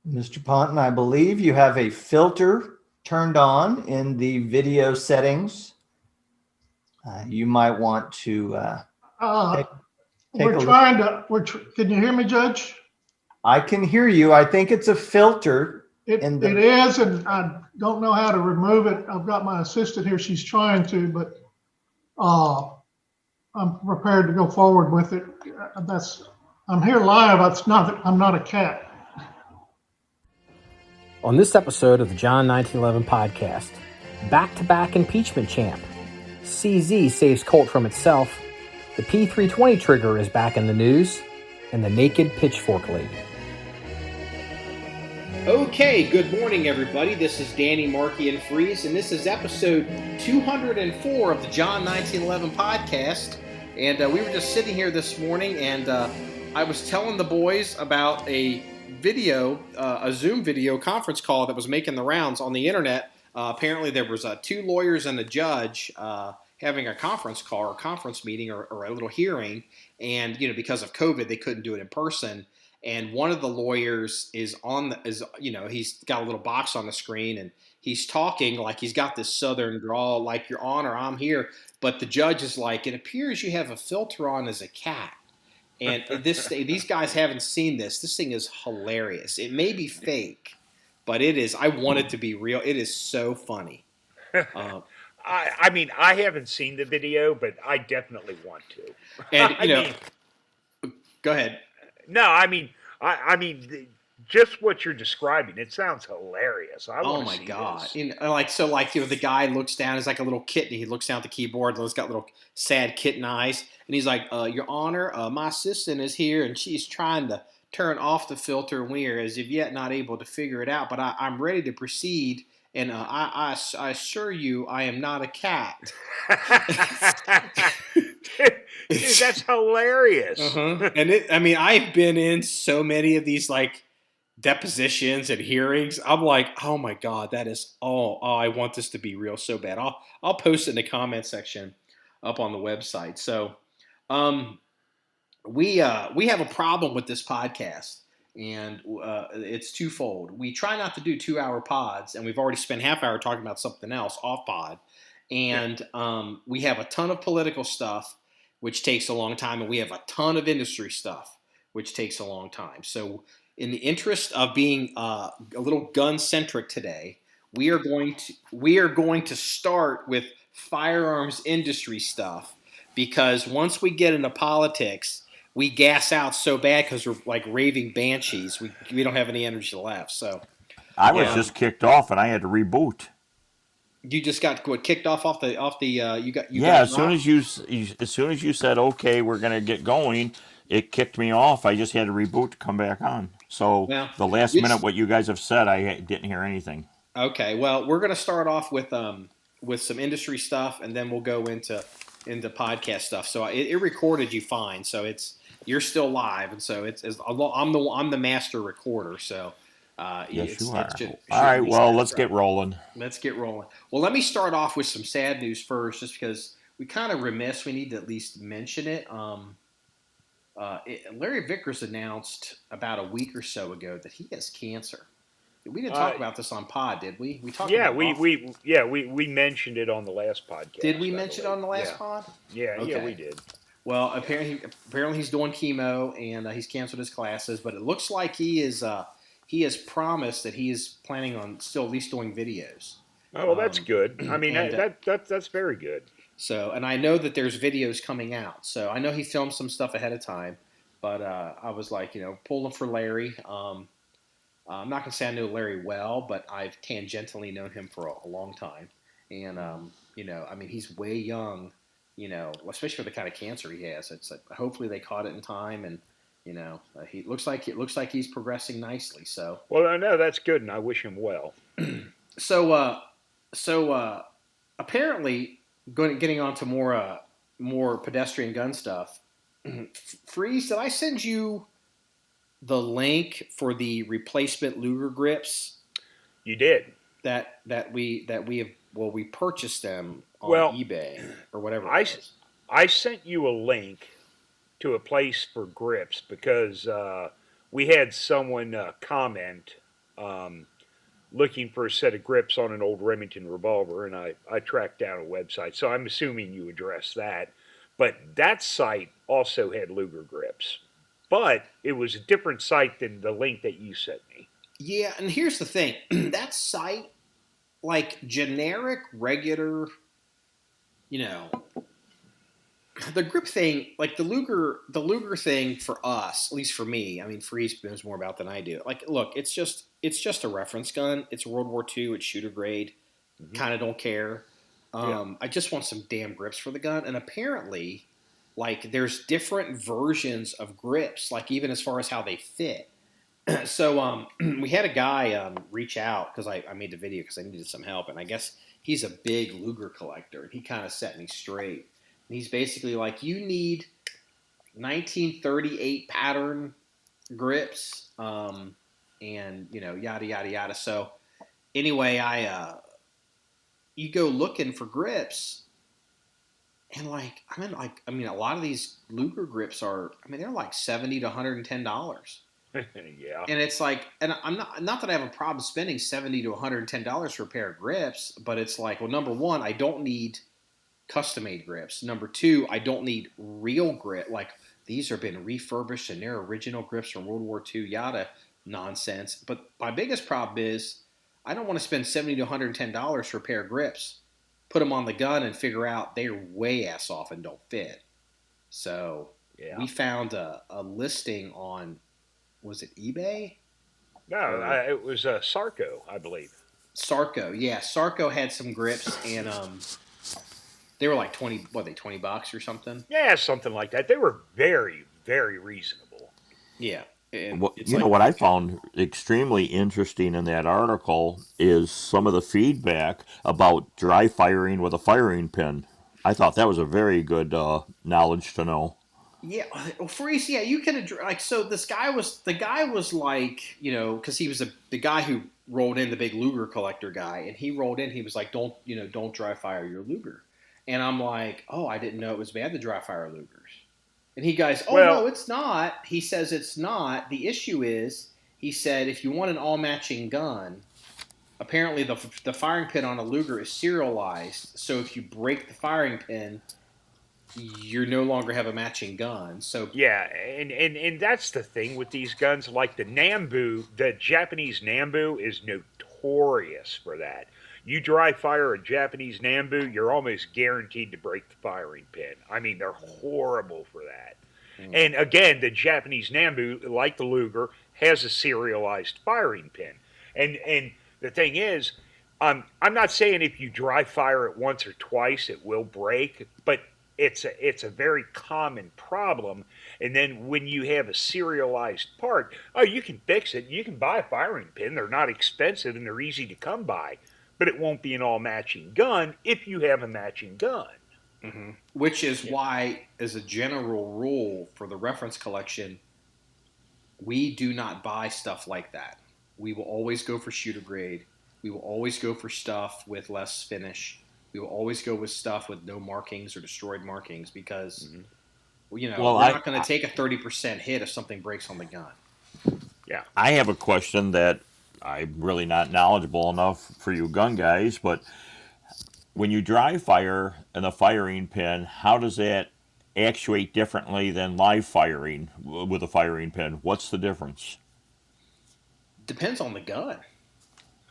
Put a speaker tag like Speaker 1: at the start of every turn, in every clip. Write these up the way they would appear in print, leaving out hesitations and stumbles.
Speaker 1: Mr. Ponton, I believe you have a filter turned on in the video settings. You might want to take
Speaker 2: we're
Speaker 1: a
Speaker 2: trying
Speaker 1: look.
Speaker 2: can you hear me, Judge?
Speaker 1: I can hear you. I think it's a filter.
Speaker 2: It is, and I don't know how to remove it. I've got my assistant here. She's trying to, but I'm prepared to go forward with it. I'm here live. I'm not a cat.
Speaker 3: On this episode of the John 1911 podcast, back-to-back impeachment champ. CZ saves Colt from itself. The P-320 trigger is back in the news, and the naked pitchfork lady.
Speaker 4: Okay, good morning, everybody. This is Danny, Marky, and Freeze, and this is episode 204 of the John 1911 podcast. And we were just sitting here this morning, and I was telling the boys about a video, a Zoom video conference call that was making the rounds on the internet. Apparently, there was two lawyers and a judge having a conference call or conference meeting or a little hearing, and because of COVID, they couldn't do it in person. And one of the lawyers he's got a little box on the screen, and he's talking like he's got this southern drawl, like, "Your Honor, I'm here." But the judge is like, "It appears you have a filter on as a cat." And these guys haven't seen this. This thing is hilarious. It may be fake, but it is. I want it to be real. It is so funny.
Speaker 5: I mean, I haven't seen the video, but I definitely want to.
Speaker 4: And go ahead.
Speaker 5: No, I mean, just what you're describing, it sounds hilarious.
Speaker 4: Oh my God! The guy looks down. It's like a little kitten. He looks down at the keyboard, and it's got little sad kitten eyes, and he's like, "Your Honor, my assistant is here, and she's trying to turn off the filter, and we are as of yet not able to figure it out. But I'm ready to proceed, and I assure you, I am not a cat."
Speaker 5: Dude, that's hilarious.
Speaker 4: Uh-huh. And I've been in so many of these depositions and hearings. I'm like, oh my God, that is I want this to be real so bad. I'll post it in the comment section up on the website. So we have a problem with this podcast, and it's twofold. We try not to do 2-hour pods, and we've already spent half hour talking about something else off pod. And we have a ton of political stuff, which takes a long time, and we have a ton of industry stuff, which takes a long time. So in the interest of being a little gun-centric today, we are going to start with firearms industry stuff, because once we get into politics, we gas out so bad because we're like raving banshees. We don't have any energy left. So
Speaker 6: I was just kicked off, and I had to reboot.
Speaker 4: You just got kicked off the
Speaker 6: as soon as you said, okay, we're gonna get going, it kicked me off. I just had to reboot to come back on. So the last minute, what you guys have said, I didn't hear anything.
Speaker 4: Okay, well, we're gonna start off with some industry stuff, and then we'll go into podcast stuff. So it recorded you fine, so you're still live, and so I'm the master recorder. So.
Speaker 6: Yes, you are. All right, well, let's get rolling.
Speaker 4: Let's get rolling. Well, let me start off with some sad news first, just because we kind of remiss. We need to at least mention it. Larry Vickers announced about a week or so ago that he has cancer. We didn't talk about this on pod, did we? We talked.
Speaker 5: Yeah, we mentioned it on the last podcast.
Speaker 4: Did we mention it on the last pod?
Speaker 5: Yeah,
Speaker 4: okay.
Speaker 5: Yeah, we did.
Speaker 4: Well, apparently he's doing chemo, and he's canceled his classes, but it looks like he is. He has promised that he is planning on still at least doing videos.
Speaker 5: Oh, well, that's good. I mean, that's very good.
Speaker 4: So, and I know that there's videos coming out. So I know he filmed some stuff ahead of time, but I was like, pulling for Larry. I'm not going to say I know Larry well, but I've tangentially known him for a long time. And, he's way young, especially for the kind of cancer he has. It's like, hopefully they caught it in time, and he looks like he's progressing nicely. So
Speaker 5: well, no, that's good, and I wish him well.
Speaker 4: So apparently, getting on to more pedestrian gun stuff. Freeze, did I send you the link for the replacement Luger grips?
Speaker 5: You did.
Speaker 4: That we purchased them on eBay or whatever.
Speaker 5: I sent you a link to a place for grips because we had someone comment looking for a set of grips on an old Remington revolver, and I tracked down a website. So I'm assuming you addressed that. But that site also had Luger grips. But it was a different site than the link that you sent me.
Speaker 4: Yeah, and here's the thing. That site, like generic, regular, the grip thing, like the Luger thing for us, at least for me, I mean, Freeze knows more about than I do. Like, look, it's just a reference gun. It's World War II. It's shooter grade. Kind of don't care. I just want some damn grips for the gun. And apparently, like, there's different versions of grips, like even as far as how they fit. So we had a guy reach out because I made the video because I needed some help. And I guess he's a big Luger collector. And he kind of set me straight. And he's basically like, you need 1938 pattern grips, and yada yada yada. So anyway, you go looking for grips, and I mean, a lot of these Luger grips are, I mean, they're like $70 to $110.
Speaker 5: Yeah.
Speaker 4: And it's like, and I'm not that I have a problem spending $70 to $110 for a pair of grips, but it's like, well, number one, I don't need custom-made grips. Number two, I don't need real grip. Like, these have been refurbished and they're original grips from World War II, yada nonsense. But my biggest problem is I don't want to spend $70 to $110 for a pair of grips, put them on the gun, and figure out they're way ass off and don't fit. So we found a listing on, was it eBay?
Speaker 5: No, it was Sarco, I believe.
Speaker 4: Sarco, yeah. Sarco had some grips, and they were like $20 or something?
Speaker 5: Yeah, something like that. They were very, very reasonable.
Speaker 4: Yeah. And
Speaker 6: what I found extremely interesting in that article is some of the feedback about dry firing with a firing pin. I thought that was a very good knowledge to know.
Speaker 4: Yeah, well, Freeze, yeah, you can like. So the guy was like, because he was the guy who rolled in, the big Luger collector guy, and he rolled in. He was like, don't dry fire your Luger, and I'm like, oh, I didn't know it was bad to dry fire Lugers, and he goes, oh no, it's not. He says it's not. The issue is, he said, if you want an all matching gun, apparently the firing pin on a Luger is serialized, so if you break the firing pin, you no longer have a matching gun. So
Speaker 5: yeah, and that's the thing with these guns. Like the Nambu, the Japanese Nambu is notorious for that. You dry fire a Japanese Nambu, you're almost guaranteed to break the firing pin. I mean, they're horrible for that. And again, the Japanese Nambu, like the Luger, has a serialized firing pin. And the thing is, I'm not saying if you dry fire it once or twice it will break, but it's a very common problem. And then when you have a serialized part, you can fix it. You can buy a firing pin. They're not expensive and they're easy to come by. But it won't be an all-matching gun if you have a matching gun.
Speaker 4: Mm-hmm. Which is why, as a general rule for the reference collection, we do not buy stuff like that. We will always go for shooter grade. We will always go for stuff with less finish. We will always go with stuff with no markings or destroyed markings because, we're not going to take a 30% hit if something breaks on the gun.
Speaker 6: Yeah. I have a question that I'm really not knowledgeable enough for you gun guys, but when you dry fire in a firing pin, how does that actuate differently than live firing with a firing pin? What's the difference?
Speaker 4: Depends on the gun.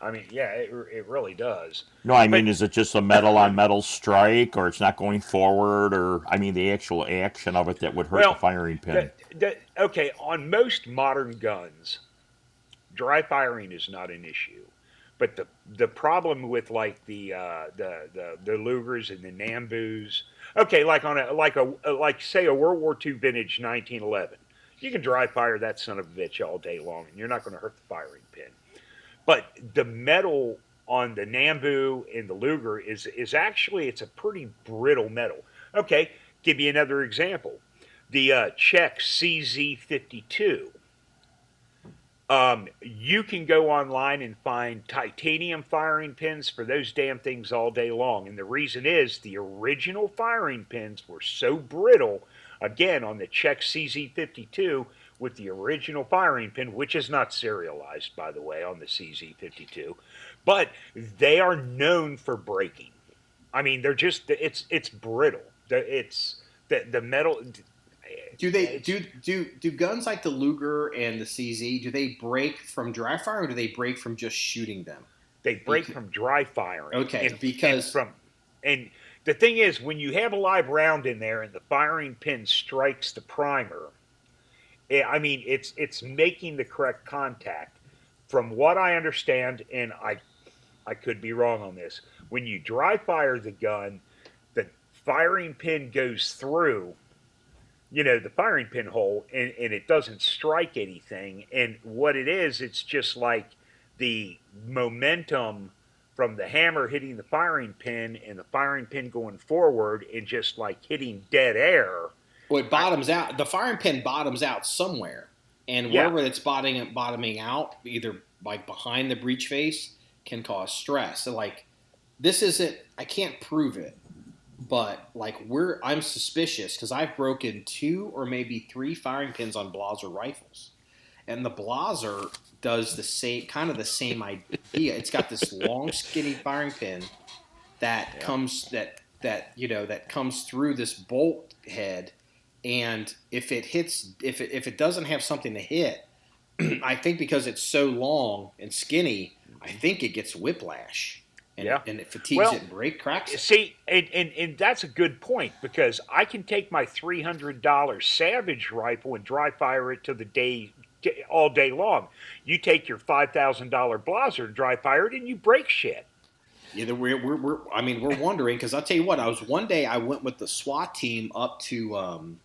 Speaker 5: I mean, yeah, it really does.
Speaker 6: No, I mean, is it just a metal on metal strike, or it's not going forward, or I mean, the actual action of it that would hurt the firing pin?
Speaker 5: Okay, on most modern guns, dry firing is not an issue, but the problem with like the Lugers and the Nambus, okay, like say a World War II vintage 1911, you can dry fire that son of a bitch all day long, and you're not going to hurt the firing pin. But the metal on the Nambu and the Luger is actually, it's a pretty brittle metal. Okay, give you another example. The Czech CZ52. You can go online and find titanium firing pins for those damn things all day long. And the reason is the original firing pins were so brittle, again, on the Czech CZ52, with the original firing pin, which is not serialized, by the way, on the CZ52, but they are known for breaking. I mean, they're just, it's brittle. It's the metal.
Speaker 4: Do guns like the Luger and the CZ, do they break from dry fire, or do they break from just shooting them?
Speaker 5: They break from dry firing.
Speaker 4: Okay,
Speaker 5: and the thing is, when you have a live round in there and the firing pin strikes the primer, I mean, it's making the correct contact. From what I understand, and I could be wrong on this, when you dry fire the gun, the firing pin goes through, the firing pin hole, and it doesn't strike anything. And what it is, it's just like the momentum from the hammer hitting the firing pin and the firing pin going forward and just like hitting dead air.
Speaker 4: Well, it bottoms out. The firing pin bottoms out somewhere. And wherever it's bottoming out, either like behind the breech face, can cause stress. So like, this isn't, I can't prove it, but like I'm suspicious because I've broken 2 or maybe 3 firing pins on Blaser rifles. And the Blaser does the same idea. It's got this long, skinny firing pin that comes through this bolt head, and if it doesn't have something to hit, I think because it's so long and skinny, I think it gets whiplash. And it fatigues it and cracks it.
Speaker 5: See, and that's a good point, because I can take my $300 Savage rifle and dry fire it all day long. You take your $5,000 Blaser and dry fire it, and you break shit.
Speaker 4: Yeah, we're wondering, because I'll tell you what, one day I went with the SWAT team up to,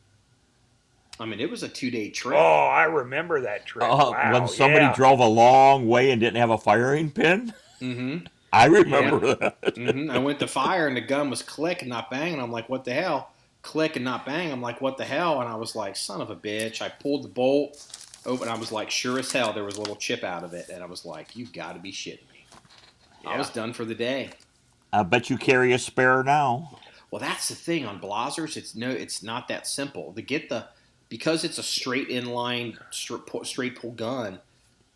Speaker 4: it was a 2-day trip.
Speaker 5: Oh, I remember that trip. Wow,
Speaker 6: when somebody drove a long way and didn't have a firing pin?
Speaker 4: Mm-hmm.
Speaker 6: I remember that.
Speaker 4: Mm-hmm. I went to fire and the gun was click and not bang, and I'm like, what the hell? Click and not bang. I'm like, what the hell? And I was like, son of a bitch. I pulled the bolt open. I was like, sure as hell, there was a little chip out of it. And I was like, you got to be shitting me. Yeah. I was done for the day.
Speaker 6: I bet you carry a spare now.
Speaker 4: Well, that's the thing on Blasers. It's not that simple. Because it's a straight inline, straight pull gun,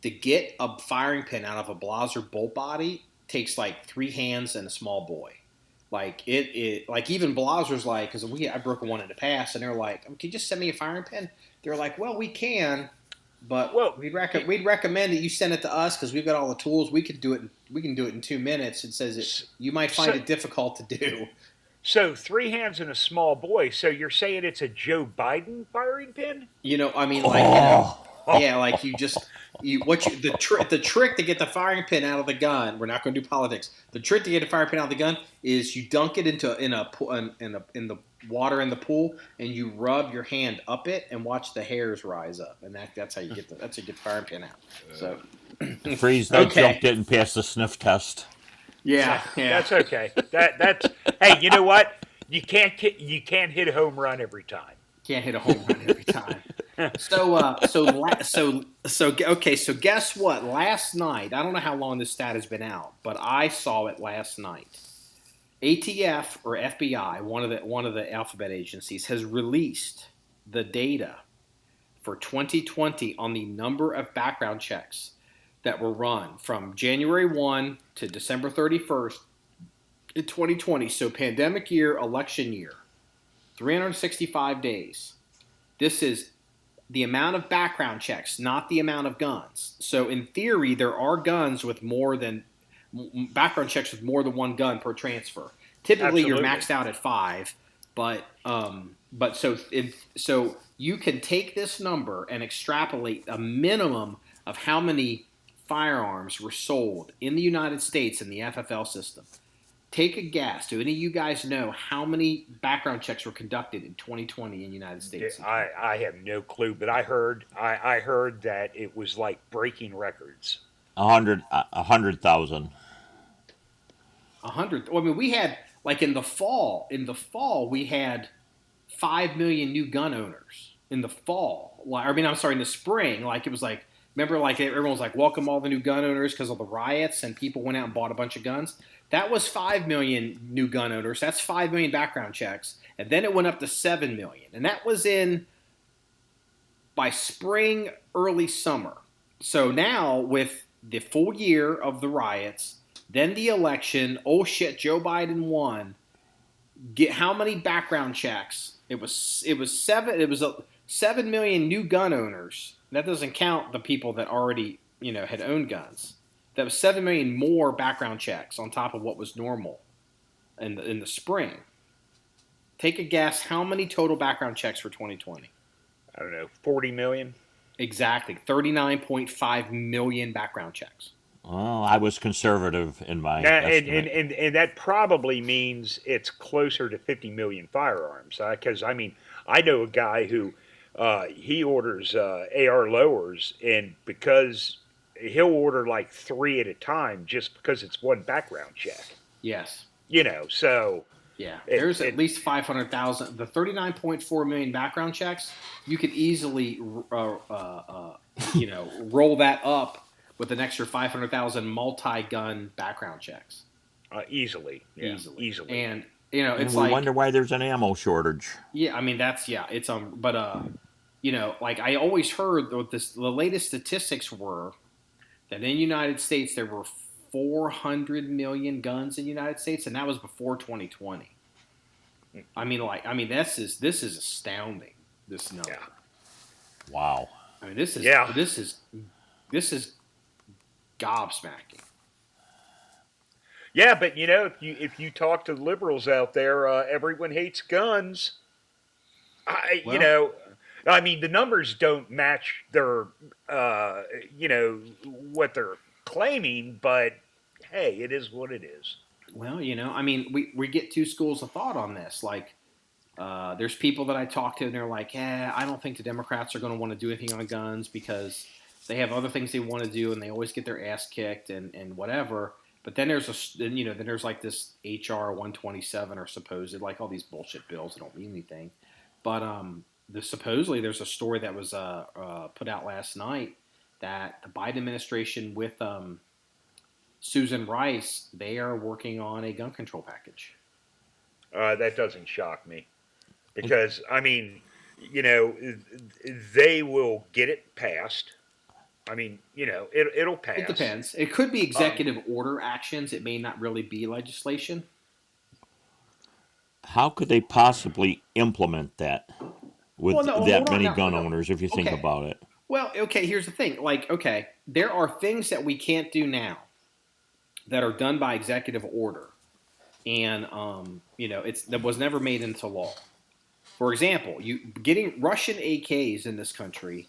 Speaker 4: to get a firing pin out of a Blaser bolt body takes like 3 hands and a small boy. Like like even Blasers, like, because I broke one in the past, and they're like, can you just send me a firing pin? They're like, well, we can, but we'd recommend that you send it to us because we've got all the tools. We can do it. We can do it in 2 minutes. It says you might find it difficult to do.
Speaker 5: So 3 hands and a small boy. So you're saying it's a Joe Biden firing pin?
Speaker 4: Like the trick to get the firing pin out of the gun. We're not going to do politics. The trick to get the firing pin out of the gun is you dunk it in the water in the pool, and you rub your hand up it and watch the hairs rise up, and that's how you get the firing pin out. So,
Speaker 6: Freeze, that jump didn't pass the sniff test.
Speaker 4: Yeah,
Speaker 5: that's okay. That's hey, you know what? You can't hit a home run every time.
Speaker 4: Can't hit a home run every time. So guess what? Last night, I don't know how long this stat has been out, but I saw it last night. ATF or FBI, one of the alphabet agencies, has released the data for 2020 on the number of background checks that were run from January 1 to December 31st in 2020. So pandemic year, election year, 365 days. This is the amount of background checks, not the amount of guns. So in theory, there are guns with background checks with more than one gun per transfer. Typically, Absolutely. You're maxed out at 5, but so you can take this number and extrapolate a minimum of how many firearms were sold in the United States in the FFL system. Take a guess. Do any of you guys know how many background checks were conducted in 2020 in the United States?
Speaker 5: I have no clue, but I heard that it was like breaking records.
Speaker 6: 100,000.
Speaker 4: 100. Well, I mean, we had like in the fall we had 5 million new gun owners in the fall. In the spring. Like it was like, remember, like everyone was like, welcome all the new gun owners because of the riots, and people went out and bought a bunch of guns. That was 5 million new gun owners. That's 5 million background checks. And then it went up to 7 million. And that was in by spring, early summer. So now with the full year of the riots, then the election, oh shit, Joe Biden won. Get how many background checks? It was 7 million new gun owners. That doesn't count the people that already, had owned guns. That was 7 million more background checks on top of what was normal in the spring. Take a guess, how many total background checks for 2020?
Speaker 5: I don't know, 40 million?
Speaker 4: Exactly, 39.5 million background checks.
Speaker 6: Well, I was conservative in my estimate.
Speaker 5: And that probably means it's closer to 50 million firearms. Because, I know a guy who he orders AR lowers, and because he'll order like 3 at a time just because it's one background check.
Speaker 4: Yes.
Speaker 5: So...
Speaker 4: Yeah, there's at least 500,000. The 39.4 million background checks, you could easily, roll that up with an extra 500,000 multi-gun background checks.
Speaker 5: Easily.
Speaker 4: And it's
Speaker 6: we wonder why there's an ammo shortage.
Speaker 4: Yeah, it's but like I always heard what the latest statistics were that in the United States there were 400 million guns in the United States, and that was before 2020. This is astounding. This number.
Speaker 5: Yeah.
Speaker 6: Wow.
Speaker 4: This is gobsmacking.
Speaker 5: Yeah, but if you talk to the liberals out there, everyone hates guns. The numbers don't match their, what they're claiming, but hey, it is what it is.
Speaker 4: Well, we get two schools of thought on this. Like, there's people that I talk to, and they're like, I don't think the Democrats are going to want to do anything on guns because they have other things they want to do, and they always get their ass kicked and whatever. But then there's there's like this HR 127 or supposed, like all these bullshit bills that don't mean anything. But supposedly there's a story that was put out last night that the Biden administration with Susan Rice, they are working on a gun control package.
Speaker 5: That doesn't shock me because, they will get it passed. It'll pass.
Speaker 4: It depends. It could be executive order actions. It may not really be legislation.
Speaker 6: How could they possibly implement that with that many gun owners, if you think about it?
Speaker 4: Well, okay, here's the thing. Like, okay, there are things that we can't do now that are done by executive order. And, that was never made into law. For example, getting Russian AKs in this country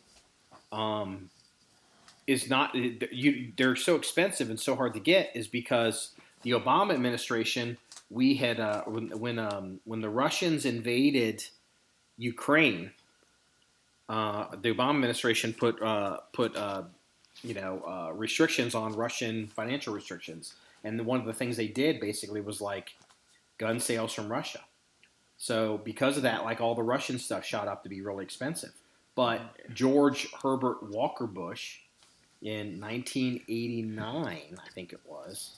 Speaker 4: is not they're so expensive and so hard to get is because the Obama administration, we had when the Russians invaded Ukraine, the Obama administration put restrictions on Russian financial restrictions, and one of the things they did basically was like gun sales from Russia. So because of that, like all the Russian stuff shot up to be really expensive. But George Herbert Walker Bush in 1989, I think it was,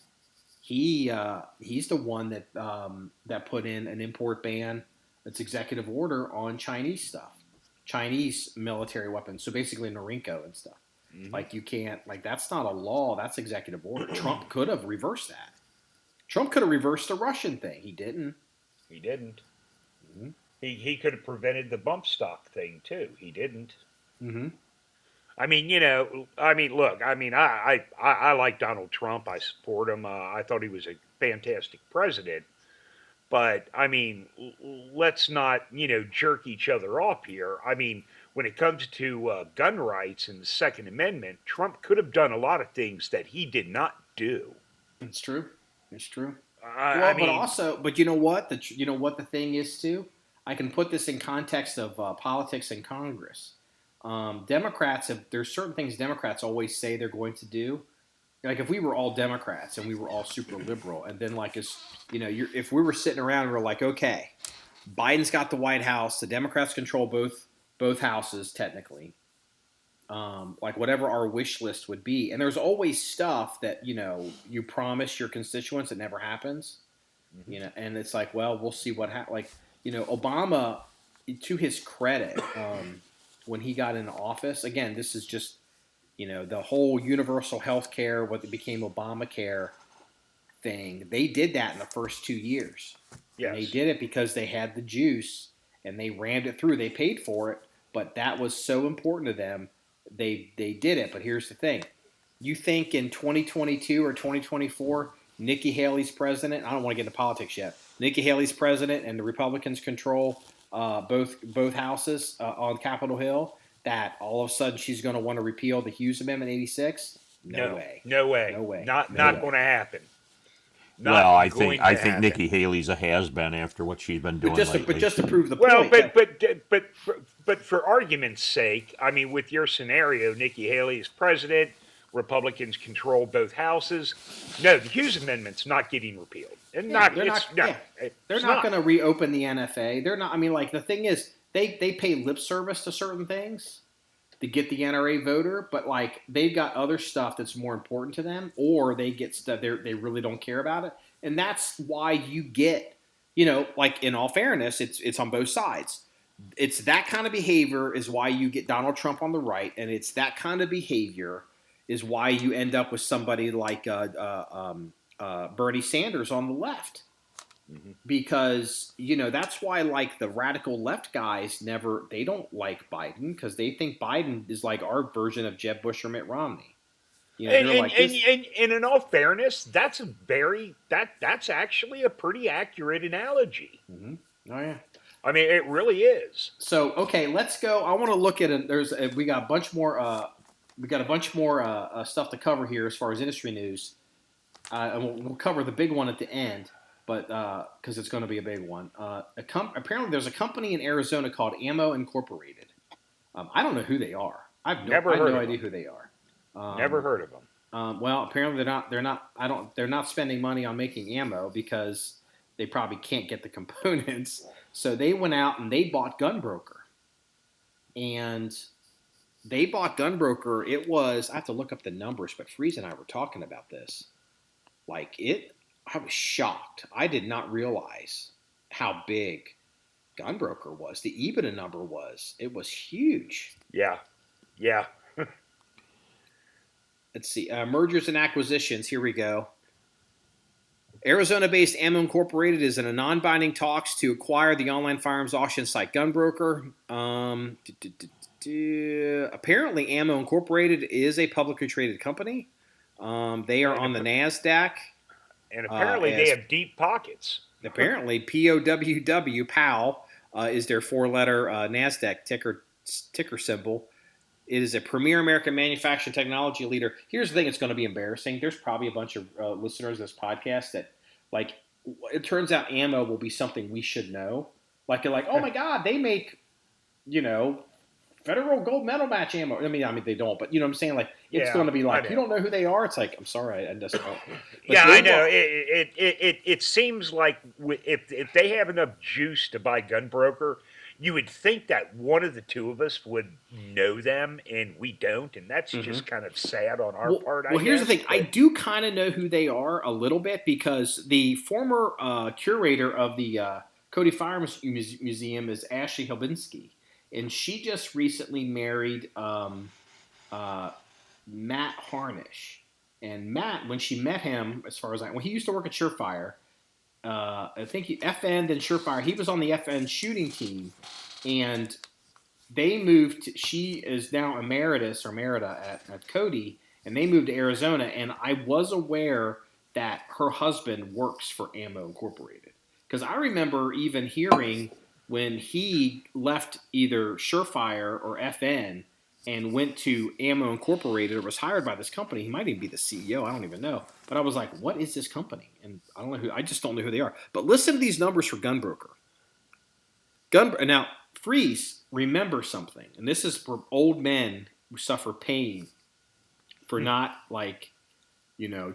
Speaker 4: he's the one that put in an import ban, that's executive order on Chinese stuff, Chinese military weapons. So basically Norinco and stuff. Mm-hmm. Like you can't, like that's not a law, that's executive order. Trump could have reversed that. Trump could have reversed the Russian thing. He didn't.
Speaker 5: Mm-hmm. He could have prevented the bump stock thing too. He didn't.
Speaker 4: Mm-hmm.
Speaker 5: Look, I like Donald Trump. I support him. I thought he was a fantastic president. But, let's not, jerk each other off here. When it comes to gun rights and the Second Amendment, Trump could have done a lot of things that he did not do.
Speaker 4: It's true. But you know what? The thing is, too? I can put this in context of politics and Congress. Democrats there's certain things Democrats always say they're going to do. Like if we were all Democrats and we were all super liberal, and then if we were sitting around and we're like, okay, Biden's got the White House, the Democrats control both houses technically, like whatever our wish list would be, and there's always stuff that you promise your constituents that never happens, and it's like, well, we'll see what happens. Like Obama, to his credit. when he got into office, again, this is just, the whole universal health care, what became Obamacare thing. They did that in the first 2 years. Yes. And they did it because they had the juice and they rammed it through. They paid for it, but that was so important to them. They did it. But here's the thing. You think in 2022 or 2024, Nikki Haley's president, I don't want to get into politics yet, Nikki Haley's president and the Republicans control both houses on Capitol Hill, that all of a sudden she's going to want to repeal the Hughes Amendment 86? No way.
Speaker 5: No way.
Speaker 4: No way.
Speaker 5: Not going to happen.
Speaker 6: Well, I think Nikki Haley's a has-been after what she's been doing lately.
Speaker 4: But just to prove the point.
Speaker 5: Well, but for argument's sake, I mean, with your scenario, Nikki Haley is president, Republicans control both houses. No, the Hughes Amendment's not getting repealed. And they're
Speaker 4: not going to reopen the NFA. They're not. I mean, like, the thing is, they pay lip service to certain things to get the NRA voter, but like they've got other stuff that's more important to them, or they get stuff they really don't care about it, and that's why you get, like, in all fairness, it's on both sides. It's that kind of behavior is why you get Donald Trump on the right, and it's that kind of behavior is why you end up with somebody like Bernie Sanders on the left. Mm-hmm. Because, that's why, like, the radical left guys they don't like Biden because they think Biden is like our version of Jeb Bush or Mitt Romney.
Speaker 5: And in all fairness, that's actually a pretty accurate analogy.
Speaker 4: Mm-hmm. Oh yeah.
Speaker 5: I mean, it really is.
Speaker 4: So, okay, let's go. I want to look at it. We got a bunch more. Stuff to cover here as far as industry news. And we'll cover the big one at the end. But because it's going to be a big one. Apparently, there's a company in Arizona called Ammo Incorporated. I don't know who they are. I've no idea who they are.
Speaker 5: Never heard of them.
Speaker 4: Well, apparently they're not spending money on making ammo because they probably can't get the components. So they went out and they bought Gunbroker. And they bought Gunbroker. It was, I have to look up the numbers, but Freeze and I were talking about this. I was shocked. I did not realize how big Gunbroker was. The EBITDA number was huge.
Speaker 5: Yeah.
Speaker 4: Let's see. Mergers and acquisitions. Here we go. Arizona-based Ammo Incorporated is in a non-binding talks to acquire the online firearms auction site Gunbroker. Apparently, Ammo Incorporated is a publicly traded company. They are on the NASDAQ.
Speaker 5: And apparently they have deep pockets.
Speaker 4: Apparently, POWW, is their four-letter NASDAQ ticker symbol. It is a premier American manufacturing technology leader. Here's the thing that's going to be embarrassing. There's probably a bunch of listeners of this podcast that, like, it turns out ammo will be something we should know. Like, you're like, oh, my God, they make, federal gold medal match ammo. I mean, they don't, but you know what I'm saying? Like, it's going to be like, you don't know who they are. It's like, I'm sorry, I just don't.
Speaker 5: Yeah, I know. It seems like if they have enough juice to buy Gunbroker, you would think that one of the two of us would know them, and we don't, and that's just kind of sad on our part.
Speaker 4: Well, here's the thing. I do kind of know who they are a little bit because the former curator of the Cody Firearms Museum is Ashley Helbinski. And she just recently married Matt Harnish. And Matt, when she met him, as far as when he used to work at Surefire, I think FN and Surefire, he was on the FN shooting team. And they moved, she is now emeritus or emerita at Cody, and they moved to Arizona. And I was aware that her husband works for Ammo Incorporated. Because I remember even hearing when he left either Surefire or FN and went to Ammo Incorporated or was hired by this company, he might even be the CEO, I don't even know. But I was like, what is this company? And I just don't know who they are. But listen to these numbers for Gunbroker. Now, Freeze, remember something, and this is for old men who suffer pain for not,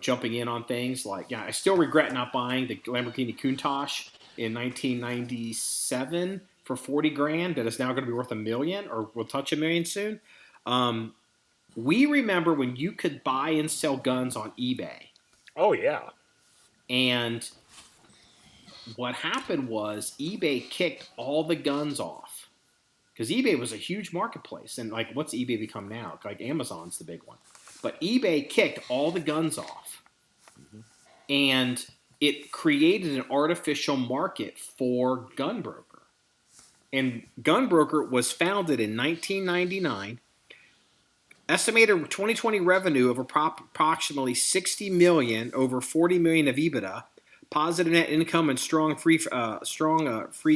Speaker 4: jumping in on things. I still regret not buying the Lamborghini Countach in 1997 for $40,000 that is now going to be worth $1 million or will touch $1 million soon. We remember when you could buy and sell guns on eBay.
Speaker 5: Oh, yeah.
Speaker 4: And what happened was eBay kicked all the guns off because eBay was a huge marketplace. And like, what's eBay become now? Like Amazon's the big one. But eBay kicked all the guns off. And it created an artificial market for Gunbroker. And Gunbroker was founded in 1999. Estimated 2020 revenue of approximately $60 million, over $40 million of EBITDA, positive net income, and strong free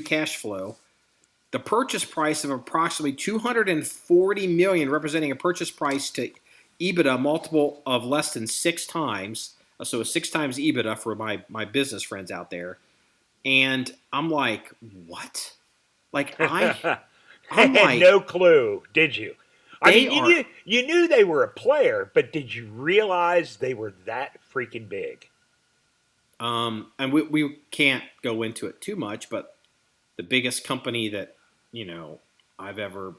Speaker 4: cash flow. The purchase price of approximately $240 million, representing a purchase price to EBITDA multiple of less than 6 times. So 6 times EBITDA for my business friends out there. And I'm like, what? Like I'm
Speaker 5: like, no clue, did you? I mean, you knew they were a player, but did you realize they were that freaking big?
Speaker 4: And we can't go into it too much, but the biggest company that I've ever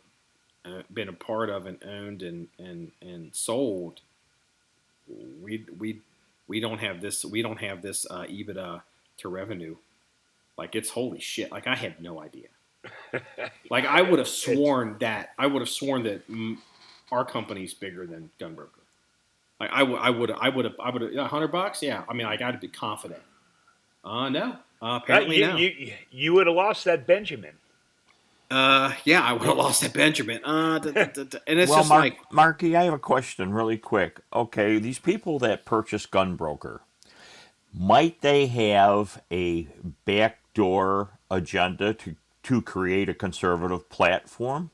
Speaker 4: been a part of and owned and sold, we don't have this EBITDA to revenue. Like, it's holy shit. Like, I had no idea. Like, I would have sworn that our company's bigger than Gunbroker. Like, I would have $100. Yeah. I mean, I got to be confident. No. Apparently no.
Speaker 5: You would have lost that Benjamin.
Speaker 4: Yeah, I would have lost that Benjamin. And it's just like,
Speaker 6: Marky, I have a question really quick. Okay, these people that purchase Gunbroker, might they have a backdoor agenda to create a conservative platform?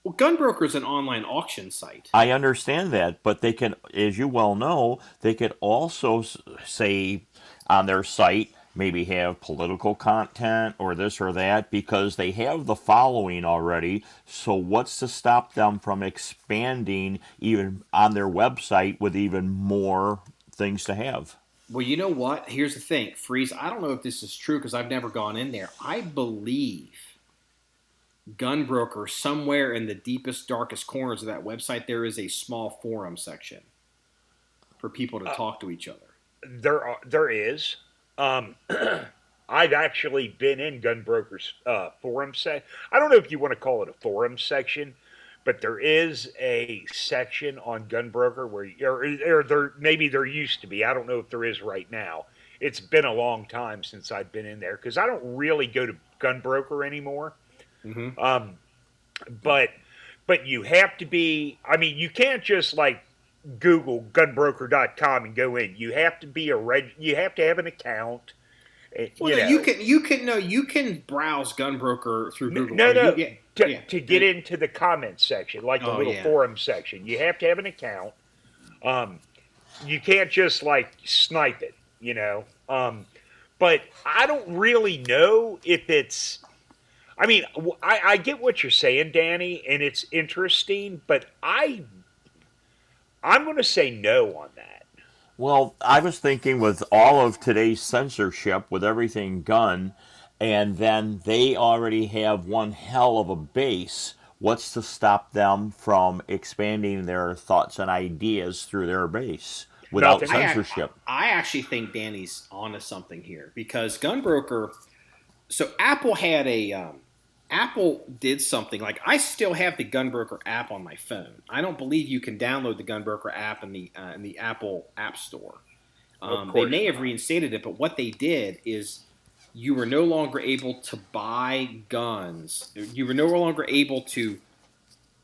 Speaker 4: Well, Gunbroker is an online auction site.
Speaker 6: I understand that, but they can, as you well know, they could also say on their site, maybe have political content or this or that, because they have the following already. So what's to stop them from expanding even on their website with even more things to have?
Speaker 4: Well, you know what? Here's the thing, Freeze. I don't know if this is true because I've never gone in there. I believe Gunbroker, somewhere in the deepest, darkest corners of that website, there is a small forum section for people to talk to each other.
Speaker 5: There is. I've actually been in Gunbroker's forum section. I don't know if you want to call it a forum section, but there is a section on Gunbroker where maybe there used to be. I don't know if there is right now. It's been a long time since I've been in there because I don't really go to Gunbroker anymore.
Speaker 4: Mm-hmm.
Speaker 5: But you have to be. I mean, you can't just like Google gunbroker.com and go in. You have to be you have to have an account.
Speaker 4: Well, you can browse Gunbroker through Google.
Speaker 5: To get into the comments section, like the little forum section, you have to have an account. You can't just like snipe it, But I don't really know if it's. I mean, I get what you're saying, Danny, and it's interesting, but I'm going to say no on that.
Speaker 6: Well, I was thinking with all of today's censorship, with everything gun, and then they already have one hell of a base, what's to stop them from expanding their thoughts and ideas through their base without censorship?
Speaker 4: I actually think Danny's onto something here because Gunbroker. So Apple had Apple did something like I still have the Gunbroker app on my phone. I don't believe you can download the Gunbroker app in the Apple App Store. They may have reinstated it, but what they did is you were no longer able to buy guns. You were no longer able to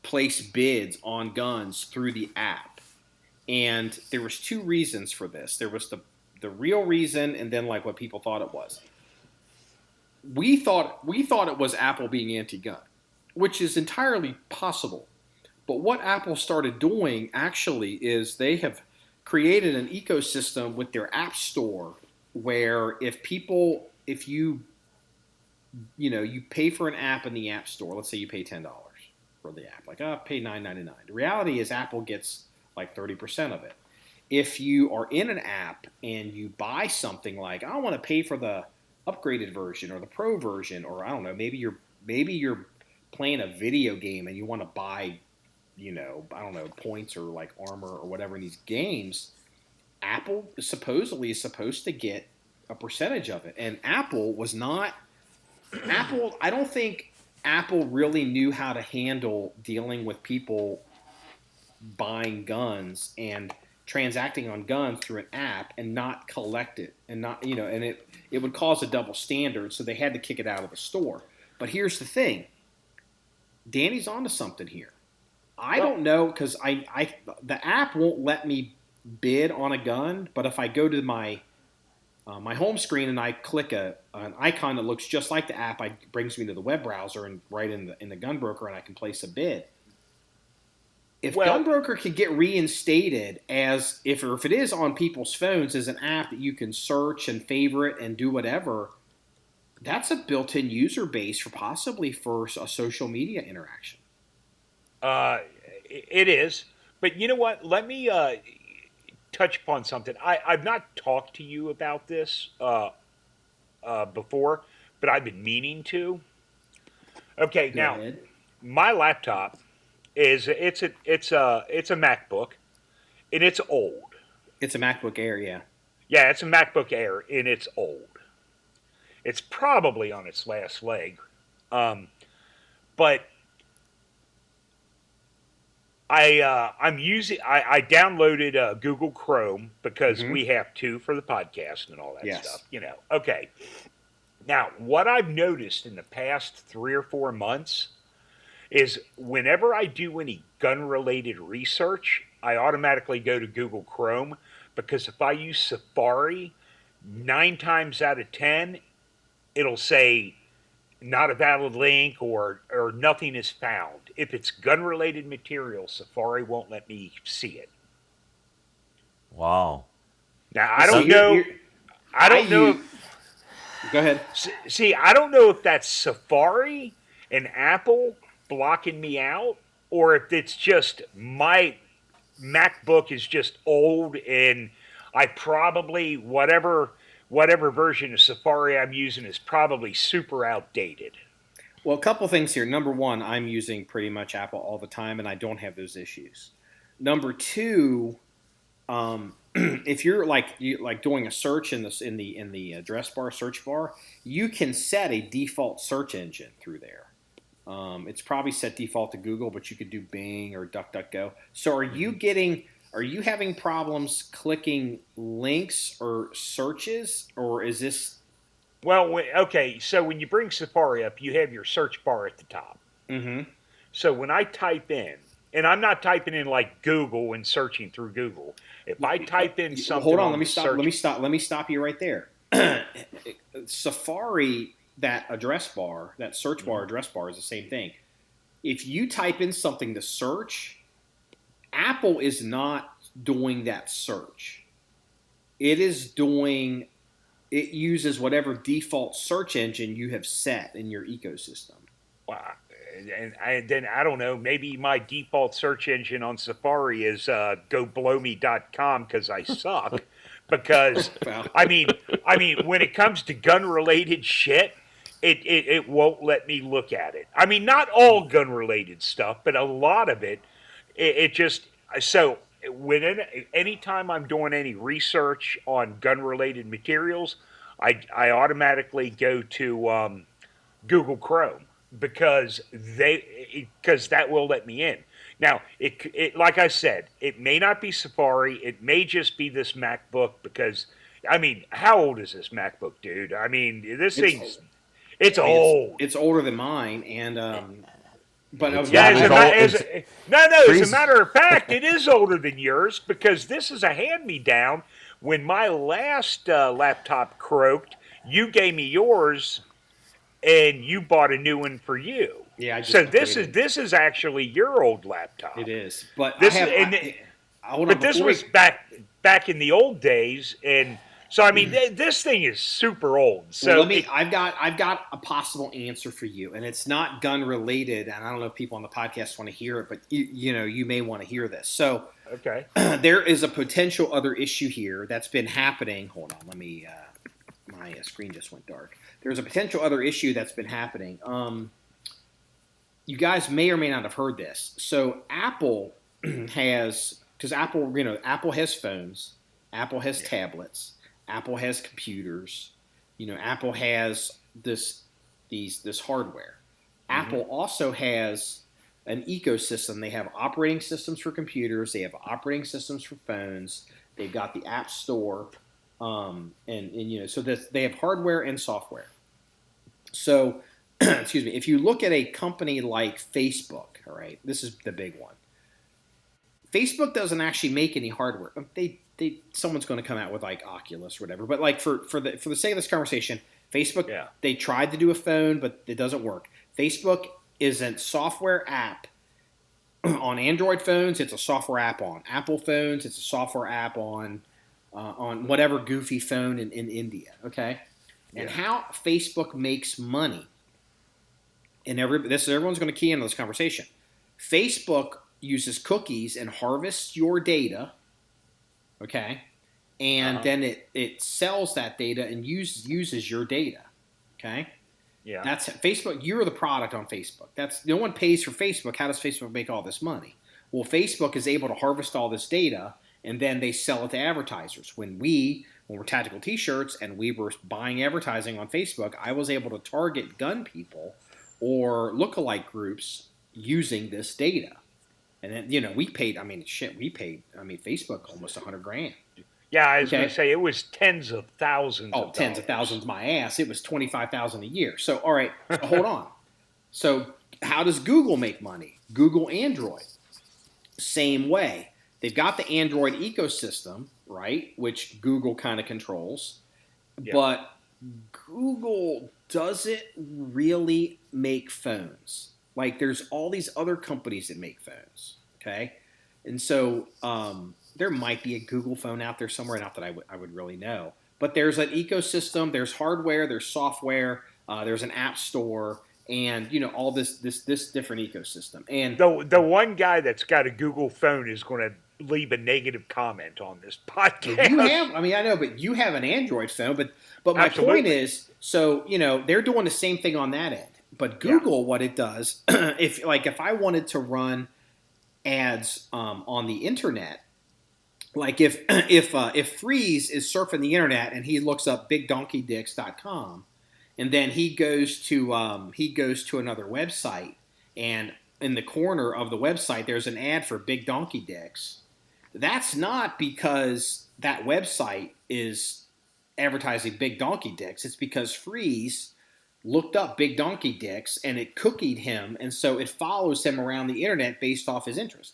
Speaker 4: place bids on guns through the app. And there was 2 reasons for this. There was the real reason and then like what people thought it was. We thought it was Apple being anti-gun, which is entirely possible. But what Apple started doing actually is they have created an ecosystem with their app store where if you pay for an app in the app store, let's say you pay $10 for the app, like pay $9.99. The reality is Apple gets like 30% of it. If you are in an app and you buy something like I want to pay for the upgraded version or the pro version, or I don't know, maybe you're playing a video game and you want to buy, I don't know, points or like armor or whatever in these games, Apple supposedly is supposed to get a percentage of it. And Apple, I don't think Apple really knew how to handle dealing with people buying guns and transacting on guns through an app and not collect it and not, and it would cause a double standard. So they had to kick it out of the store. But here's the thing. Danny's onto something here. I don't know, because the app won't let me bid on a gun, but if I go to my home screen and I click an icon that looks just like the app, it brings me to the web browser and right in the gun broker, and I can place a bid. If Gunbroker could get reinstated as if it is on people's phones as an app that you can search and favorite and do whatever, that's a built-in user base for a social media interaction.
Speaker 5: It is, but you know what? Let me touch upon something. I've not talked to you about this before, but I've been meaning to. Okay,
Speaker 4: Go ahead.
Speaker 5: My laptop it's a MacBook, and it's old.
Speaker 4: It's a MacBook Air, yeah.
Speaker 5: Yeah, it's a MacBook Air, and it's old. It's probably on its last leg, but I downloaded Google Chrome because we have to for the podcast and all that stuff. Okay. Now, what I've noticed in the past 3 or 4 months is whenever I do any gun-related research, I automatically go to Google Chrome, because if I use Safari, 9 times out of 10, it'll say not a valid link or nothing is found. If it's gun-related material, Safari won't let me see it.
Speaker 6: Wow.
Speaker 5: Now, I don't know. I don't know.
Speaker 4: Go ahead.
Speaker 5: See, I don't know if that's Safari and Apple blocking me out, or if it's just my MacBook is just old and I probably whatever version of Safari I'm using is probably super outdated.
Speaker 4: Well, a couple things here. Number one, I'm using pretty much Apple all the time, and I don't have those issues. Number two, if you're like doing a search in the address bar, search bar, you can set a default search engine through there. It's probably set default to Google, but you could do Bing or DuckDuckGo. So are you having problems clicking links or searches, or is this?
Speaker 5: Well, okay, so when you bring Safari up, you have your search bar at the top.
Speaker 4: Mm-hmm.
Speaker 5: So when I type in, and I'm not typing in like Google and searching through Google. If I type in something,
Speaker 4: hold on, let me stop you right there. Safari, that address bar, that search bar address bar is the same thing. If you type in something to search, Apple is not doing that search. It uses whatever default search engine you have set in your ecosystem.
Speaker 5: Wow. And then I don't know, maybe my default search engine on Safari is goblowme.com because I suck. Because I mean, when it comes to gun-related shit, it won't let me look at it. I mean, not all gun-related stuff, but a lot of it. It just so anytime I'm doing any research on gun-related materials, I automatically go to Google Chrome. Because that will let me in. Now, it like I said, it may not be Safari. It may just be this MacBook. Because I mean, how old is this MacBook, dude? I mean, it's old.
Speaker 4: It's older than mine, and but
Speaker 5: as a matter of fact, it is older than yours because this is a hand-me-down. When my last laptop croaked, you gave me yours. And you bought a new one for you.
Speaker 4: Yeah.
Speaker 5: So this is actually your old laptop.
Speaker 4: It is, but
Speaker 5: this was back in the old days, and so I mean this thing is super old. So
Speaker 4: I've got a possible answer for you, and it's not gun related, and I don't know if people on the podcast want to hear it, but you may want to hear this. So
Speaker 5: okay,
Speaker 4: there is a potential other issue here that's been happening. Hold on, let me. My screen just went dark. There's a potential other issue that's been happening. You guys may or may not have heard this. So Apple has, because Apple has phones, Apple has tablets, Apple has computers, Apple has this hardware. Apple also has an ecosystem. They have operating systems for computers. They have operating systems for phones. They've got the App Store, and so that they have hardware and software. So, excuse me. If you look at a company like Facebook, all right, this is the big one. Facebook doesn't actually make any hardware. Someone's going to come out with like Oculus or whatever. But like for the sake of this conversation, Facebook, they tried to do a phone, but it doesn't work. Facebook is a software app on Android phones. It's a software app on Apple phones. It's a software app on whatever goofy phone in India. Okay, and how Facebook makes money, and everyone's going to key into this conversation. Facebook uses cookies and harvests your data. Okay, and then it sells that data and uses your data. Okay.
Speaker 5: Yeah.
Speaker 4: That's Facebook. You're the product on Facebook. No one pays for Facebook. How does Facebook make all this money? Well, Facebook is able to harvest all this data, and then they sell it to advertisers. When we're Tactical T-shirts and we were buying advertising on Facebook, I was able to target gun people or lookalike groups using this data. And then, we paid Facebook almost $100,000.
Speaker 5: Yeah, I was going to say it was tens of thousands.
Speaker 4: Oh, tens of thousands, my ass! It was $25,000 a year. So, all right, so hold on. So, how does Google make money? Google Android, same way. They've got the Android ecosystem, right, which Google kind of controls, but Google doesn't really make phones. Like, there's all these other companies that make phones. Okay, and so. There might be a Google phone out there somewhere, not that I would really know. But there's an ecosystem, there's hardware, there's software, there's an app store, and all this different ecosystem. And
Speaker 5: the one guy that's got a Google phone is going to leave a negative comment on this podcast.
Speaker 4: You have, I know, but you have an Android phone. But my point is, so they're doing the same thing on that end. But Google, what it does, if I wanted to run ads on the internet. Like if Freeze is surfing the internet and he looks up bigdonkeydicks.com, and then he goes to another website, and in the corner of the website there's an ad for Big Donkey Dicks. That's not because that website is advertising Big Donkey Dicks. It's because Freeze looked up Big Donkey Dicks and it cookied him, and so it follows him around the internet based off his interest.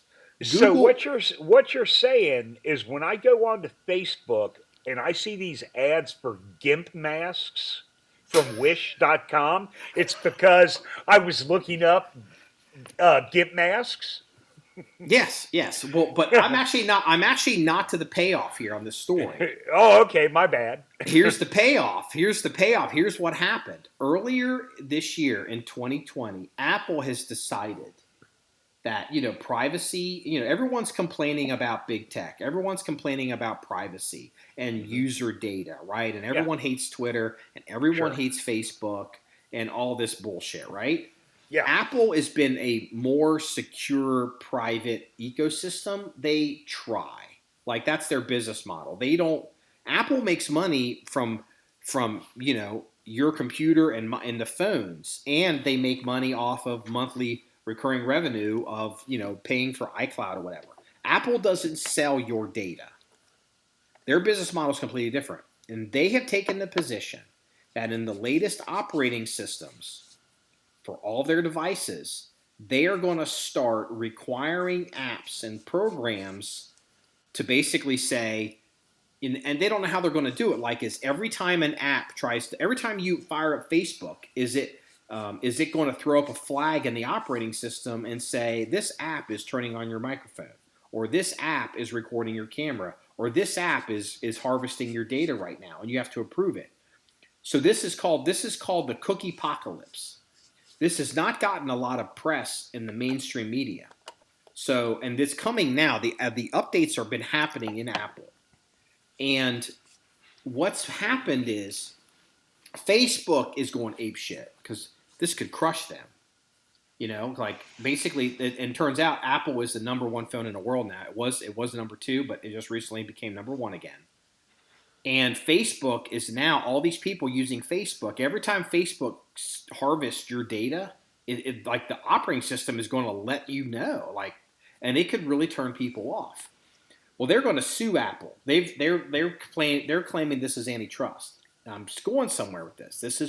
Speaker 5: Google. So what you're saying is when I go onto Facebook and I see these ads for GIMP masks from Wish.com, it's because I was looking up GIMP masks.
Speaker 4: Yes. Well, but I'm actually not to the payoff here on this story.
Speaker 5: Oh, okay, my bad.
Speaker 4: Here's the payoff. Here's what happened. Earlier this year in 2020, Apple has decided that, privacy, everyone's complaining about big tech. Everyone's complaining about privacy and user data, right? And everyone hates Twitter and everyone hates Facebook and all this bullshit, right? Yeah. Apple has been a more secure private ecosystem. They try. Like, that's their business model. Apple makes money from your computer and the phones, and they make money off of monthly recurring revenue of, paying for iCloud or whatever. Apple doesn't sell your data. Their business model is completely different. And they have taken the position that in the latest operating systems for all their devices, they are going to start requiring apps and programs to basically say, and they don't know how they're going to do it. Like, every time you fire up Facebook, is it going to throw up a flag in the operating system and say, this app is turning on your microphone, or this app is recording your camera, or this app is harvesting your data right now, and you have to approve it. So this is called the cookie apocalypse. This has not gotten a lot of press in the mainstream media. So, and it's coming now. The updates have been happening in Apple. And what's happened is Facebook is going apeshit because this could crush them. Basically, it turns out Apple is the number one phone in the world now. It was number two, but it just recently became number one again. And Facebook is now all these people using Facebook. Every time Facebook harvests your data, like the operating system is going to let you know, like, and it could really turn people off. Well, they're going to sue Apple. They're claiming this is antitrust. Now, I'm just going somewhere with this. This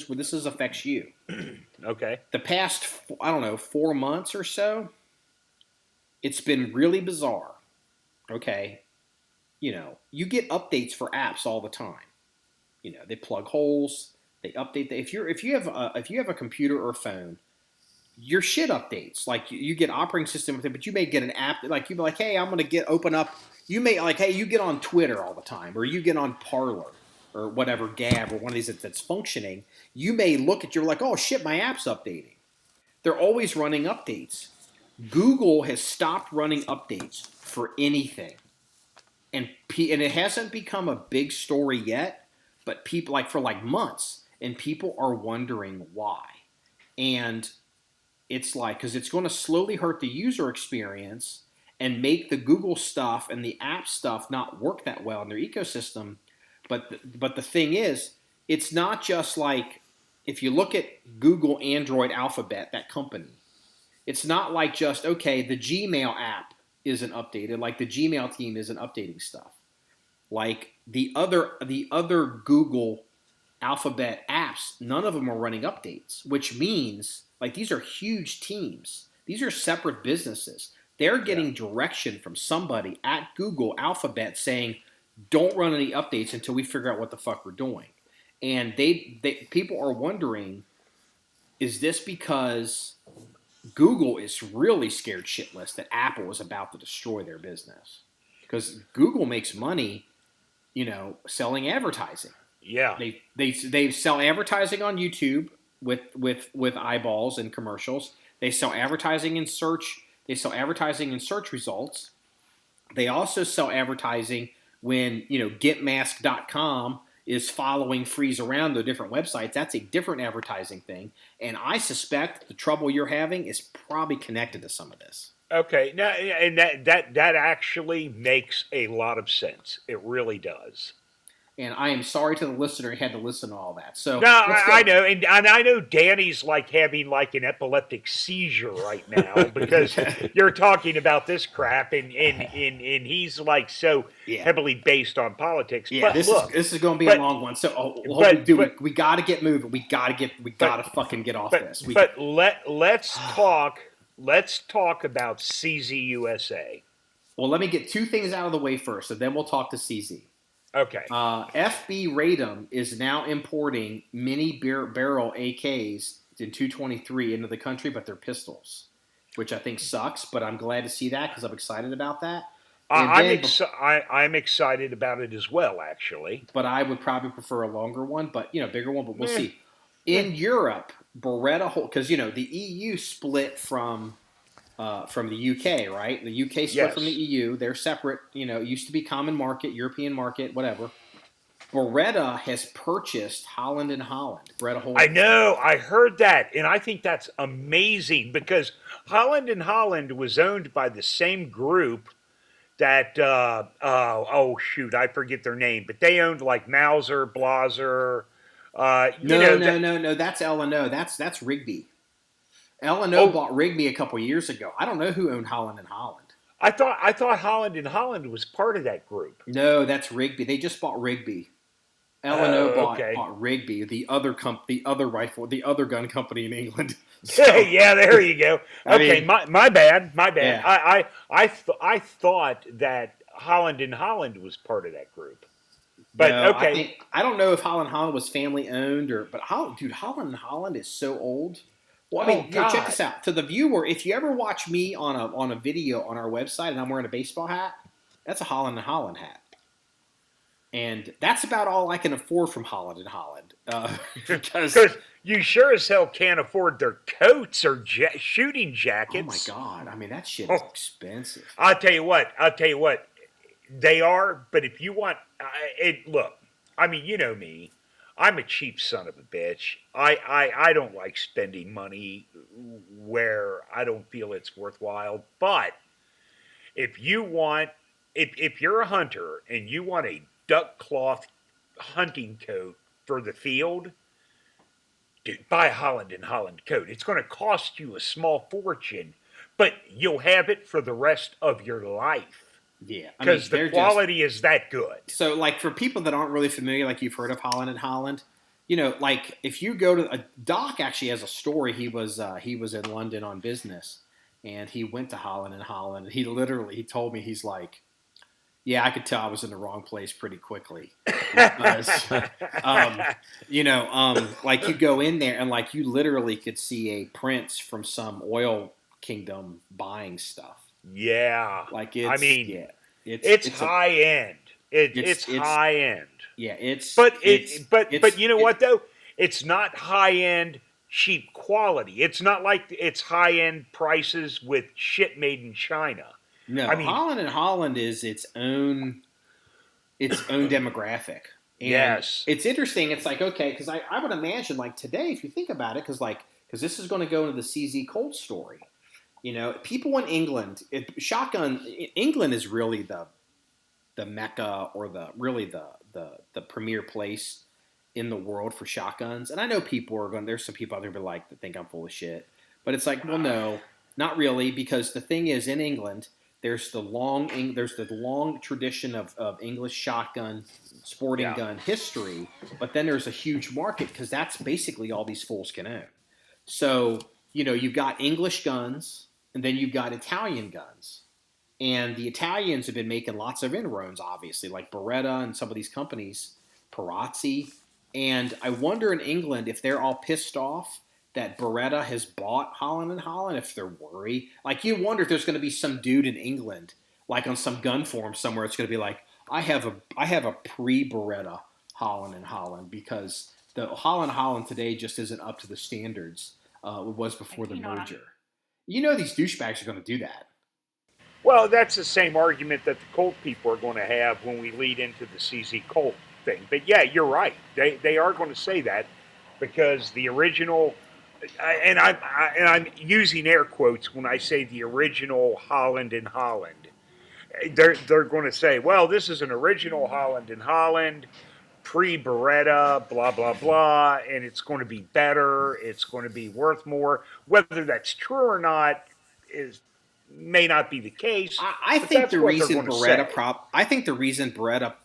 Speaker 4: affects you.
Speaker 5: Okay.
Speaker 4: The past, I don't know, 4 months or so, it's been really bizarre. Okay. You get updates for apps all the time. They plug holes, they update. If you have a computer or a phone, your shit updates. Like you get operating system with it, but you may get an app that, like, you be like, hey, I'm gonna open up. You may like, hey, you get on Twitter all the time, or you get on Parler or whatever, Gab, or one of these that's functioning. You may look at, you're like, oh shit, my app's updating. They're always running updates. Google has stopped running updates for anything. And it hasn't become a big story yet, but people, like, for like months, and people are wondering why. And it's like, because it's going to slowly hurt the user experience and make the Google stuff and the app stuff not work that well in their ecosystem. But the thing is, it's not just like, if you look at Google, Android, Alphabet, that company, it's not like just, okay, the Gmail app isn't updated, like the Gmail team isn't updating stuff. Like the other Google, Alphabet apps, none of them are running updates, which means, like, these are huge teams. These are separate businesses. They're getting direction from somebody at Google, Alphabet, saying, don't run any updates until we figure out what the fuck we're doing. And people are wondering, is this because Google is really scared shitless that Apple is about to destroy their business? Because Google makes money, selling advertising.
Speaker 5: Yeah.
Speaker 4: They sell advertising on YouTube with eyeballs and commercials. They sell advertising in search. They sell advertising in search results. They also sell advertising when, getmask.com is following Freeze around to different websites. That's a different advertising thing. And I suspect the trouble you're having is probably connected to some of this.
Speaker 5: Okay. Now, and that actually makes a lot of sense. It really does.
Speaker 4: And I am sorry to the listener who had to listen to all that. So
Speaker 5: no, I know, and I know Danny's like having like an epileptic seizure right now because you're talking about this crap, and he's like so heavily based on politics.
Speaker 4: Yeah, but this is going to be a long one. So we got to get moving. We got to fucking get off this.
Speaker 5: Let's talk about CZ USA.
Speaker 4: Well, let me get two things out of the way first, and then we'll talk to CZ.
Speaker 5: Okay.
Speaker 4: FB Radom is now importing mini barrel AKs in 223 into the country, but they're pistols, which I think sucks. But I'm glad to see that because I'm excited about that.
Speaker 5: I'm excited about it as well, actually.
Speaker 4: But I would probably prefer a longer one, but bigger one. But we'll see. In Europe, Beretta, because the EU split from the UK, right? The UK split from the EU. They're separate. It used to be common market, European market, whatever. Beretta has purchased Holland and Holland. Beretta Holland.
Speaker 5: I know. I heard that, and I think that's amazing because Holland and Holland was owned by the same group that I forget their name, but they owned like Mauser, Blaser.
Speaker 4: No. That's L&O. That's Rigby. L&O bought Rigby a couple years ago. I don't know who owned Holland and Holland.
Speaker 5: I thought Holland and Holland was part of that group.
Speaker 4: No, that's Rigby. They just bought Rigby. L&O bought Rigby, the other gun company in England.
Speaker 5: So, yeah, there you go. Okay, my bad. Yeah. I thought that Holland and Holland was part of that group. But
Speaker 4: no,
Speaker 5: okay,
Speaker 4: I don't know if Holland Holland was family owned but Holland and Holland is so old. Well, I mean, check this out. To the viewer, if you ever watch me on a video on our website and I'm wearing a baseball hat, that's a Holland and Holland hat. And that's about all I can afford from Holland and Holland. Because
Speaker 5: you sure as hell can't afford their coats or shooting jackets.
Speaker 4: Oh, my God. I mean, that shit is expensive.
Speaker 5: I'll tell you what. They are, but if you want look, I mean, you know me. I'm a cheap son of a bitch. I don't like spending money where I don't feel it's worthwhile. But if you're a hunter and you want a duck cloth hunting coat for the field, dude, buy a Holland and Holland coat. It's going to cost you a small fortune, but you'll have it for the rest of your life.
Speaker 4: Yeah,
Speaker 5: because the quality is that good.
Speaker 4: So, like, for people that aren't really familiar, like you've heard of Holland and Holland, you know, like if you go to Doc actually has a story. He was in London on business, and he went to Holland and Holland. And he told me, he's like, yeah, I could tell I was in the wrong place pretty quickly. Because, like you go in there and like you literally could see a prince from some oil kingdom buying stuff.
Speaker 5: Yeah,
Speaker 4: like
Speaker 5: it's high end. It's high end.
Speaker 4: Yeah,
Speaker 5: but you know what though? It's not high end cheap quality. It's not like it's high end prices with shit made in China.
Speaker 4: No, I mean, Holland and Holland is its own demographic. And
Speaker 5: yes,
Speaker 4: it's interesting. It's like, okay, because I would imagine like today, if you think about it, because this is going to go into the CZ Colt story. You know, people in England, England is really the mecca or the premier place in the world for shotguns. And I know there's some people out there that think I'm full of shit, but it's like, well, no, not really, because the thing is, in England, there's the long tradition of English shotgun, sporting gun history, but then there's a huge market because that's basically all these fools can own. So, you know, you've got English guns, and then you've got Italian guns. And the Italians have been making lots of inroads, obviously, like Beretta and some of these companies, Perazzi. And I wonder in England if they're all pissed off that Beretta has bought Holland and Holland, if they're worried. Like, you wonder if there's going to be some dude in England, like on some gun forum somewhere, it's going to be like, I have a pre-Beretta Holland and Holland, because the Holland Holland today just isn't up to the standards it was before the merger. You know these douchebags are going to do that.
Speaker 5: Well, that's the same argument that the Colt people are going to have when we lead into the CZ Colt thing. But yeah, you're right. They are going to say that, because the original, and I'm using air quotes when I say the original Holland and Holland. They're going to say, well, this is an original Holland and Holland, pre-Beretta, blah, blah, blah, and it's going to be better, it's going to be worth more. Whether that's true or not may not be the case.
Speaker 4: I think the reason Beretta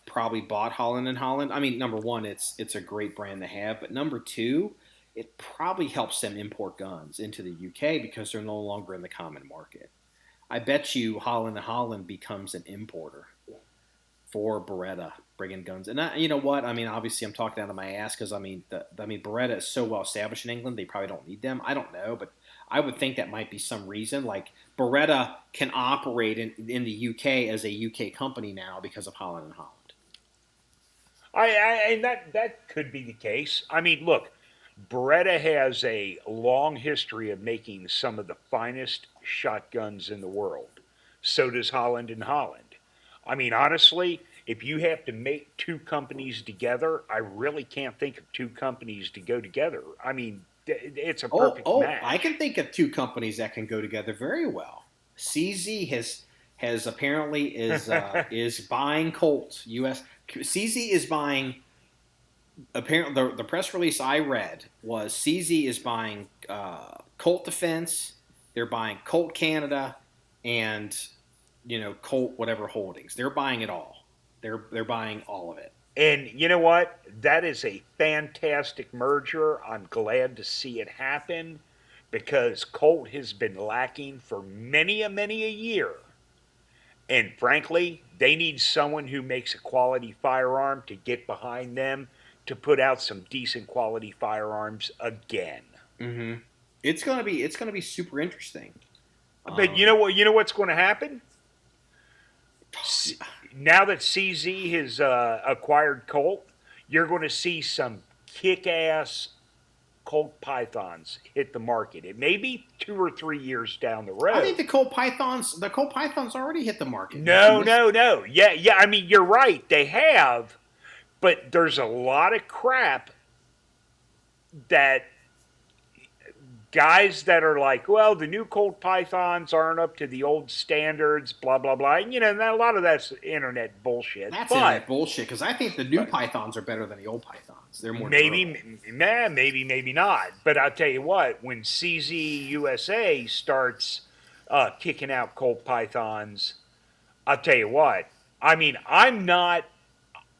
Speaker 4: probably bought Holland and Holland, I mean, number one, it's a great brand to have, but number two, it probably helps them import guns into the UK because they're no longer in the common market. I bet you Holland and Holland becomes an importer for Beretta bringing guns. And you know what? I mean, obviously I'm talking out of my ass because, Beretta is so well established in England, they probably don't need them. I don't know, but I would think that might be some reason. Like, Beretta can operate in the UK as a UK company now because of Holland and Holland.
Speaker 5: And that could be the case. I mean, look, Beretta has a long history of making some of the finest shotguns in the world. So does Holland and Holland. I mean, honestly, if you have to make two companies together, I really can't think of two companies to go together. I mean, it's a perfect match.
Speaker 4: I can think of two companies that can go together very well. CZ has apparently is buying Colt US. CZ is buying. Apparently, the press release I read was CZ is buying Colt Defense. They're buying Colt Canada, and Colt whatever holdings. They're buying it all. They're buying all of it.
Speaker 5: And you know what? That is a fantastic merger. I'm glad to see it happen, because Colt has been lacking for many a year. And frankly, they need someone who makes a quality firearm to get behind them to put out some decent quality firearms again.
Speaker 4: Mm-hmm. It's gonna be super interesting.
Speaker 5: But you know what? You know what's going to happen? Now that CZ has acquired Colt, you're going to see some kick-ass Colt Pythons hit the market. It may be 2 or 3 years down the road.
Speaker 4: I think the Colt Pythons already hit the market.
Speaker 5: No. Yeah. I mean, you're right. They have, but there's a lot of crap that guys that are like, well, the new Colt Pythons aren't up to the old standards, blah, blah, blah. And, you know, a lot of that's internet bullshit.
Speaker 4: That's internet bullshit, because I think the new Pythons are better than the old Pythons. They're more
Speaker 5: maybe not. But I'll tell you what, when CZ USA starts kicking out Colt Pythons, I'll tell you what, I mean, I'm not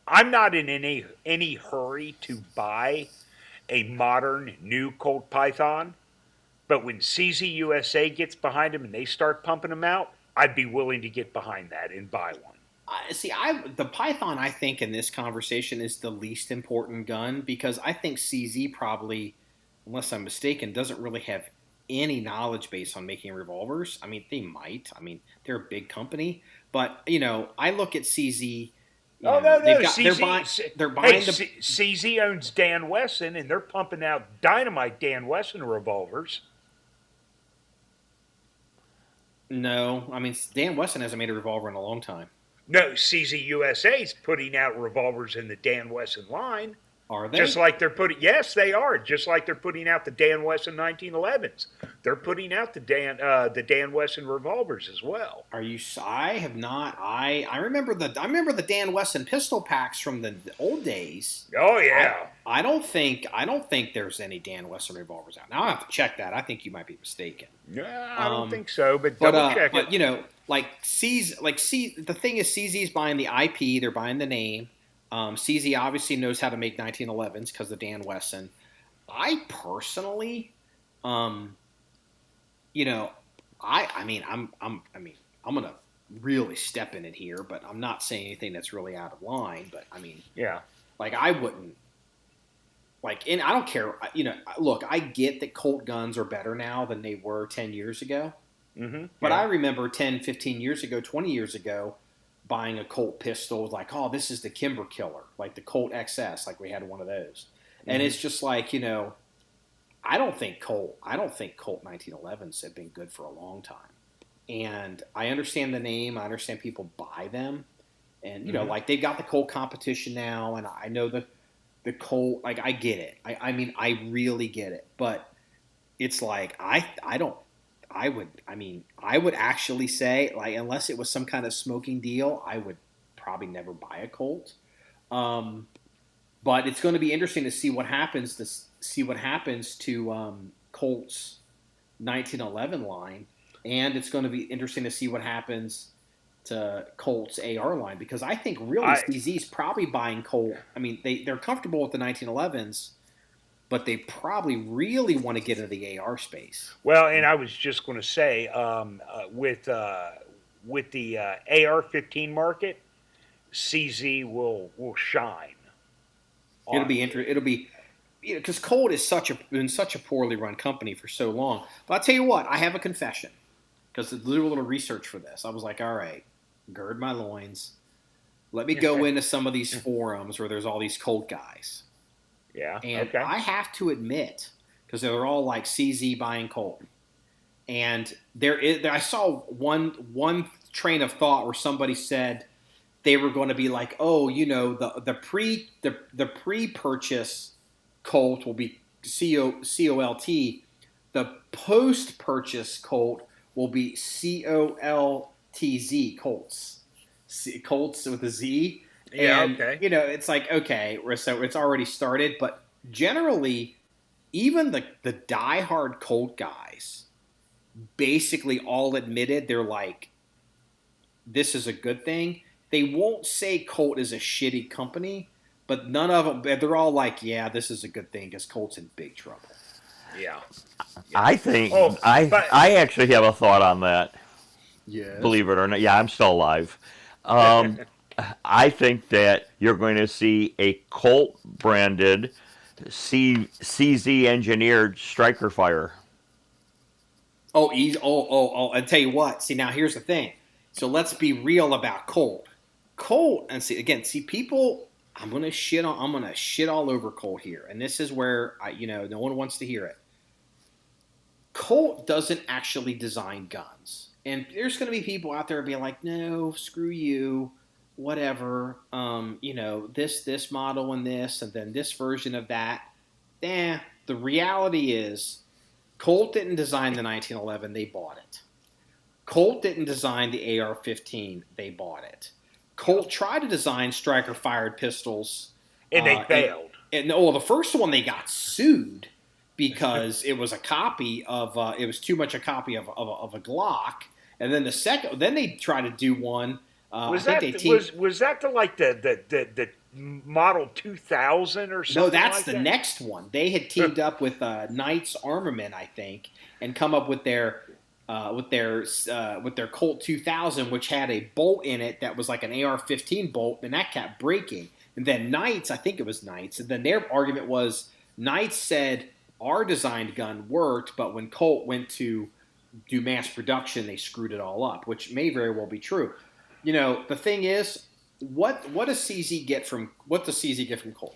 Speaker 5: in any hurry to buy a modern new Colt Python. But when CZ USA gets behind them and they start pumping them out, I'd be willing to get behind that and buy one.
Speaker 4: The Python, I think, in this conversation is the least important gun, because I think CZ probably, unless I'm mistaken, doesn't really have any knowledge base on making revolvers. I mean, they might. I mean, they're a big company. But, you know, I look at CZ.
Speaker 5: No. CZ,
Speaker 4: they're buying
Speaker 5: CZ owns Dan Wesson, and they're pumping out dynamite Dan Wesson revolvers.
Speaker 4: No, I mean, Dan Wesson hasn't made a revolver in a long time.
Speaker 5: No, CZ USA's putting out revolvers in the Dan Wesson line.
Speaker 4: Are they?
Speaker 5: Just like they're putting, yes, they are. Just like they're putting out the Dan Wesson 1911s. They're putting out the Dan Wesson revolvers as well.
Speaker 4: Are you? I have not. I remember the Dan Wesson pistol packs from the old days.
Speaker 5: Oh yeah.
Speaker 4: I don't think there's any Dan Wesson revolvers out now. I have to check that. I think you might be mistaken.
Speaker 5: Yeah, I don't think so, but double check it.
Speaker 4: But you know, the thing is, CZ's buying the IP. They're buying the name. CZ obviously knows how to make 1911s because of Dan Wesson. I personally, you know, I'm gonna really step in it here, but I'm not saying anything that's really out of line. But I mean,
Speaker 5: yeah,
Speaker 4: like I wouldn't. Like, and I don't care. You know, look, I get that Colt guns are better now than they were 10 years ago.
Speaker 5: Mm-hmm.
Speaker 4: But I remember 10, 15 years ago, 20 years ago, buying a Colt pistol, like, oh, this is the Kimber Killer, like the Colt XS, like we had one of those. Mm-hmm. And it's just like, you know, I don't think Colt 1911s have been good for a long time. And I understand the name. I understand people buy them. And, you know, like they've got the Colt competition now. And I know the Colt, like I get it. I mean, I really get it. But it's like, I would actually say, like, unless it was some kind of smoking deal, I would probably never buy a Colt. But it's going to be interesting to see what happens to Colt's 1911 line, and it's going to be interesting to see what happens to Colt's AR line, because I think really CZ's probably buying Colt. I mean, they're comfortable with the 1911s. But they probably really want to get into the AR space.
Speaker 5: Well, and I was just going to say, with the AR-15 market, CZ will shine.
Speaker 4: It'll be, you know, because Colt is been such a poorly run company for so long. But I'll tell you what, I have a confession, because I did a little research for this. I was like, all right, gird my loins. Let me go into some of these forums where there's all these Colt guys.
Speaker 5: Yeah.
Speaker 4: And I have to admit, because they're all like CZ buying Colt, and I saw one train of thought where somebody said they were going to be like, oh, you know, the pre-purchase Colt will be COLT, the post-purchase Colt will be COLTZ, Colts, Colts with a Z.
Speaker 5: Yeah,
Speaker 4: and,
Speaker 5: okay.
Speaker 4: You know, it's like, okay, so it's already started. But generally, even the diehard Colt guys basically all admitted they're like, this is a good thing. They won't say Colt is a shitty company, but none of them, they're all like, yeah, this is a good thing because Colt's in big trouble.
Speaker 5: Yeah.
Speaker 6: I think, I actually have a thought on that.
Speaker 4: Yeah.
Speaker 6: Believe it or not. Yeah, I'm still alive. I think that you're going to see a Colt-branded, CZ-engineered striker fire.
Speaker 4: Oh, I'll tell you what. See, now here's the thing. So let's be real about Colt. And people, I'm gonna shit all over Colt here, and this is where no one wants to hear it. Colt doesn't actually design guns, and there's gonna be people out there being like, no, screw you. Whatever, this model and this, and then this version of that. The reality is Colt didn't design the 1911. They bought it. Colt didn't design the AR-15. They bought it. Colt tried to design striker-fired pistols.
Speaker 5: And they failed.
Speaker 4: The first one they got sued because it was a copy of it was too much a copy of a Glock. And then then they tried to do one.
Speaker 5: Was that the Model 2000 or something?
Speaker 4: No, that's
Speaker 5: like
Speaker 4: the
Speaker 5: that?
Speaker 4: next one. They had teamed up with Knight's Armament, I think, and come up with their Colt 2000, which had a bolt in it that was like an AR-15 bolt, and that kept breaking. And then Knight's, I think it was Knight's, and then their argument was Knight's said our designed gun worked, but when Colt went to do mass production, they screwed it all up, which may very well be true. You know, the thing is, what does CZ get from Colt?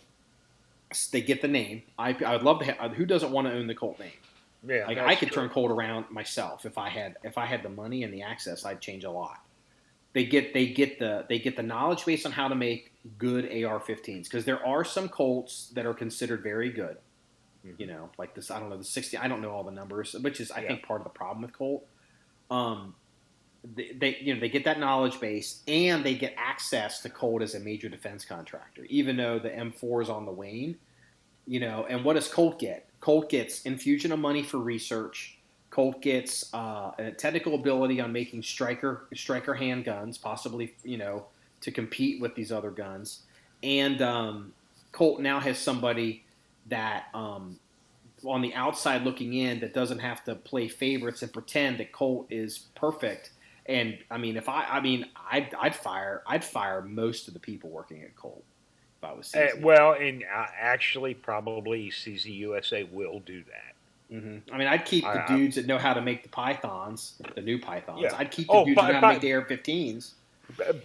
Speaker 4: They get the name. I would love to have. Who doesn't want to own the Colt name?
Speaker 5: Yeah,
Speaker 4: like I could turn Colt around myself if I had the money and the access. I'd change a lot. They get the knowledge base on how to make good AR-15s, because there are some Colts that are considered very good. Mm-hmm. You know, like this. I don't know the 60. I don't know all the numbers, which is I think part of the problem with Colt. They get that knowledge base, and they get access to Colt as a major defense contractor, even though the M4 is on the wane. You know, and what does Colt get? Colt gets infusion of money for research. Colt gets a technical ability on making striker handguns, possibly, you know, to compete with these other guns. And Colt now has somebody that on the outside looking in that doesn't have to play favorites and pretend that Colt is perfect. And I mean, I'd fire most of the people working at Colt if I was CZ.
Speaker 5: Actually, probably CZ USA will do that.
Speaker 4: Mm-hmm. I mean, I'd keep the dudes that know how to make the Pythons, the new Pythons.
Speaker 5: Yeah.
Speaker 4: I'd keep the dudes that know how to make the AR-15s.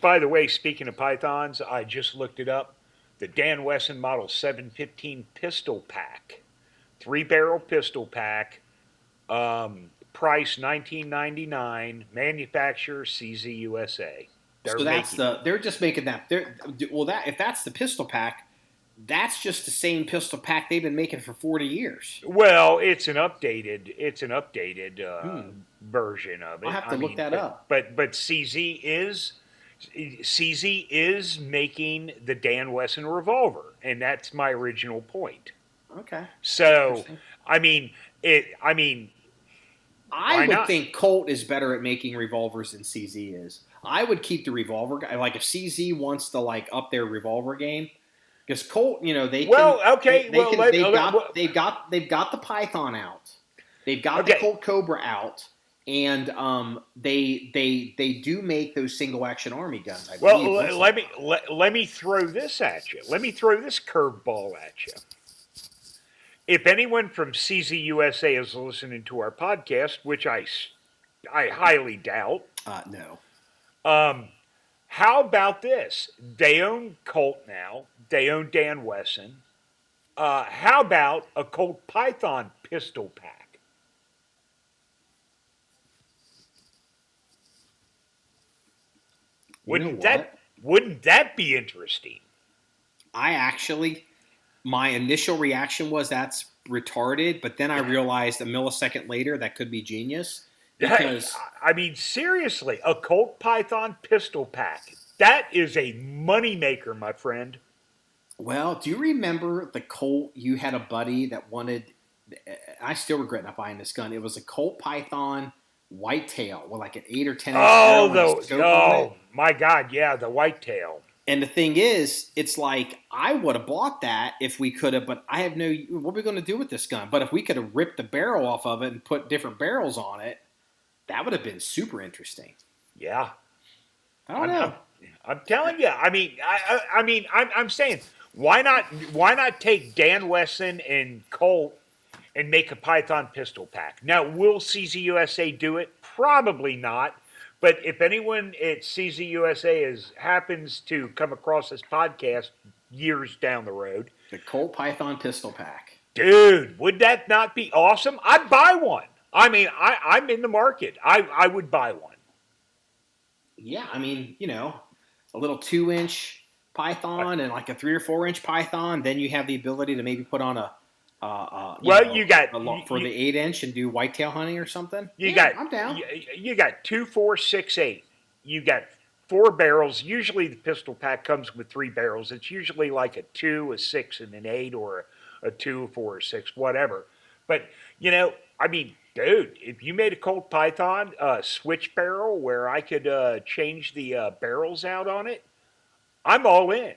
Speaker 5: By the way, speaking of Pythons, I just looked it up. The Dan Wesson Model 715 pistol pack, 3-barrel pistol pack. Price $19.99. Manufacturer CZ USA.
Speaker 4: They're just making that. If that's the pistol pack, that's just the same pistol pack they've been making for 40 years.
Speaker 5: Well, it's an updated version of it.
Speaker 4: I'll have to look that up.
Speaker 5: But CZ is making the Dan Wesson revolver, and that's my original point.
Speaker 4: Okay.
Speaker 5: So I would
Speaker 4: think Colt is better at making revolvers than CZ is. I would keep the revolver guy. Like if CZ wants to up their revolver game, because Colt, you know, they've got the Python out, they've got the Colt Cobra out, and they do make those single action army guns.
Speaker 5: Let me throw this at you. Let me throw this curveball at you. If anyone from CZ USA is listening to our podcast, which I highly doubt.
Speaker 4: No.
Speaker 5: How about this? They own Colt now. They own Dan Wesson. How about a Colt Python pistol pack? Wouldn't that be interesting?
Speaker 4: My initial reaction was that's retarded, but then I realized a millisecond later that could be genius. Because
Speaker 5: seriously, a Colt Python pistol pack. That is a moneymaker, my friend.
Speaker 4: Well, do you remember the Colt? You had a buddy that wanted, I still regret not buying this gun. It was a Colt Python whitetail with like an 8 or 10 inch
Speaker 5: my God, yeah, the whitetail.
Speaker 4: And the thing is, it's like, I would have bought that if we could have, but I have what are we going to do with this gun? But if we could have ripped the barrel off of it and put different barrels on it, that would have been super interesting.
Speaker 5: Yeah.
Speaker 4: I don't know.
Speaker 5: I'm telling you. I'm saying, why not take Dan Wesson and Colt and make a Python pistol pack? Now, will CZ USA do it? Probably not. But if anyone at CZ USA happens to come across this podcast years down the road,
Speaker 4: the Colt Python pistol pack,
Speaker 5: dude, would that not be awesome? I'd buy one. I'm in the market. I would buy one.
Speaker 4: Yeah, a little 2-inch Python and like a 3 or 4 inch Python. Then you have the ability to maybe put on a
Speaker 5: You got
Speaker 4: for the 8-inch and do whitetail hunting or something.
Speaker 5: I'm down. You got 2, 4, 6, 8. You got 4 barrels. Usually the pistol pack comes with 3 barrels. It's usually like a 2, a 6, and an 8, or a 2, a 4, a 6, whatever. But I mean, dude, if you made a Colt Python switch barrel where I could change the barrels out on it, I'm all in.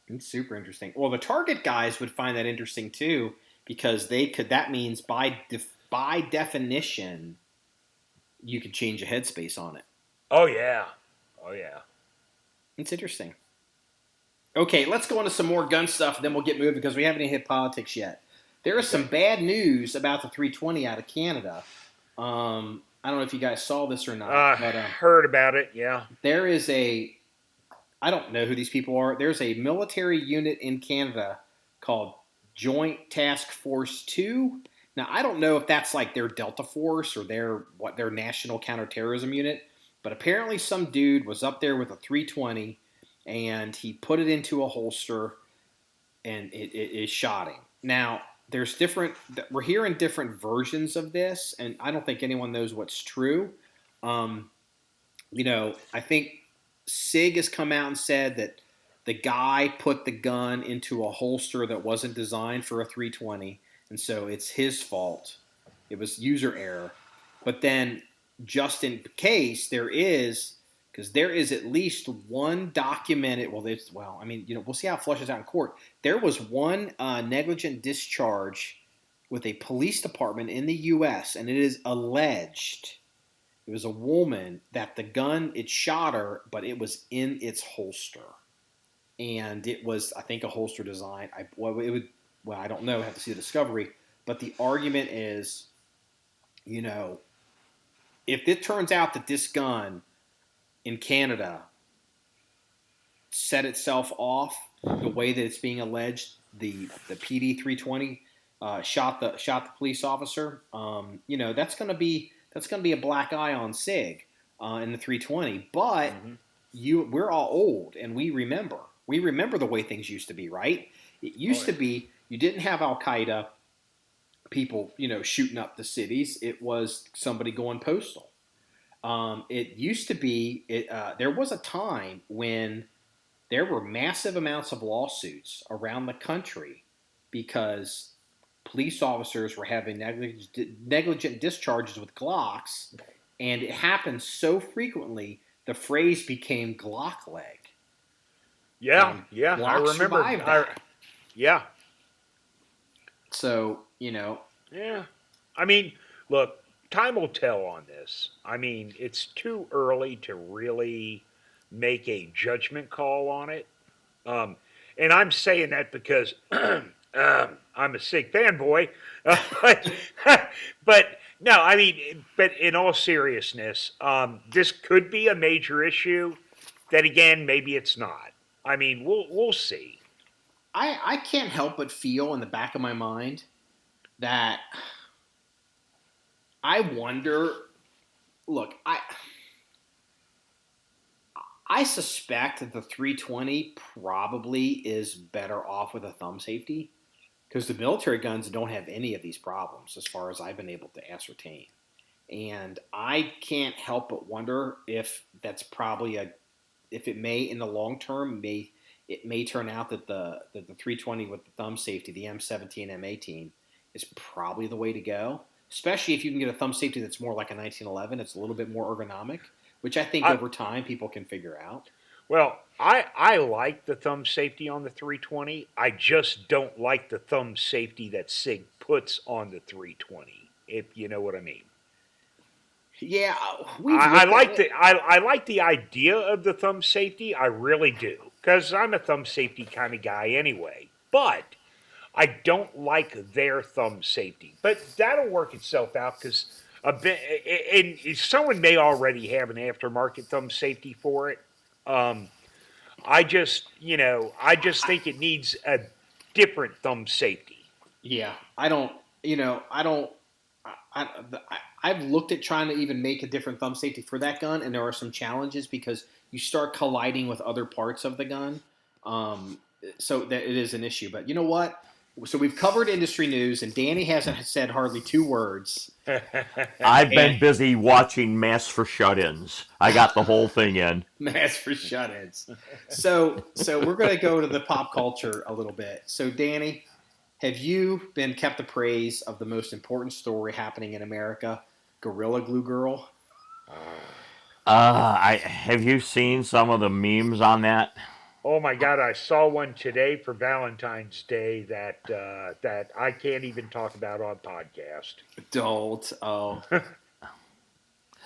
Speaker 4: It's super interesting. Well, the target guys would find that interesting too, because that means by definition, you could change a headspace on it.
Speaker 5: Oh yeah.
Speaker 4: It's interesting. Okay, let's go into some more gun stuff, and then we'll get moving because we haven't even hit politics yet. There is some bad news about the 320 out of Canada. I don't know if you guys saw this or not. But,
Speaker 5: heard about it, yeah.
Speaker 4: There is I don't know who these people are. There's a military unit in Canada called Joint Task Force 2. Now, I don't know if that's like their Delta Force or their national counterterrorism unit, but apparently some dude was up there with a 320 and he put it into a holster and it shot him. Now, we're hearing different versions of this, and I don't think anyone knows what's true. I think SIG has come out and said that the guy put the gun into a holster that wasn't designed for a 320, and so it's his fault. It was user error. But then, just in case, there is at least one documented. We'll see how it flushes out in court. There was one negligent discharge with a police department in the U.S., and it is alleged. It was a woman that the gun, it shot her, but it was in its holster. And it was, I think, a holster design. I don't know. I have to see the discovery. But the argument is, if it turns out that this gun in Canada set itself off the way that it's being alleged, the PD 320 shot the police officer, that's going to be a black eye on SIG in the 320. But we're all old, and we remember the way things used to be, right? It used to be you didn't have Al Qaeda people, shooting up the cities. It was somebody going postal. It used to be there was a time when there were massive amounts of lawsuits around the country because police officers were having negligent discharges with Glocks, and it happened so frequently the phrase became Glock leg.
Speaker 5: Yeah, I remember. Yeah.
Speaker 4: So,
Speaker 5: Yeah. I mean, look, time will tell on this. I mean, it's too early to really make a judgment call on it. And I'm saying that because I'm a SIG fanboy. But no, I mean, but in all seriousness, this could be a major issue. Then again, maybe it's not. I mean, we'll see.
Speaker 4: I can't help but feel in the back of my mind that I wonder. Look, I suspect that the 320 probably is better off with a thumb safety because the military guns don't have any of these problems as far as I've been able to ascertain. And I can't help but wonder if that's probably if it may in the long term it may turn out that the 320 with the thumb safety, the M17, M18, is probably the way to go. Especially if you can get a thumb safety that's more like a 1911, it's a little bit more ergonomic, which I think over time people can figure out.
Speaker 5: Well, I like the thumb safety on the 320. I just don't like the thumb safety that SIG puts on the 320, if you know what I mean.
Speaker 4: Yeah,
Speaker 5: I like the idea of the thumb safety. I really do, because I'm a thumb safety kind of guy anyway. But I don't like their thumb safety. But that'll work itself out because and someone may already have an aftermarket thumb safety for it. I just think it needs a different thumb safety.
Speaker 4: Yeah, I've looked at trying to even make a different thumb safety for that gun, and there are some challenges because you start colliding with other parts of the gun. So that it is an issue. But you know what? So we've covered industry news, and Danny hasn't said hardly 2 words.
Speaker 6: I've been busy watching Mass for Shut-ins. I got the whole thing in.
Speaker 4: Mass for Shut-ins. So we're going to go to the pop culture a little bit. So Danny, have you been kept appraised of the most important story happening in America, Gorilla Glue Girl?
Speaker 6: Have you seen some of the memes on that?
Speaker 5: Oh my God! I saw one today for Valentine's Day that I can't even talk about on podcast.
Speaker 4: Don't. Oh.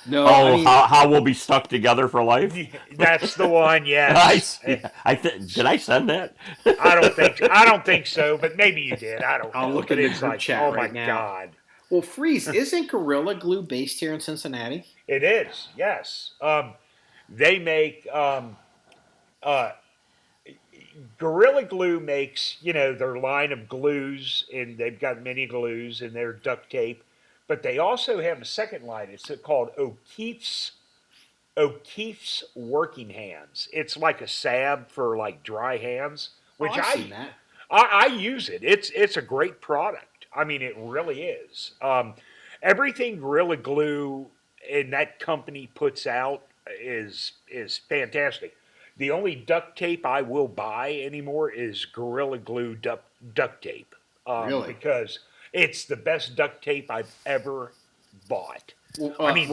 Speaker 4: No.
Speaker 6: Oh, I mean, how we'll be stuck together for life?
Speaker 5: That's the one. Yes.
Speaker 6: Did I send that?
Speaker 5: I don't think so, but maybe you did. I don't know.
Speaker 4: I'll look at the group chat
Speaker 5: oh
Speaker 4: right
Speaker 5: my
Speaker 4: now.
Speaker 5: God.
Speaker 4: Well, Freeze, isn't Gorilla Glue based here in Cincinnati?
Speaker 5: It is. Yes. They make. Gorilla Glue makes, their line of glues, and they've got many glues and their duct tape, but they also have a second line. It's called O'Keefe's Working Hands. It's like a salve for like dry hands, which
Speaker 4: I've seen that.
Speaker 5: I use it. It's a great product. I mean, it really is. Everything Gorilla Glue and that company puts out is fantastic. The only duct tape I will buy anymore is Gorilla Glue duct tape.
Speaker 4: Really?
Speaker 5: Because it's the best duct tape I've ever bought.
Speaker 4: Danny,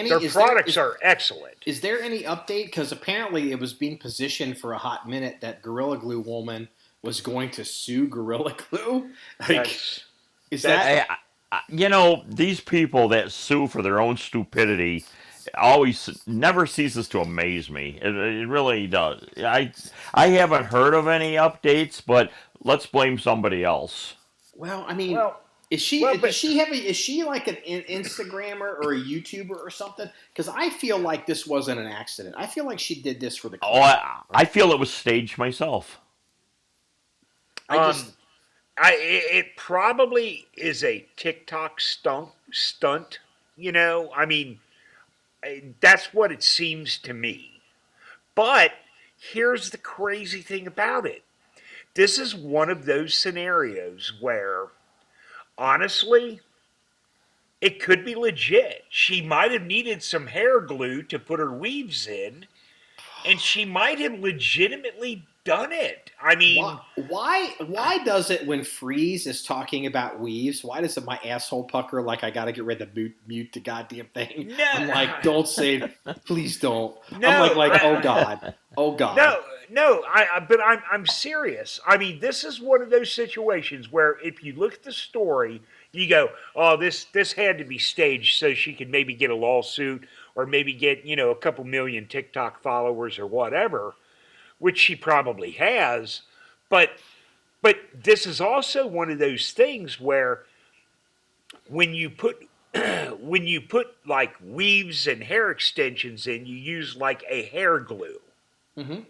Speaker 5: their products are excellent.
Speaker 4: Is there any update? Because apparently it was being positioned for a hot minute that Gorilla Glue woman was going to sue Gorilla Glue.
Speaker 6: These people that sue for their own stupidity never ceases to amaze me. It really does. I haven't heard of any updates, but let's blame somebody else.
Speaker 4: Well, I mean, is she like an Instagrammer or a YouTuber or something? Because I feel like this wasn't an accident. I feel like she did this for the.
Speaker 6: I feel it was staged myself.
Speaker 5: It probably is a TikTok stunt. I mean. That's what it seems to me. But here's the crazy thing about it. This is one of those scenarios where, honestly, it could be legit. She might have needed some hair glue to put her weaves in, and she might have legitimately done it. I mean,
Speaker 4: why does it when Freeze is talking about weaves? Why does it my asshole pucker like I got to get ready to mute the goddamn thing?
Speaker 5: No.
Speaker 4: I'm like, don't say it. Please don't. No, I'm like, oh God.
Speaker 5: No. I'm serious. I mean, this is one of those situations where if you look at the story, you go, oh, this had to be staged so she could maybe get a lawsuit or maybe get a couple million TikTok followers or whatever. Which she probably has, but this is also one of those things where when you put like weaves and hair extensions in, you use like a hair glue. Mm-hmm.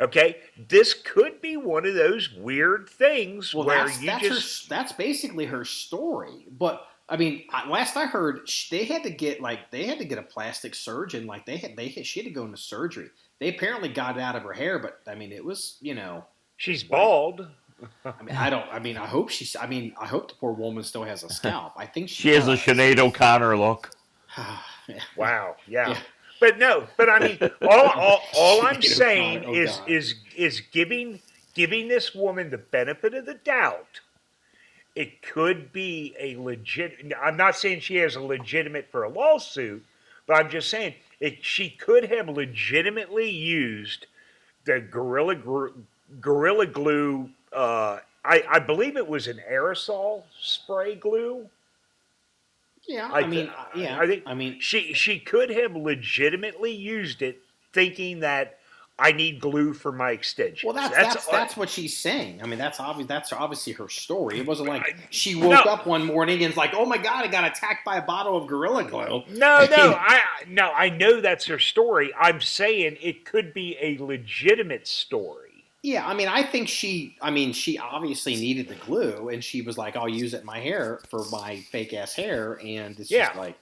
Speaker 5: Okay, this could be one of those weird things where
Speaker 4: that's basically her story. But I mean, last I heard, they had to get a plastic surgeon. Like she had to go into surgery. They apparently got it out of her hair, but I mean, it was,
Speaker 5: she's bald.
Speaker 4: I hope the poor woman still has a scalp. I think
Speaker 6: she has a Sinead O'Connor look.
Speaker 5: Wow. Yeah. But I mean, all I'm saying is giving this woman the benefit of the doubt. It could be a legit. I'm not saying she has a legitimate for a lawsuit, but I'm just saying she could have legitimately used the Gorilla Glue. I believe it was an aerosol spray glue.
Speaker 4: Yeah,
Speaker 5: I think she could have legitimately used it, thinking that I need glue for my extensions.
Speaker 4: Well, that's what she's saying. I mean, that's obviously her story. It wasn't like she woke up one morning and was like, "Oh my God, I got attacked by a bottle of Gorilla Glue."
Speaker 5: No, I know that's her story. I'm saying it could be a legitimate story.
Speaker 4: Yeah, I mean, I think she obviously needed the glue, and she was like, "I'll use it in my hair for my fake ass hair," and it's just like,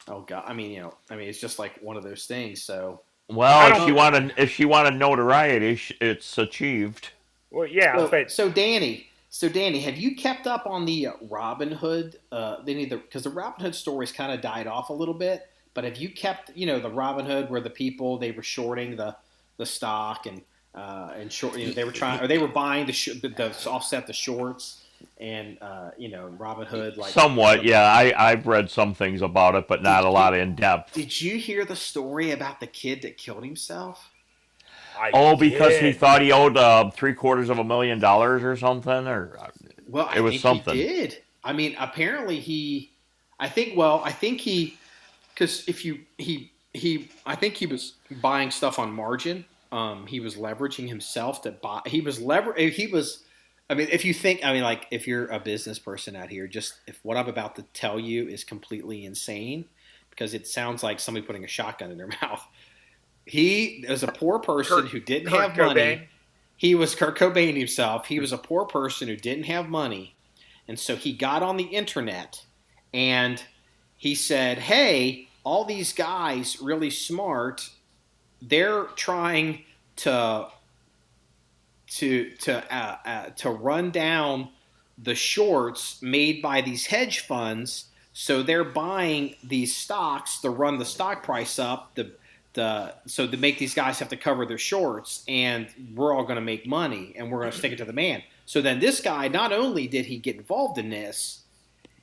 Speaker 4: oh God, I mean, it's just like one of those things. So.
Speaker 6: Well, if she wanted notoriety, it's achieved.
Speaker 5: Well, yeah,
Speaker 4: so Danny, have you kept up on the Robin Hood? Because the Robin Hood stories kind of died off a little bit. But have you kept, the Robin Hood where the people they were shorting the stock and short, they were trying or they were buying the offset the shorts and Robin Hood like
Speaker 6: somewhat, yeah. I've read some things about it, but not a lot in depth.
Speaker 4: Did you hear the story about the kid that killed himself?
Speaker 6: Because he thought he owed $750,000 or something, or
Speaker 4: it was something. He did. I mean, apparently I think he, because I think he was buying stuff on margin. He was leveraging himself to buy. If you're a business person out here, if what I'm about to tell you is completely insane, because it sounds like somebody putting a shotgun in their mouth. He was a poor person who didn't have money. Cobain. He was Kurt Cobain himself. He was a poor person who didn't have money. And so he got on the internet and he said, hey, all these guys really smart, they're trying to run down the shorts made by these hedge funds. So they're buying these stocks to run the stock price up, so to make these guys have to cover their shorts, and we're all going to make money, and we're going to stick it to the man. So then this guy, not only did he get involved in this,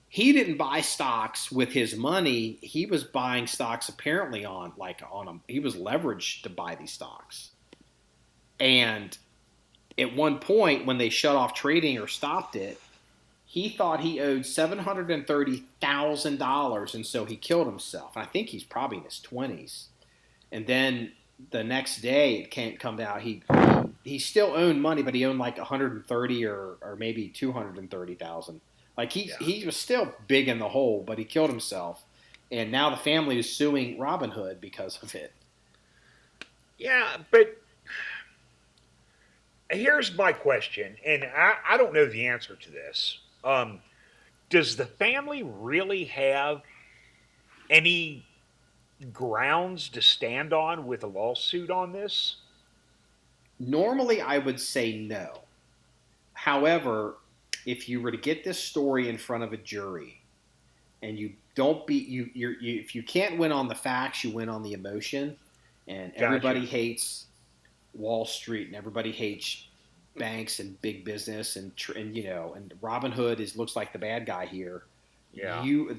Speaker 4: he didn't buy stocks with his money. He was buying stocks apparently he was leveraged to buy these stocks. And at one point when they shut off trading or stopped it, he thought he owed $730,000, and so he killed himself. I think he's probably in his 20s. And then the next day, it can't come out. He still owned money, but he owned like 130 or maybe 230,000. Like he was still big in the hole, but he killed himself. And now the family is suing Robin Hood because of it.
Speaker 5: Yeah, but here's my question, and I don't know the answer to this. Does the family really have any grounds to stand on with a lawsuit on this?
Speaker 4: Normally, I would say no. However, if you were to get this story in front of a jury, and you don't if you can't win on the facts, you win on the emotion, and everybody hates Wall Street, and everybody hates banks and big business, and Robin Hood looks like the bad guy here. Yeah, you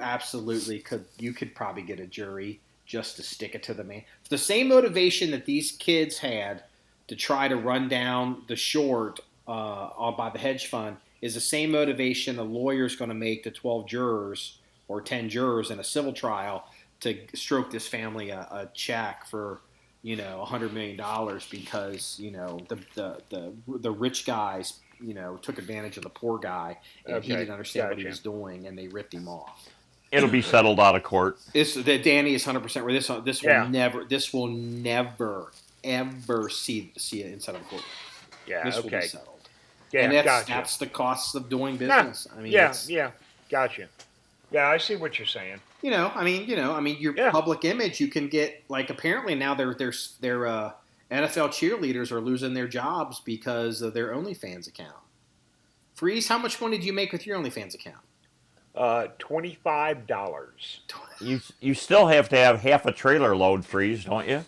Speaker 4: absolutely could. You could probably get a jury just to stick it to the man. The same motivation that these kids had to try to run down the short by the hedge fund is the same motivation a lawyer's going to make to 12 jurors or 10 jurors in a civil trial to stroke this family a check for $100 million because the rich guys took advantage of the poor guy, and he didn't understand what he was doing, and they ripped him off.
Speaker 6: It'll be settled out of court.
Speaker 4: Danny is 100% where this will never ever see it inside of a court.
Speaker 5: Yeah,
Speaker 4: this will be settled.
Speaker 5: Yeah,
Speaker 4: and that's the cost of doing business. I mean,
Speaker 5: gotcha. Yeah, I see what you're saying.
Speaker 4: Your public image, you can get apparently now their NFL cheerleaders are losing their jobs because of their OnlyFans account. Freeze, how much money do you make with your OnlyFans account?
Speaker 5: $25.
Speaker 6: You still have to have half a trailer load, Freeze, don't you?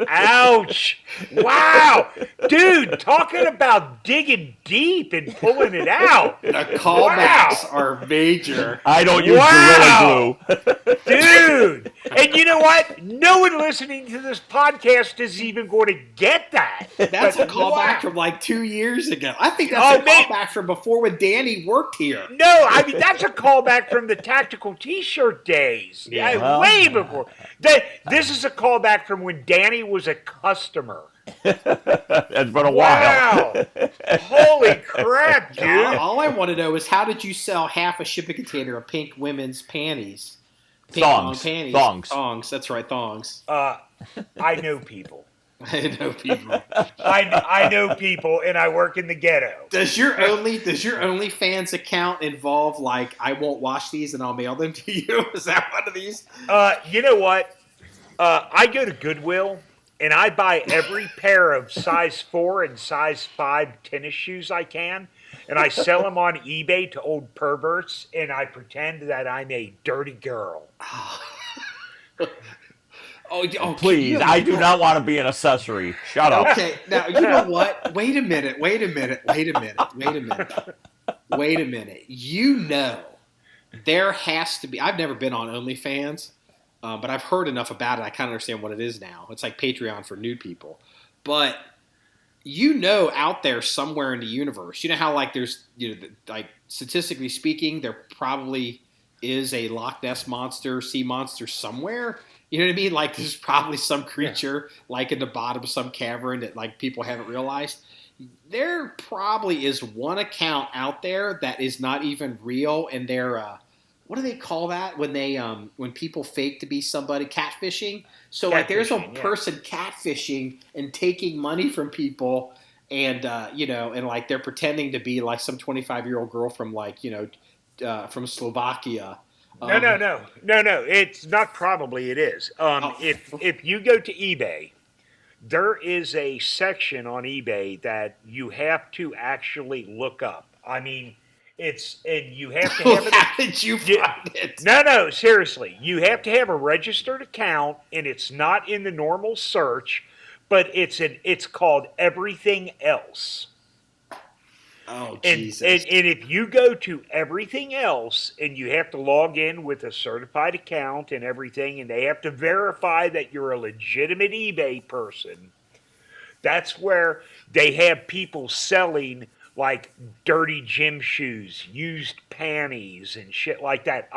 Speaker 5: Ouch! Wow, dude, talking about digging deep and pulling it out.
Speaker 4: The callbacks are major.
Speaker 6: I don't use Gorilla Glue,
Speaker 5: dude. And you know what? No one listening to this podcast is even going to get that.
Speaker 4: That's a callback from 2 years ago. I think that's a callback from before when Danny worked here.
Speaker 5: No, I mean that's a callback from the tactical T-shirt days. Way before. This is a callback from when Danny was a customer.
Speaker 6: It's been a while.
Speaker 5: Wow. Holy crap, dude.
Speaker 4: All I want to know is how did you sell half a shipping container of pink women's panties?
Speaker 6: Thongs.
Speaker 4: Thongs. That's right, thongs.
Speaker 5: I know people.
Speaker 4: I know people.
Speaker 5: I know people, and I work in the ghetto.
Speaker 4: Does your OnlyFans account involve I won't wash these and I'll mail them to you? Is that one of these?
Speaker 5: You know what? I go to Goodwill, and I buy every pair of size 4 and size 5 tennis shoes I can, and I sell them on eBay to old perverts, and I pretend that I'm a dirty girl.
Speaker 6: Please, I do not want to be an accessory. Shut up.
Speaker 4: Okay, now, you know what? Wait a minute. You know, there has to be, I've never been on OnlyFans, but I've heard enough about it. I kind of understand what it is now. It's like Patreon for nude people. But you know, out there somewhere in the universe, you know how like there's, you know, like statistically speaking, there probably is a Loch Ness monster, sea monster somewhere. You know what I mean? Like there's probably some creature like in the bottom of some cavern that like people haven't realized. There probably is one account out there that is not even real, and they're what do they call that when they when people fake to be somebody? Catfishing. So like there's a person catfishing and taking money from people, and you know, and like they're pretending to be like some 25-year-old girl from like, you know, from Slovakia.
Speaker 5: No. It's not probably. It is. If you go to eBay, there is a section on eBay that you have to actually look up. I mean, and you have to have it.
Speaker 4: How did you find it?
Speaker 5: No, seriously. You have to have a registered account, and it's not in the normal search, but it's called Everything Else.
Speaker 4: Oh,
Speaker 5: and,
Speaker 4: Jesus.
Speaker 5: And if you go to Everything Else and you have to log in with a certified account and everything, and they have to verify that you're a legitimate eBay person, that's where they have people selling like dirty gym shoes, used panties, and shit like that.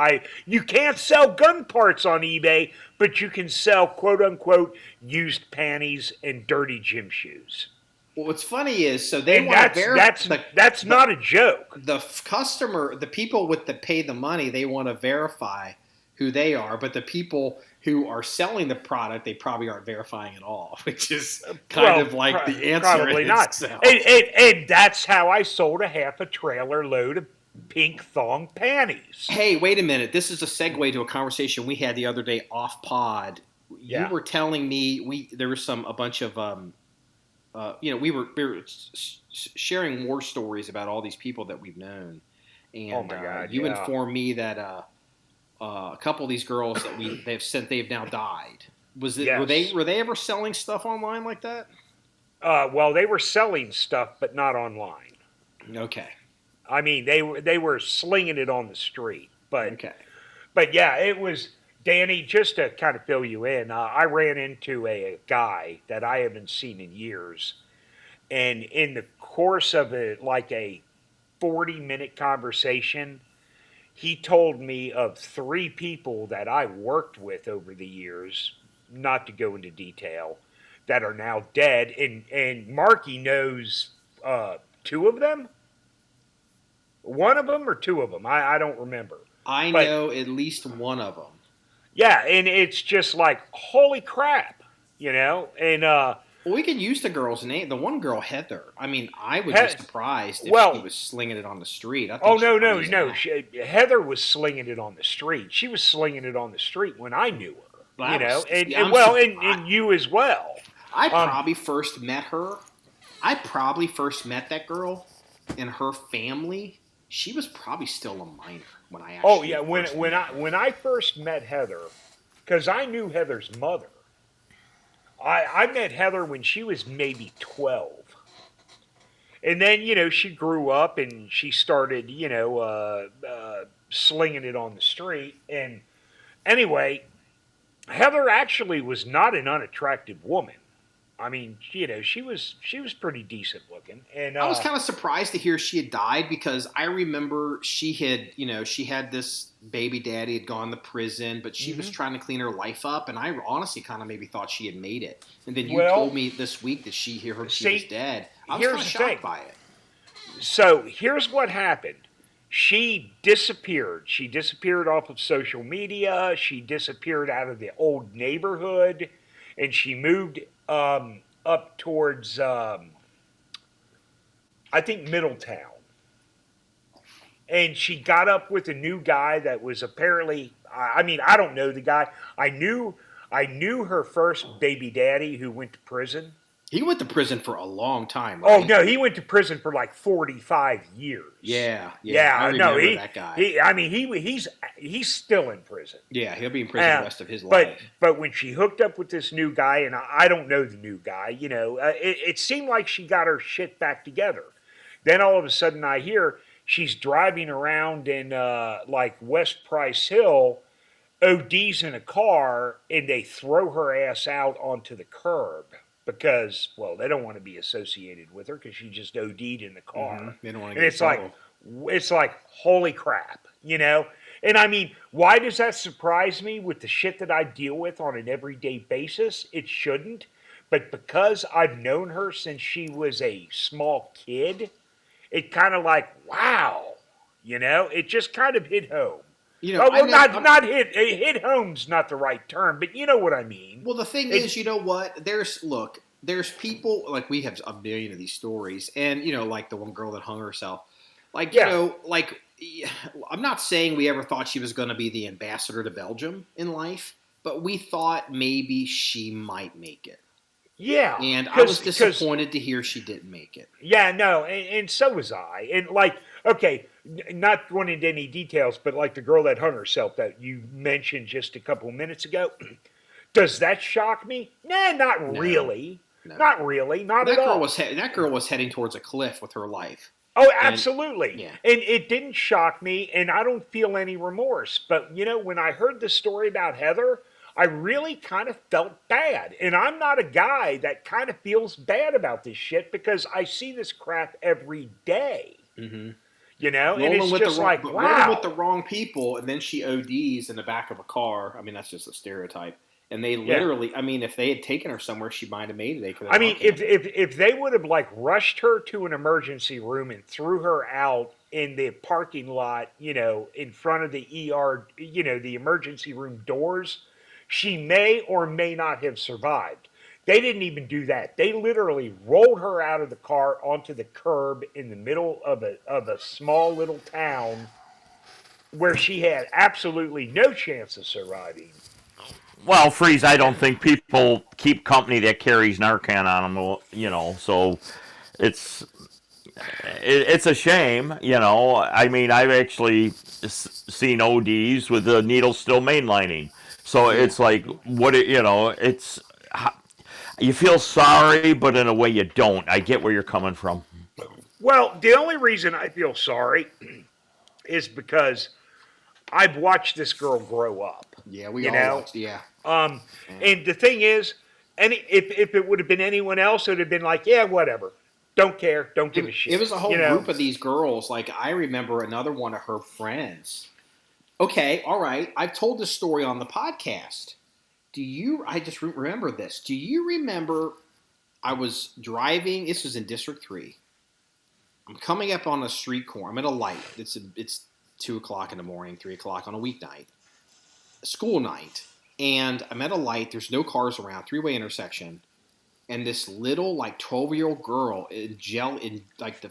Speaker 5: You can't sell gun parts on eBay, but you can sell quote unquote used panties and dirty gym shoes.
Speaker 4: Well, what's funny is, so they want to verify.
Speaker 5: That's not a joke.
Speaker 4: The customer, the people with the pay the money, they want to verify who they are, but the people who are selling the product, they probably aren't verifying at all, which is kind of like the answer.
Speaker 5: Probably not. And that's how I sold a half a trailer load of pink thong panties.
Speaker 4: Hey, wait a minute. This is a segue to a conversation we had the other day off pod. You were telling me there was a bunch of you know, we were sharing war stories about all these people that we've known, and
Speaker 5: oh my God,
Speaker 4: you informed me that a couple of these girls that they've now died. Was it were they ever selling stuff online like that?
Speaker 5: Well, they were selling stuff, but not online.
Speaker 4: Okay.
Speaker 5: I mean, they were slinging it on the street, but
Speaker 4: okay.
Speaker 5: But yeah, it was. Danny, just to kind of fill you in, I ran into a guy that I haven't seen in years. And in the course of a 40-minute conversation, he told me of 3 people that I worked with over the years, not to go into detail, that are now dead. And Marky knows 2 of them? One of them or 2 of them? I don't remember.
Speaker 4: I know at least one of them.
Speaker 5: Yeah, and it's just like, holy crap, you know? And
Speaker 4: well, we can use the girl's name. The one girl, Heather. I mean, I would be surprised if she was slinging it on the street.
Speaker 5: No. Heather was slinging it on the street. She was slinging it on the street when I knew her, you know? And you as well.
Speaker 4: I probably first met her. I probably first met that girl and her family. She was probably still a minor when I actually.
Speaker 5: When I first met Heather, because I knew Heather's mother. I met Heather when she was maybe 12, and then she grew up and she started slinging it on the street. And anyway, Heather actually was not an unattractive woman. I mean, she was pretty decent looking, and
Speaker 4: I was kind of surprised to hear she had died, because I remember she had this baby daddy had gone to prison, but she was trying to clean her life up, and I honestly kind of maybe thought she had made it. And then you told me this week that she was dead. I was kind of shocked by it.
Speaker 5: So here's what happened. She disappeared. She disappeared off of social media. She disappeared out of the old neighborhood, and she moved up towards, I think, Middletown. And she got up with a new guy that was apparently, I mean, I don't know the guy. I knew I knew her first baby daddy who went to prison.
Speaker 4: He went to prison for a long time,
Speaker 5: right? Oh, no,
Speaker 4: he
Speaker 5: went to prison for like 45 years.
Speaker 4: Yeah.
Speaker 5: I
Speaker 4: remember that guy.
Speaker 5: He's still in prison.
Speaker 4: Yeah, he'll be in prison the rest of his life.
Speaker 5: But when she hooked up with this new guy, and I don't know the new guy, it seemed like she got her shit back together. Then all of a sudden I hear she's driving around in like West Price Hill, ODs in a car, and they throw her ass out onto the curb. Because, well, they don't want to be associated with her because she just OD'd in the car.
Speaker 4: Mm-hmm. They don't want to
Speaker 5: get in trouble. It's like, holy crap, And I mean, why does that surprise me with the shit that I deal with on an everyday basis? It shouldn't. But because I've known her since she was a small kid, it kind of like, wow, it just kind of hit home. Not hit home's not the right term, but you know what I mean.
Speaker 4: Well, the thing is, you know what? There's people, like we have a million of these stories, and like the one girl that hung herself. Like, I'm not saying we ever thought she was going to be the ambassador to Belgium in life, but we thought maybe she might make it.
Speaker 5: Yeah.
Speaker 4: And I was disappointed to hear she didn't make it.
Speaker 5: Yeah, no, and so was I. And like, okay, not going into any details, but like the girl that hung herself that you mentioned just a couple of minutes ago, does that shock me? Nah, not really. No. Not really. Not at all.
Speaker 4: That girl was heading towards a cliff with her life.
Speaker 5: Oh, absolutely. And it didn't shock me, and I don't feel any remorse. But, when I heard the story about Heather, I really kind of felt bad. And I'm not a guy that kind of feels bad about this shit because I see this crap every day.
Speaker 4: Mm-hmm.
Speaker 5: And it's just like, wow.
Speaker 4: Rolling with the wrong people, and then she ODs in the back of a car. I mean, that's just a stereotype. And they literally, I mean, if they had taken her somewhere, she might have made it. They could have.
Speaker 5: I mean, if they would have like rushed her to an emergency room and threw her out in the parking lot, in front of the ER, the emergency room doors, she may or may not have survived. They didn't even do that. They literally rolled her out of the car onto the curb in the middle of a small little town where she had absolutely no chance of surviving.
Speaker 6: Well, Freeze, I don't think people keep company that carries Narcan on them, so it's a shame, I mean, I've actually seen ODs with the needle still mainlining. So it's like, it's, you feel sorry, but in a way you don't. I get where you're coming from.
Speaker 5: Well, the only reason I feel sorry is because I've watched this girl grow up.
Speaker 4: Yeah, we all watched, yeah.
Speaker 5: And the thing is, if it would have been anyone else, it would have been like, yeah, whatever. Don't care. Don't give a shit.
Speaker 4: It was a whole group of these girls. Like, I remember another one of her friends. Okay, all right. I've told this story on the podcast. I just remember this. Do you remember I was driving, this was in District 3. I'm coming up on a street corner. I'm at a light. It's 2 o'clock in the morning, 3 o'clock on a weeknight. School night. And I'm at a light. There's no cars around. 3-way intersection. And this little, like, 12-year-old girl in like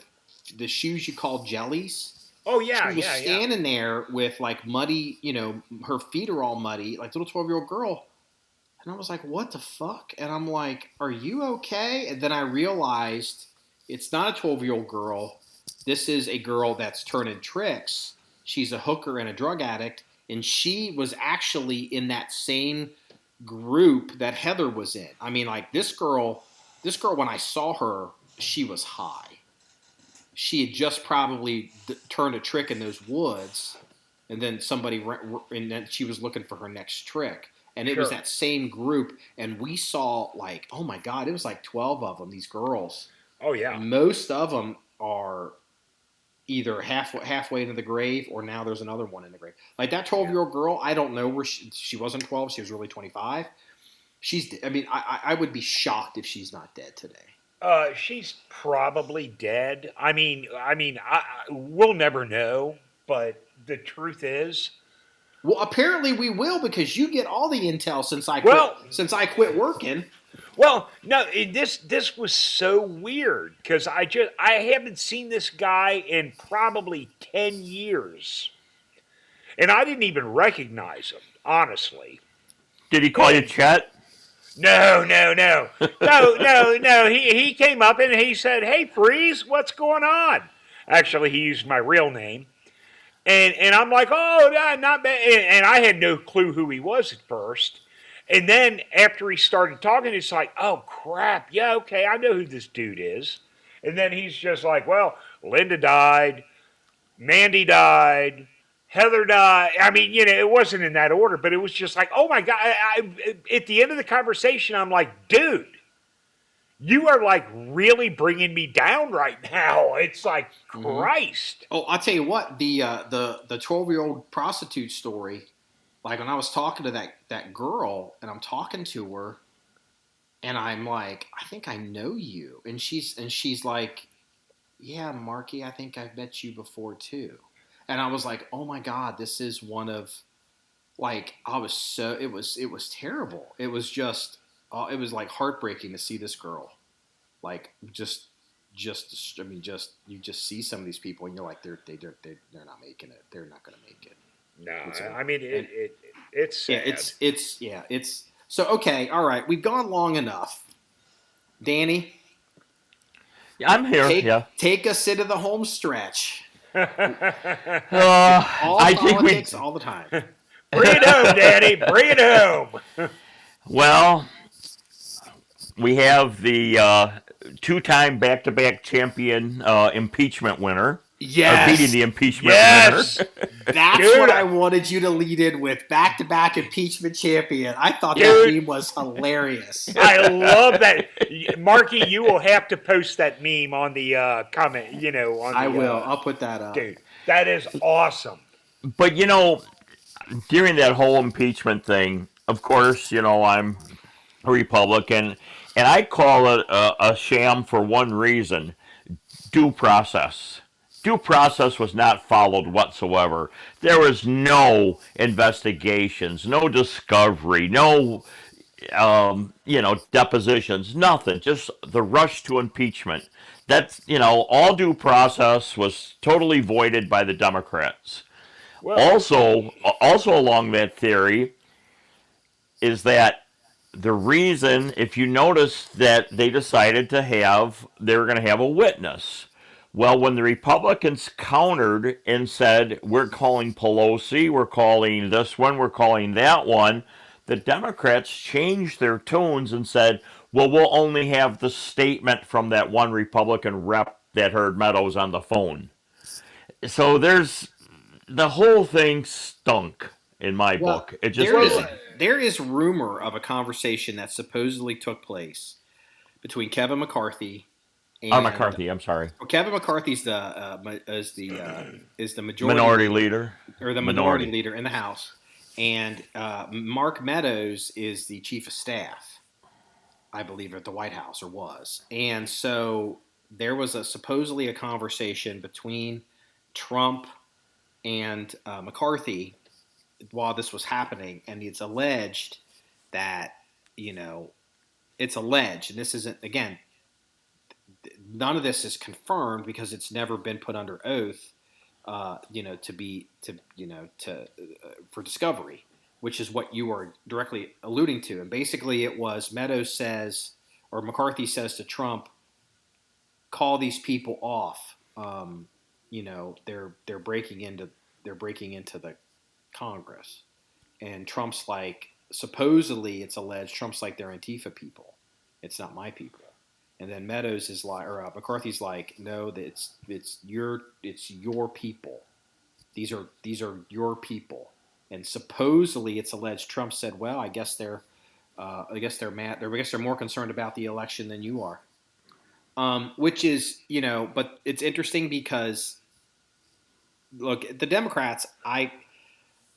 Speaker 4: the shoes you call jellies.
Speaker 5: Oh, yeah,
Speaker 4: she was standing there with, like, muddy, her feet are all muddy, like, little 12-year-old girl. And I was like, what the fuck? And I'm like, are you okay? And then I realized it's not a 12-year-old girl. This is a girl that's turning tricks. She's a hooker and a drug addict. And she was actually in that same group that Heather was in. I mean, like, this girl, when I saw her, she was high. She had just probably turned a trick in those woods, and then and then she was looking for her next trick. And it was that same group, and we saw, like, oh my God, it was like 12 of them, these girls.
Speaker 5: Oh, yeah.
Speaker 4: Most of them are either halfway into the grave, or now there's another one in the grave. Like, that 12-year-old girl, I don't know where she wasn't 12, she was really 25. I would be shocked if she's not dead today.
Speaker 5: She's probably dead. I mean, we'll never know, but the truth is,
Speaker 4: well, apparently we will, because you get all the intel since I quit working.
Speaker 5: Well, no, this was so weird because I haven't seen this guy in probably 10 years, and I didn't even recognize him, honestly.
Speaker 6: Did he call you Chet?
Speaker 5: No. He came up and he said, "Hey, Freeze, what's going on?" Actually, he used my real name. And I'm like, "Oh, not bad." And I had no clue who he was at first. And then after he started talking, it's like, "Oh, crap. Yeah, okay, I know who this dude is." And then he's just like, "Well, Linda died. Mandy died. Heather died." I mean, it wasn't in that order, but it was just like, oh my God. At the end of the conversation, I'm like, dude, you are like really bringing me down right now. It's like, Christ.
Speaker 4: Oh, I'll tell you what, the 12-year-old prostitute story, like when I was talking to that girl and I'm talking to her and I'm like, I think I know you. And she's like, yeah, Marky, I think I've met you before too. And I was like, oh my God, this is one of, like, it was terrible. It was just, it was like heartbreaking to see this girl. Like, you just see some of these people and you're like, they're not making it. They're not going to make it.
Speaker 5: No, I mean, it's sad.
Speaker 4: Yeah, it's, so, okay. All right. We've gone long enough. Danny.
Speaker 6: I'm here.
Speaker 4: Take us into the home stretch.
Speaker 5: I think
Speaker 4: all the time.
Speaker 5: Bring it home, Daddy. Bring it home.
Speaker 6: Well, we have the two-time back-to-back champion impeachment winner.
Speaker 4: Yes.
Speaker 6: Beating the impeachment winner.
Speaker 4: That's what I wanted you to lead in with. Back-to-back impeachment champion. I thought that meme was hilarious.
Speaker 5: I love that. Marky, you will have to post that meme on the comment,
Speaker 4: I will. I'll put that up.
Speaker 5: Dude, that is awesome.
Speaker 6: But, during that whole impeachment thing, of course, I'm a Republican, and I call it a sham for one reason: due process. Due process was not followed whatsoever. There was no investigations, no discovery, no, depositions, nothing. Just the rush to impeachment. That's, all due process was totally voided by the Democrats. Well, also along that theory is that the reason, if you notice that they decided they were going to have a witness. Well, when the Republicans countered and said, we're calling Pelosi, we're calling this one, we're calling that one, the Democrats changed their tunes and said, well, we'll only have the statement from that one Republican rep that heard Meadows on the phone. So the whole thing stunk in my book. It just did.
Speaker 4: There is rumor of a conversation that supposedly took place between Kevin McCarthy.
Speaker 6: McCarthy. I'm sorry.
Speaker 4: Well, Kevin McCarthy's the
Speaker 6: minority leader,
Speaker 4: or the minority leader in the House, and Mark Meadows is the chief of staff, I believe, at the White House, or was. And so there was supposedly a conversation between Trump and McCarthy while this was happening, and it's alleged that it's alleged, and this isn't, again, none of this is confirmed because it's never been put under oath, for discovery, which is what you are directly alluding to. And basically it was Meadows says, or McCarthy says to Trump, call these people off. They're breaking into the Congress. And Trump's like, supposedly it's alleged, Trump's like, they're Antifa people. It's not my people. And then Meadows is like, or McCarthy's like, no, that it's your people. These are your people. And supposedly it's alleged Trump said, well, I guess they're mad. I guess they're more concerned about the election than you are. Which is, but it's interesting because, look, the Democrats, I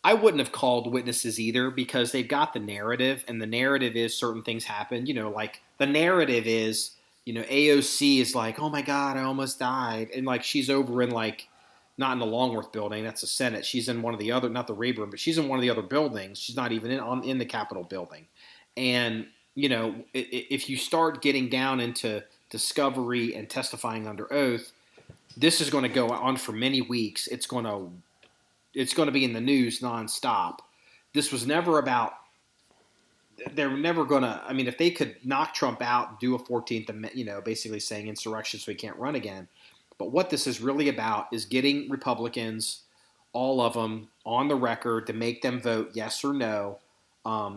Speaker 4: wouldn't have called witnesses either because they've got the narrative, and the narrative is certain things happen. Like the narrative is, AOC is like, oh my God, I almost died. And like, she's over in like, not in the Longworth building. That's the Senate. She's in one of the other, not the Rayburn, but she's in one of the other buildings. She's not even in the Capitol building. And, if you start getting down into discovery and testifying under oath, this is going to go on for many weeks. It's going to be in the news nonstop. This was never about they're never going to. I mean, if they could knock Trump out and do a 14th Amendment, basically saying insurrection so he can't run again. But what this is really about is getting Republicans, all of them, on the record to make them vote yes or no,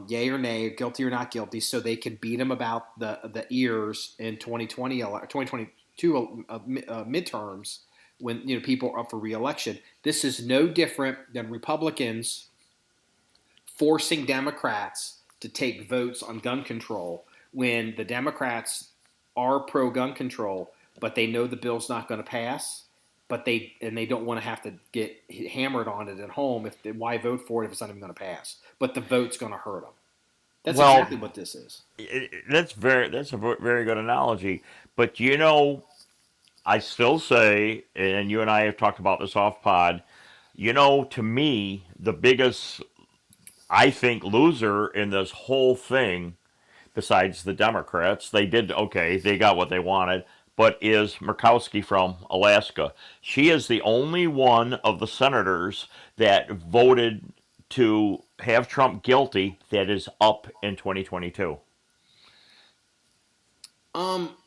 Speaker 4: yay or nay, guilty or not guilty, so they can beat them about the ears in 2022 midterms when people are up for re-election. This is no different than Republicans forcing Democrats to take votes on gun control when the Democrats are pro-gun control, but they know the bill's not going to pass, but they don't want to have to get hammered on it at home. Why vote for it if it's not even going to pass? But the vote's going to hurt them. That's exactly what this is.
Speaker 6: That's a very good analogy. But I still say, and you and I have talked about this off pod. To me, the biggest, I think, loser in this whole thing, besides the Democrats, they got what they wanted, but is Murkowski from Alaska. She is the only one of the senators that voted to have Trump guilty that is up in 2022.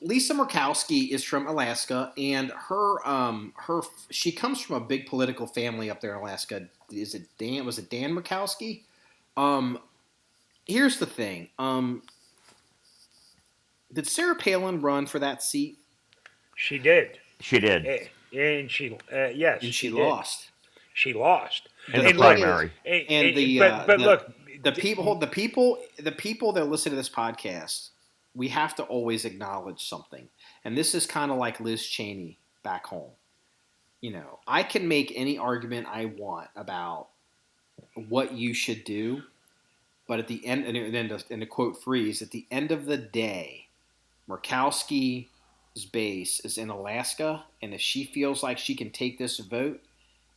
Speaker 4: Lisa Murkowski is from Alaska, and she comes from a big political family up there in Alaska. Was it Dan Murkowski? Here's the thing. Did Sarah Palin run for that seat?
Speaker 5: She did. And she
Speaker 4: lost.
Speaker 5: She lost
Speaker 6: in the primary.
Speaker 4: The people that listen to this podcast, we have to always acknowledge something, and this is kind of like Liz Cheney back home. I can make any argument I want about what you should do, but at the end, and to quote Freeze, at the end of the day, Murkowski's base is in Alaska, and if she feels like she can take this vote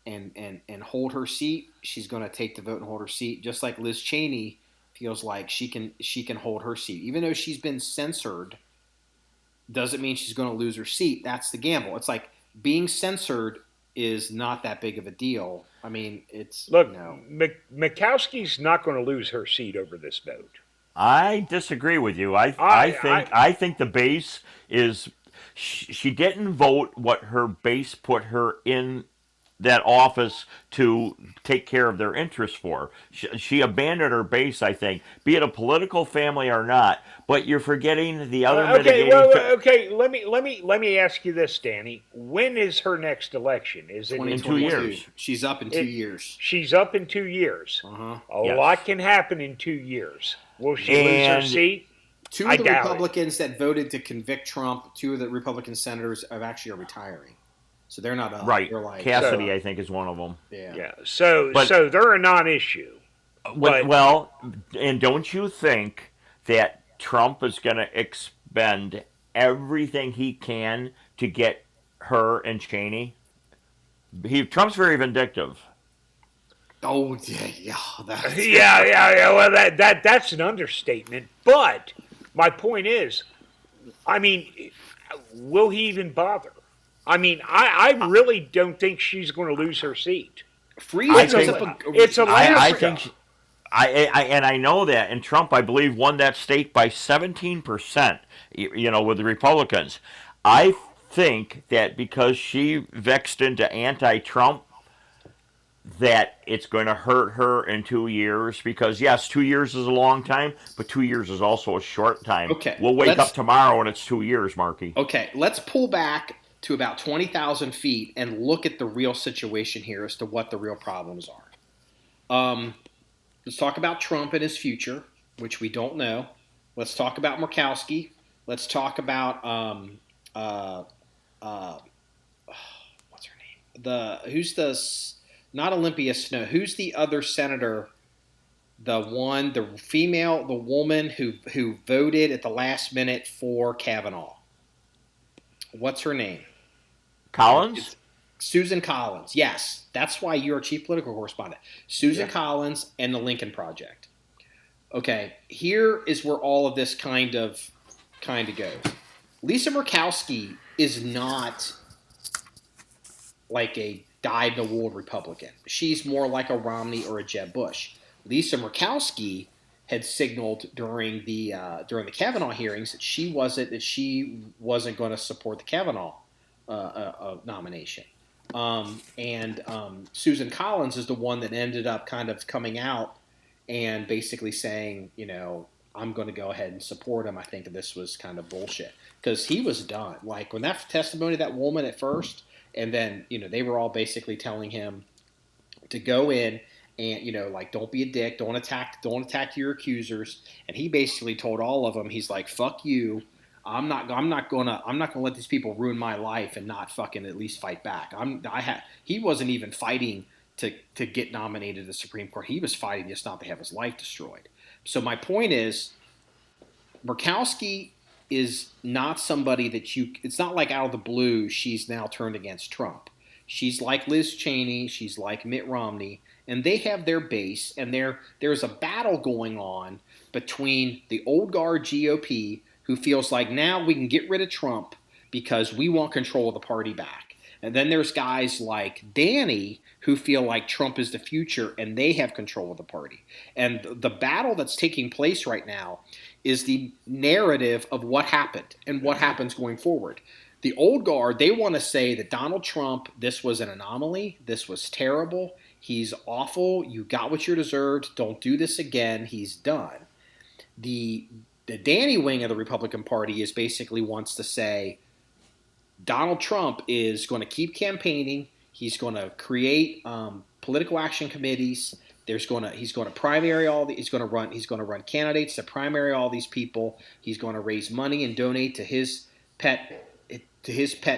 Speaker 4: and hold her seat, she's going to take the vote and hold her seat, just like Liz Cheney feels like she can hold her seat. Even though she's been censored, doesn't mean she's going to lose her seat. That's the gamble. It's like being censored is not that big of a deal. I mean,
Speaker 5: Murkowski's not going to lose her seat over this vote.
Speaker 6: I disagree with you. I think the base is she didn't vote what her base put her in that office to take care of their interests for. She abandoned her base, I think, be it a political family or not. But you're forgetting the other mitigating.
Speaker 5: Okay. Let me ask you this, Danny. When is her next election? Is it
Speaker 6: in 2 years?
Speaker 4: She's up in 2 years.
Speaker 5: She's up in 2 years.
Speaker 4: Uh-huh.
Speaker 5: A lot can happen in 2 years. Will she lose her seat?
Speaker 4: Two of the Republicans that voted to convict Trump, two of the Republican senators actually are retiring. So they're not up.
Speaker 6: Right.
Speaker 4: Like,
Speaker 6: Cassidy, I think, is one of them.
Speaker 4: Yeah.
Speaker 5: So they're a non-issue.
Speaker 6: Well, and don't you think that Trump is going to expend everything he can to get her and Cheney? Trump's very vindictive.
Speaker 4: Oh yeah.
Speaker 5: Well, that's an understatement. But my point is, I mean, will he even bother? I mean, I really don't think she's going to lose her seat. It's Alaska.
Speaker 6: I know that, and Trump, I believe, won that state by 17%. With the Republicans, I think that because she vexed into anti-Trump, that it's going to hurt her in 2 years. Because yes, 2 years is a long time, but 2 years is also a short time.
Speaker 4: Okay,
Speaker 6: we'll wake up tomorrow and it's 2 years, Marky.
Speaker 4: Okay, let's pull back to about 20,000 feet and look at the real situation here as to what the real problems are. Let's talk about Trump and his future, which we don't know. Let's talk about Murkowski. Let's talk about what's her name? Not Olympia Snowe. Who's the other senator? The woman who voted at the last minute for Kavanaugh. What's her name?
Speaker 6: Collins?
Speaker 4: Susan Collins. Yes, that's why you're a chief political correspondent. Susan Collins and the Lincoln Project. Okay, here is where all of this kind of goes. Lisa Murkowski is not like a dyed-in-the-wool Republican. She's more like a Romney or a Jeb Bush. Lisa Murkowski had signaled during the Kavanaugh hearings that she wasn't going to support the Kavanaugh nomination. Susan Collins is the one that ended up kind of coming out and basically saying, I'm going to go ahead and support him. I think that this was kind of bullshit because he was done. Like when that testimony, that woman at first, and then, they were all basically telling him to go in and, like, don't be a dick. Don't attack your accusers. And he basically told all of them, he's like, fuck you. I'm not gonna let these people ruin my life and not fucking at least fight back. He wasn't even fighting to get nominated to the Supreme Court. He was fighting just not to have his life destroyed. So my point is, Murkowski is not somebody that it's not like out of the blue she's now turned against Trump. She's like Liz Cheney, she's like Mitt Romney, and they have their base, and there's a battle going on between the old guard GOP, who feels like now we can get rid of Trump because we want control of the party back. And then there's guys like Danny who feel like Trump is the future and they have control of the party. And the battle that's taking place right now is the narrative of what happened and what happens going forward. The old guard, they want to say that Donald Trump, this was an anomaly, this was terrible, he's awful, you got what you deserved, don't do this again, he's done. The Danny wing of the Republican Party is basically wants to say Donald Trump is going to keep campaigning. He's going to create political action committees. He's going to primary all the. He's going to run candidates to primary all these people. He's going to raise money and donate to his pet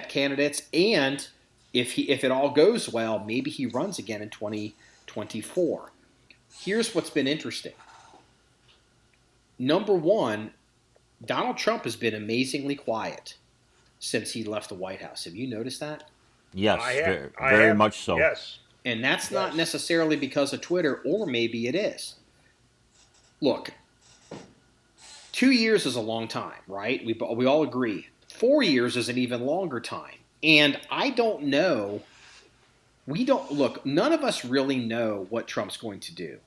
Speaker 4: candidates. And if it all goes well, maybe he runs again in 2024. Here's what's been interesting. Number one, Donald Trump has been amazingly quiet since he left the White House. Have you noticed that?
Speaker 6: Yes, very much so.
Speaker 5: Yes.
Speaker 4: And that's not necessarily because of Twitter, or maybe it is. Look, 2 years is a long time, right? We all agree. 4 years is an even longer time. And I don't know. None of us really know what Trump's going to do.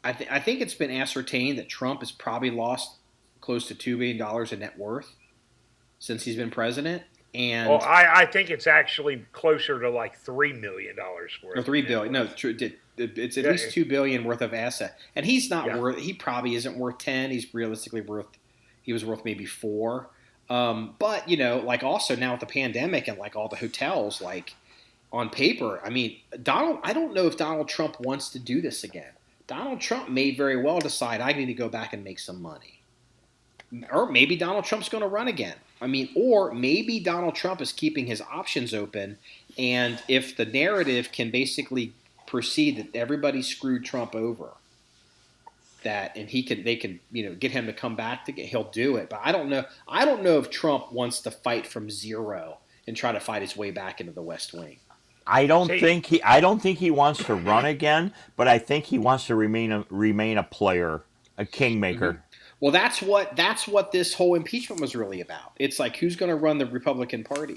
Speaker 4: I think it's been ascertained that Trump has probably lost close to $2 billion in net worth since he's been president. And
Speaker 5: I think it's actually closer to like $3 million worth.
Speaker 4: Or $3 billion. No, it's at least $2 billion worth of asset. And he's not worth. He probably isn't worth 10. He's realistically worth. He was worth maybe 4. But like also now with the pandemic and like all the hotels, like on paper, I mean, I don't know if Donald Trump wants to do this again. Donald Trump may very well decide I need to go back and make some money. Or maybe Donald Trump's going to run again. I mean, or maybe Donald Trump is keeping his options open, and if the narrative can basically proceed that everybody screwed Trump over, and they can get him to come back, he'll do it. But I don't know. I don't know if Trump wants to fight from zero and try to fight his way back into the West Wing.
Speaker 6: I don't think he wants to run again, but I think he wants to remain a player, a kingmaker.
Speaker 4: Mm-hmm. Well, that's what this whole impeachment was really about. It's like, who's going to run the Republican Party?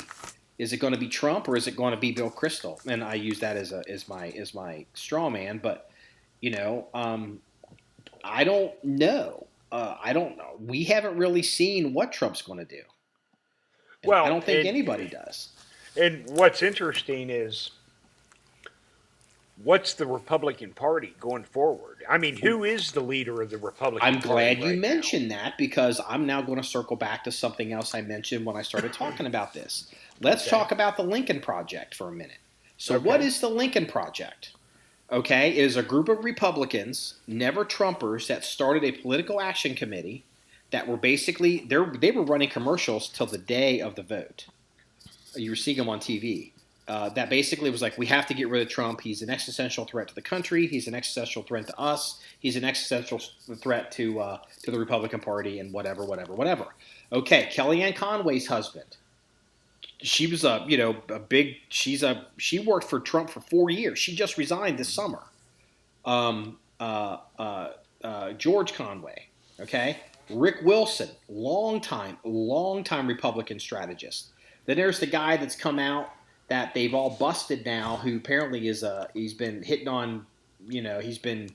Speaker 4: Is it going to be Trump or is it going to be Bill Kristol? And I use that as my straw man. But I don't know. I don't know. We haven't really seen what Trump's going to do. And I don't think anybody does.
Speaker 5: And what's interesting is, what's the Republican Party going forward? I mean, who is the leader of the Republican Party?
Speaker 4: I'm glad you mentioned that, because I'm now going to circle back to something else I mentioned when I started talking about this. Let's talk about the Lincoln Project for a minute. So what is the Lincoln Project? Okay, it is a group of Republicans, never Trumpers, that started a political action committee that were basically, they were running commercials till the day of the vote. You were seeing them on TV. That basically was like, we have to get rid of Trump. He's an existential threat to the country. He's an existential threat to us. He's an existential threat to the Republican Party and whatever. Okay, Kellyanne Conway's husband. She was she worked for Trump for 4 years. She just resigned this summer. George Conway. Okay, Rick Wilson, longtime Republican strategist. Then there's the guy that's come out that they've all busted now, who apparently is he's been hitting on, he's been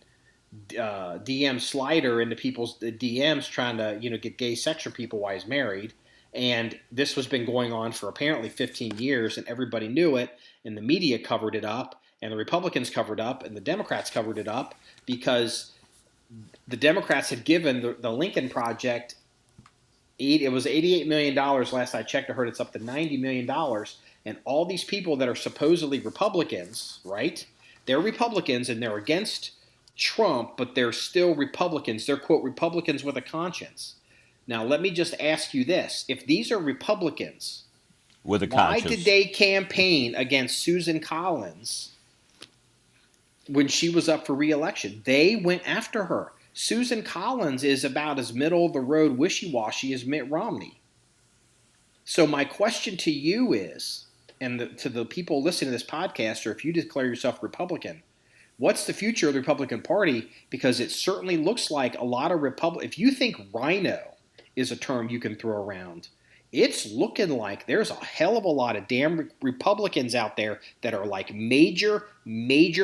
Speaker 4: DM slider into people's DMs trying to, get gay sex from people while he's married. And this has been going on for apparently 15 years, and everybody knew it, and the media covered it up, and the Republicans covered up, and the Democrats covered it up, because the Democrats had given the Lincoln Project, it was $88 million last I checked. I heard it's up to $90 million. And all these people that are supposedly Republicans, right? They're Republicans and they're against Trump, but they're still Republicans. They're, quote, Republicans with a conscience. Now, let me just ask you this. If these are Republicans,
Speaker 6: with a conscience,
Speaker 4: why did they campaign against Susan Collins when she was up for re-election? They went after her. Susan Collins is about as middle-of-the-road wishy-washy as Mitt Romney. So my question to you is, and to the people listening to this podcast, or if you declare yourself Republican, what's the future of the Republican Party? Because it certainly looks like a lot of if you think rhino is a term you can throw around, it's looking like there's a hell of a lot of damn Republicans out there that are like major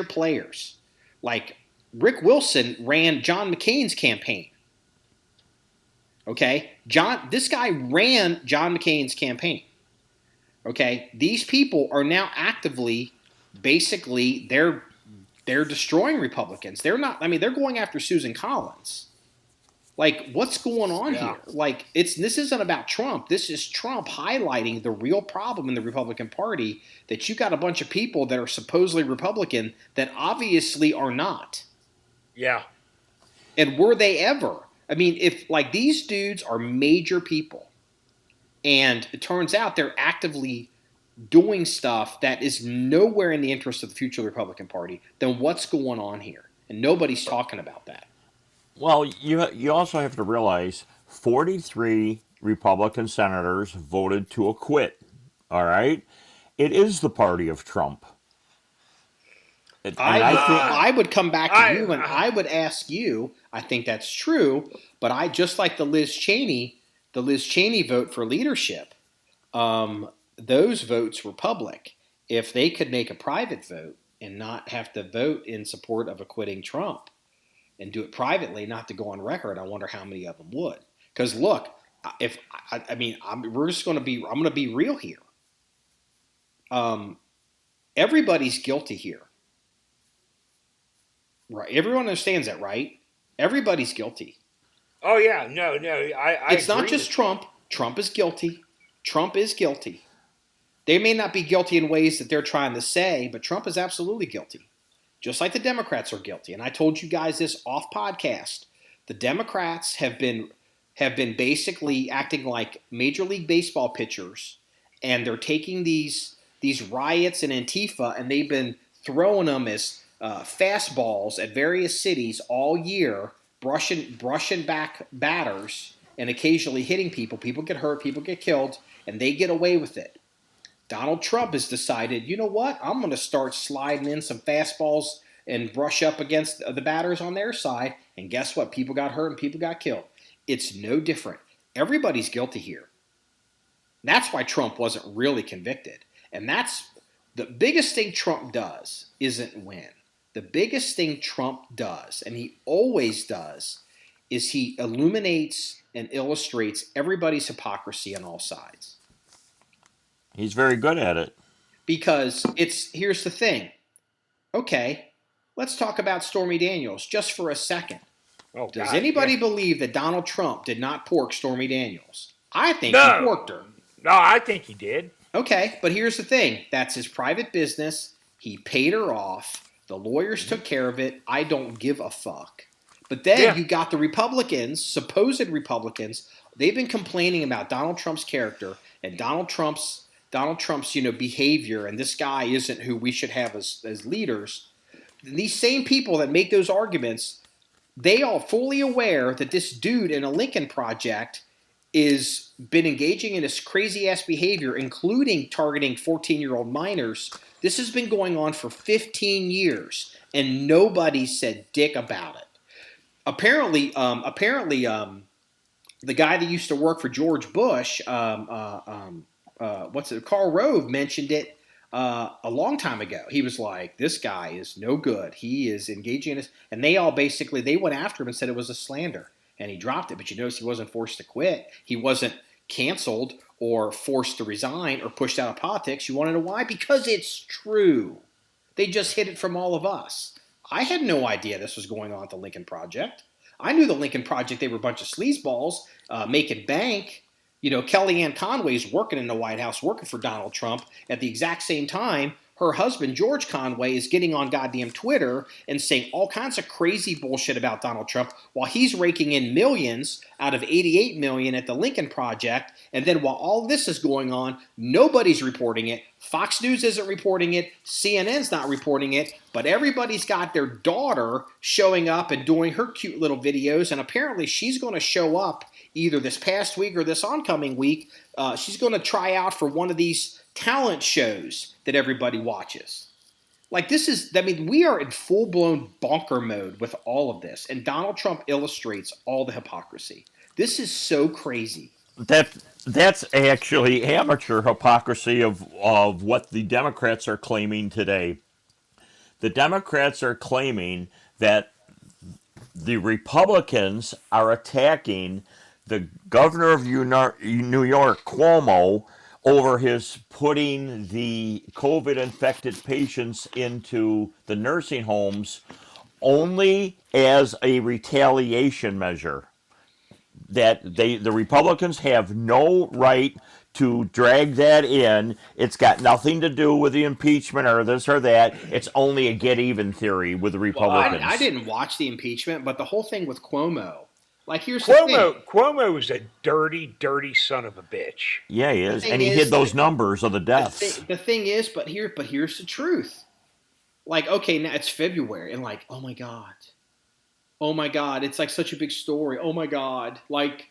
Speaker 4: players. Like Rick Wilson ran John McCain's campaign. Okay? This guy ran John McCain's campaign. Okay? These people are now actively, basically, they're destroying Republicans. They're going after Susan Collins. Like, what's going on here? Like, this isn't about Trump. This is Trump highlighting the real problem in the Republican Party, that you got a bunch of people that are supposedly Republican that obviously are not.
Speaker 5: Yeah.
Speaker 4: And were they ever? I mean, if, like, these dudes are major people, and it turns out they're actively doing stuff that is nowhere in the interest of the future of the Republican Party, then what's going on here? And nobody's talking about that.
Speaker 6: Well, you also have to realize 43 Republican senators voted to acquit. All right? It is the party of Trump.
Speaker 4: I would come back to you and I would ask you, I think that's true, but I just like the Liz Cheney vote for leadership, those votes were public. If they could make a private vote and not have to vote in support of acquitting Trump and do it privately, not to go on record, I wonder how many of them would. Because look, I'm going to be real here. Everybody's guilty here. Right. Everyone understands that, right? Everybody's guilty.
Speaker 5: Oh, yeah. No.
Speaker 4: It's not just Trump. Trump is guilty. Trump is guilty. They may not be guilty in ways that they're trying to say, but Trump is absolutely guilty. Just like the Democrats are guilty. And I told you guys this off podcast. The Democrats have been basically acting like Major League Baseball pitchers, and they're taking these riots and Antifa, and they've been throwing them as fastballs at various cities all year, brushing back batters and occasionally hitting people. People get hurt, people get killed, and they get away with it. Donald Trump has decided, you know what? I'm going to start sliding in some fastballs and brush up against the batters on their side. And guess what? People got hurt and people got killed. It's no different. Everybody's guilty here. That's why Trump wasn't really convicted. And that's the biggest thing Trump does isn't win. The biggest thing Trump does, and he always does, is he illuminates and illustrates everybody's hypocrisy on all sides.
Speaker 6: He's very good at it.
Speaker 4: Because here's the thing. Okay, let's talk about Stormy Daniels just for a second.
Speaker 5: Oh,
Speaker 4: Does anybody believe that Donald Trump did not pork Stormy Daniels? I think he porked her.
Speaker 5: No, I think he did.
Speaker 4: Okay, but here's the thing. That's his private business. He paid her off. The lawyers took care of it. I don't give a fuck. But then you got the Republicans, supposed Republicans. They've been complaining about Donald Trump's character and Donald Trump's behavior, and this guy isn't who we should have as leaders. These same people that make those arguments, they are fully aware that this dude in a Lincoln Project is been engaging in this crazy-ass behavior, including targeting 14-year-old minors. This has been going on for 15 years, and nobody said dick about it. Apparently, the guy that used to work for George Bush, Karl Rove mentioned it a long time ago. He was like, this guy is no good. He is engaging in this. And they all basically, they went after him and said it was a slander. And he dropped it. But you notice he wasn't forced to quit. He wasn't canceled or forced to resign or pushed out of politics. You want to know why? Because it's true. They just hid it from all of us. I had no idea this was going on at the Lincoln Project. I knew the Lincoln Project, they were a bunch of sleazeballs making bank. You know, Kellyanne Conway's working in the White House, working for Donald Trump. At the exact same time, her husband, George Conway, is getting on goddamn Twitter and saying all kinds of crazy bullshit about Donald Trump while he's raking in millions out of $88 million at the Lincoln Project. And then while all this is going on, nobody's reporting it. Fox News isn't reporting it. CNN's not reporting it. But everybody's got their daughter showing up and doing her cute little videos. And apparently she's going to show up either this past week or this oncoming week. She's going to try out for one of these talent shows that everybody watches. Like this is, I mean, we are in full-blown bonker mode with all of this. And Donald Trump illustrates all the hypocrisy. This is so crazy.
Speaker 6: That's actually amateur hypocrisy of what the Democrats are claiming today. The Democrats are claiming that the Republicans are attacking the governor of New York, Cuomo, over his putting the COVID-infected patients into the nursing homes only as a retaliation measure. That the Republicans have no right to drag that in. It's got nothing to do with the impeachment or this or that. It's only a get-even theory with the Republicans.
Speaker 4: Well, I didn't watch the impeachment, but the whole thing with Cuomo. Like, here's the thing.
Speaker 5: Cuomo is a dirty, dirty son of a bitch.
Speaker 6: Yeah, he is. And he hid those numbers of the deaths.
Speaker 4: The thing is, but here's the truth. Like, okay, now it's February, and like, oh my God, it's like such a big story. Oh my God, like,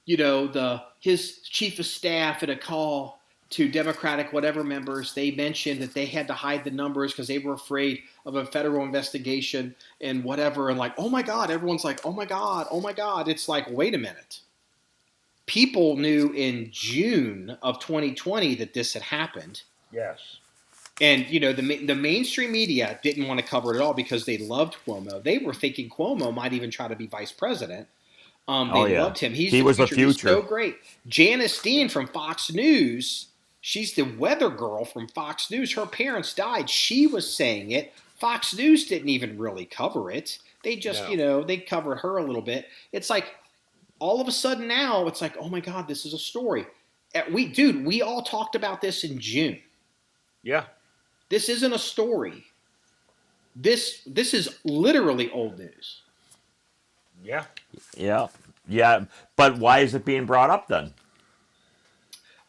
Speaker 4: you know, his chief of staff at a call to Democratic whatever members, they mentioned that they had to hide the numbers because they were afraid of a federal investigation and whatever. And like, oh my God, everyone's like, oh my God, oh my God. It's like, wait a minute. People knew in June of 2020 that this had happened.
Speaker 5: Yes.
Speaker 4: And, you know, the mainstream media didn't want to cover it at all because they loved Cuomo. They were thinking Cuomo might even try to be vice president. They loved him. He was the future. He's so great. Janice Dean from Fox News, she's the weather girl from Fox News. Her parents died. She was saying it. Fox News didn't even really cover it. They just, you know, they covered her a little bit. It's like all of a sudden now it's like, oh my God, this is a story. We all talked about this in June.
Speaker 5: Yeah.
Speaker 4: This isn't a story. This is literally old news.
Speaker 5: Yeah.
Speaker 6: Yeah. Yeah. But why is it being brought up then?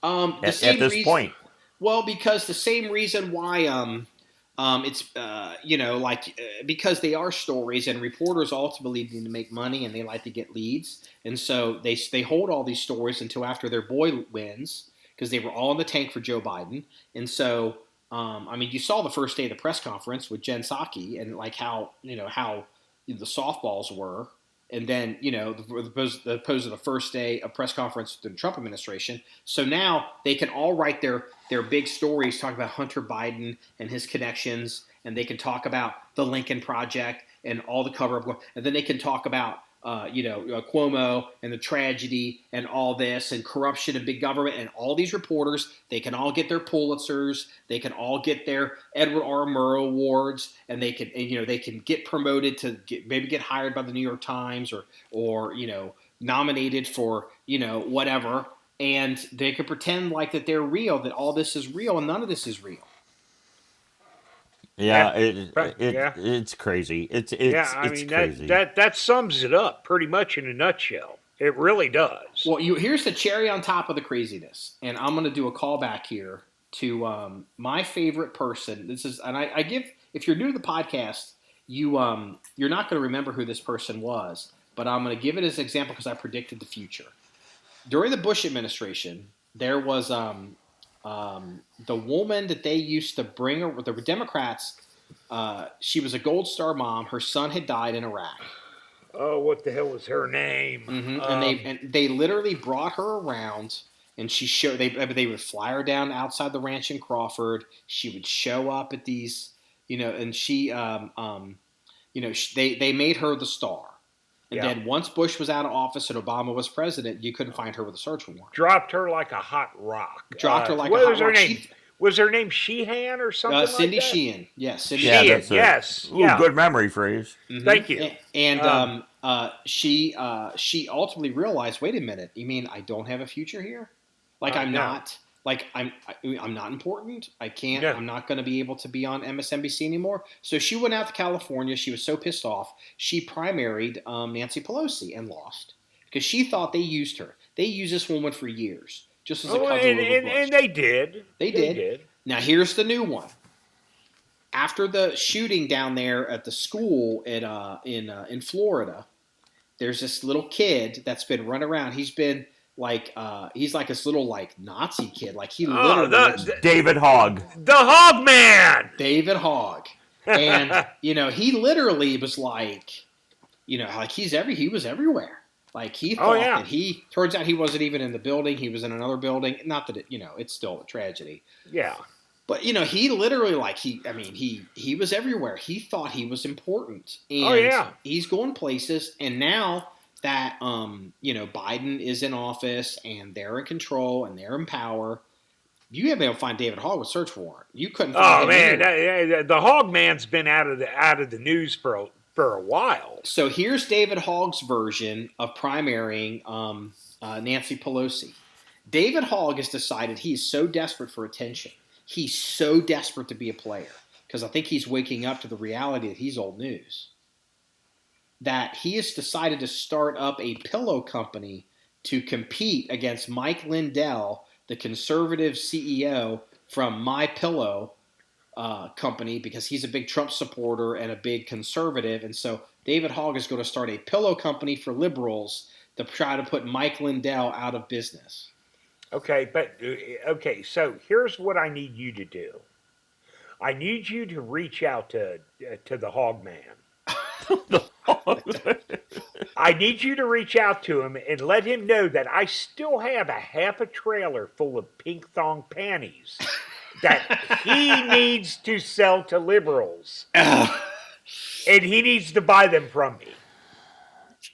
Speaker 6: At this point.
Speaker 4: Well, because the same reason why it's because they are stories and reporters ultimately need to make money and they like to get leads, and so they hold all these stories until after their boy wins because they were all in the tank for Joe Biden, and so you saw the first day of the press conference with Jen Psaki and like how the softballs were. And then, opposed to the first day of press conference with the Trump administration. So now they can all write their big stories, talk about Hunter Biden and his connections, and they can talk about the Lincoln Project and all the cover-up. And then they can talk about, Cuomo and the tragedy and all this and corruption and big government and all these reporters. They can all get their Pulitzers. They can all get their Edward R. Murrow Awards, and they can get promoted to get hired by the New York Times or nominated for whatever. And they could pretend like that they're real, that all this is real, and none of this is real.
Speaker 6: Yeah, it's crazy. It's crazy.
Speaker 5: That sums it up pretty much in a nutshell. It really does.
Speaker 4: Well, here's the cherry on top of the craziness, and I'm going to do a callback here to my favorite person. This is, and I give, if you're new to the podcast, you're not going to remember who this person was, but I'm going to give it as an example because I predicted the future. During the Bush administration, there was the woman that they used to bring her, the Democrats, she was a Gold Star mom. Her son had died in Iraq.
Speaker 5: Oh, what the hell was her name?
Speaker 4: Mm-hmm. And they literally brought her around And they would fly her down outside the ranch in Crawford. She would show up at these, and she, they made her the star. And then once Bush was out of office and Obama was president, you couldn't find her with a search warrant.
Speaker 5: Dropped her like a hot rock.
Speaker 4: What
Speaker 5: was her name? Was her name Sheehan or something
Speaker 4: Cindy
Speaker 5: like that?
Speaker 4: Sheehan. Yes, Cindy
Speaker 5: Sheehan.
Speaker 6: That's
Speaker 5: yes.
Speaker 6: Ooh, good memory phrase.
Speaker 4: Mm-hmm.
Speaker 5: Thank you.
Speaker 4: And she ultimately realized, wait a minute, you mean I don't have a future here? Like I'm not important. I can't. I'm not going to be able to be on MSNBC anymore. So she went out to California. She was so pissed off. She primaried Nancy Pelosi and lost because she thought they used her. They used this woman for years. Just as a cousin
Speaker 5: and they did.
Speaker 4: They did. Now here's the new one. After the shooting down there at the school in Florida, there's this little kid that's been running around. He's been he's like this little Nazi kid. Like he literally
Speaker 6: David Hogg.
Speaker 5: The Hog Man.
Speaker 4: David Hogg. And he literally was he was everywhere. Like he thought that turns out he wasn't even in the building. He was in another building. Not that it's still a tragedy.
Speaker 5: Yeah.
Speaker 4: But he literally he was everywhere. He thought he was important. And he's going places. And now that Biden is in office and they're in control and they're in power, you haven't been able to find David Hogg with search warrant. You couldn't find him.
Speaker 5: The Hog Man's been out of the news for a while.
Speaker 4: So here's David Hogg's version of primarying Nancy Pelosi. David Hogg has decided he's so desperate for attention. He's so desperate to be a player because I think he's waking up to the reality that he's old news. That he has decided to start up a pillow company to compete against Mike Lindell, the conservative CEO from My Pillow company, because he's a big Trump supporter and a big conservative. And so David Hogg is going to start a pillow company for liberals to try to put Mike Lindell out of business.
Speaker 5: Okay, so here's what I need you to do. I need you to reach out to the Hog Man. I need you to reach out to him and let him know that I still have half a trailer full of pink thong panties that he needs to sell to liberals. And he needs to buy them from me.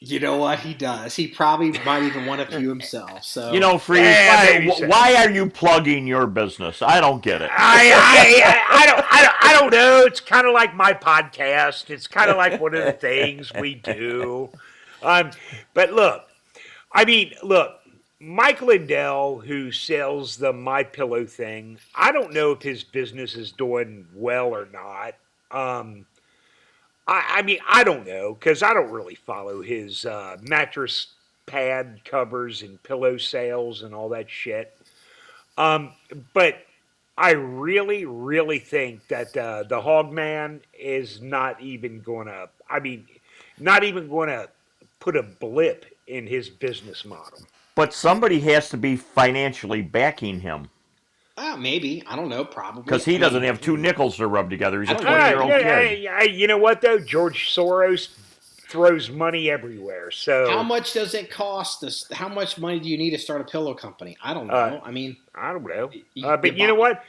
Speaker 4: You know what? He does. He probably might even want a few himself. So
Speaker 6: Freeze, why are you plugging your business? I don't get it.
Speaker 5: I don't know. It's kind of like my podcast. It's kind of like one of the things we do. But look, Mike Lindell, who sells the My Pillow thing, I don't know if his business is doing well or not. I don't know because I don't really follow his mattress pad covers and pillow sales and all that shit. But I really, really think that the Hog Man is not even going to put a blip in his business model.
Speaker 6: But somebody has to be financially backing him.
Speaker 4: Maybe. I don't know. Probably.
Speaker 6: Because he doesn't have two nickels to rub together. He's a 20-year-old kid.
Speaker 5: You know what, though? George Soros throws money everywhere. So
Speaker 4: how much does it cost us? How much money do you need to start a pillow company? I don't know.
Speaker 5: I don't know. But you know what?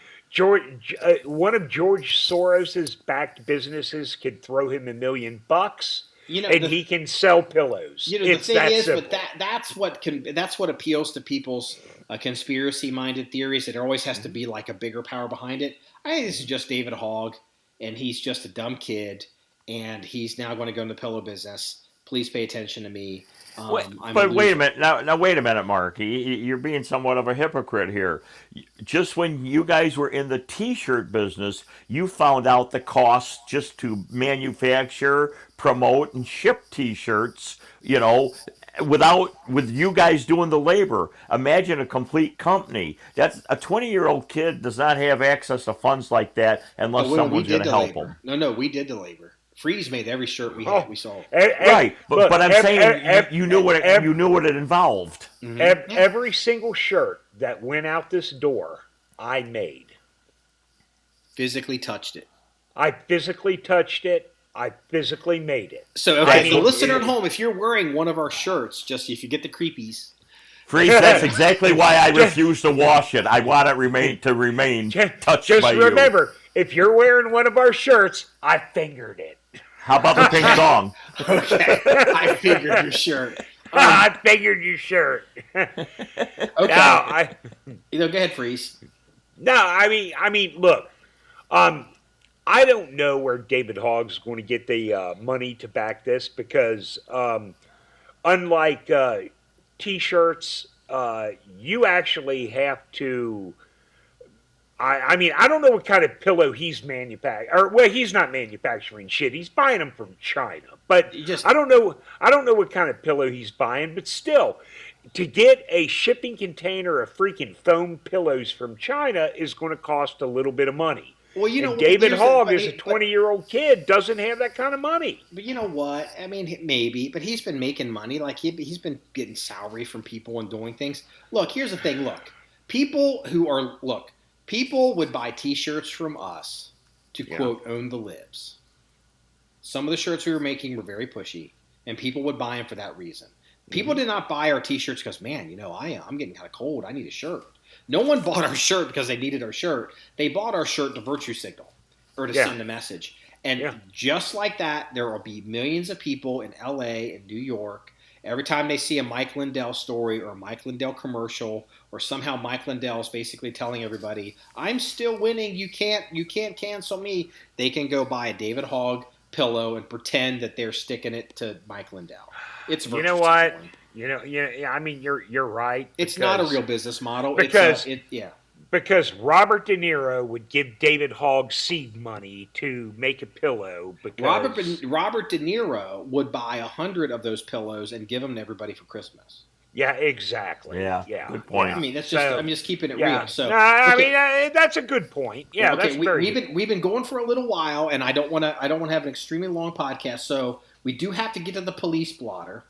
Speaker 5: One of George Soros's backed businesses could throw him $1 million. He can sell pillows.
Speaker 4: The thing is, but that's what appeals to people's conspiracy-minded theories. That there always has to be like a bigger power behind it. I think this is just David Hogg, and he's just a dumb kid, and he's now going to go into the pillow business. Please pay attention to me.
Speaker 6: Wait a minute. Now wait a minute, Mark. You're being somewhat of a hypocrite here. Just when you guys were in the T-shirt business, you found out the costs just to manufacture, promote, and ship T-shirts. With you guys doing the labor. Imagine a complete company. That's a 20-year-old kid does not have access to funds like that unless someone's going to help him.
Speaker 4: No, we did the labor. Freeze made every shirt we sold.
Speaker 6: Right, but I'm saying you knew what it involved.
Speaker 5: Mm-hmm. Every single shirt that went out this door, I made.
Speaker 4: Physically touched it.
Speaker 5: I physically touched it. I physically made it.
Speaker 4: So, the listener at home, if you're wearing one of our shirts, just if you get the creepies,
Speaker 6: Freeze, that's exactly why I refuse to wash it. I want it to remain touched
Speaker 5: just
Speaker 6: by you.
Speaker 5: Just remember, if you're wearing one of our shirts, I fingered it.
Speaker 6: How about the pink song?
Speaker 4: Okay, I fingered your shirt.
Speaker 5: I fingered your shirt.
Speaker 4: Okay.
Speaker 5: No,
Speaker 4: go ahead, Freeze.
Speaker 5: No, I mean, look, I don't know where David Hogg's going to get the money to back this because, unlike T-shirts, you actually have to. I mean, I don't know what kind of pillow he's manufacturing. Well, he's not manufacturing shit. He's buying them from China. But I don't know what kind of pillow he's buying. But still, to get a shipping container of freaking foam pillows from China is going to cost a little bit of money.
Speaker 4: Well, you know,
Speaker 5: and David Hogg is a 20-year-old kid, doesn't have that kind of money.
Speaker 4: But you know what? I mean, maybe, but he's been making money. Like he's been getting salary from people and doing things. Look, here's the thing. Look, people would buy T-shirts from us to, quote, own the libs. Some of the shirts we were making were very pushy, and people would buy them for that reason. People did not buy our T-shirts because, man, you know, I'm getting kind of cold. I need a shirt. No one bought our shirt because they needed our shirt. They bought our shirt to virtue signal or to send a message. And just like that, there will be millions of people in L.A. and New York. Every time they see a Mike Lindell story or a Mike Lindell commercial, or somehow Mike Lindell is basically telling everybody, "I'm still winning. You can't cancel me." They can go buy a David Hogg pillow and pretend that they're sticking it to Mike Lindell. It's
Speaker 5: you know what? I mean, you're right.
Speaker 4: It's not a real business model
Speaker 5: because Robert De Niro would give David Hogg seed money to make a pillow. Because
Speaker 4: Robert De Niro would buy 100 of those pillows and give them to everybody for Christmas.
Speaker 5: Yeah, exactly.
Speaker 6: Yeah, good point.
Speaker 4: I mean, that's just I'm just keeping it real. So
Speaker 5: I mean, that's a good point. Yeah,
Speaker 4: okay,
Speaker 5: that's
Speaker 4: we've been going for a little while, and I don't want to have an extremely long podcast. So we do have to get to the police blotter,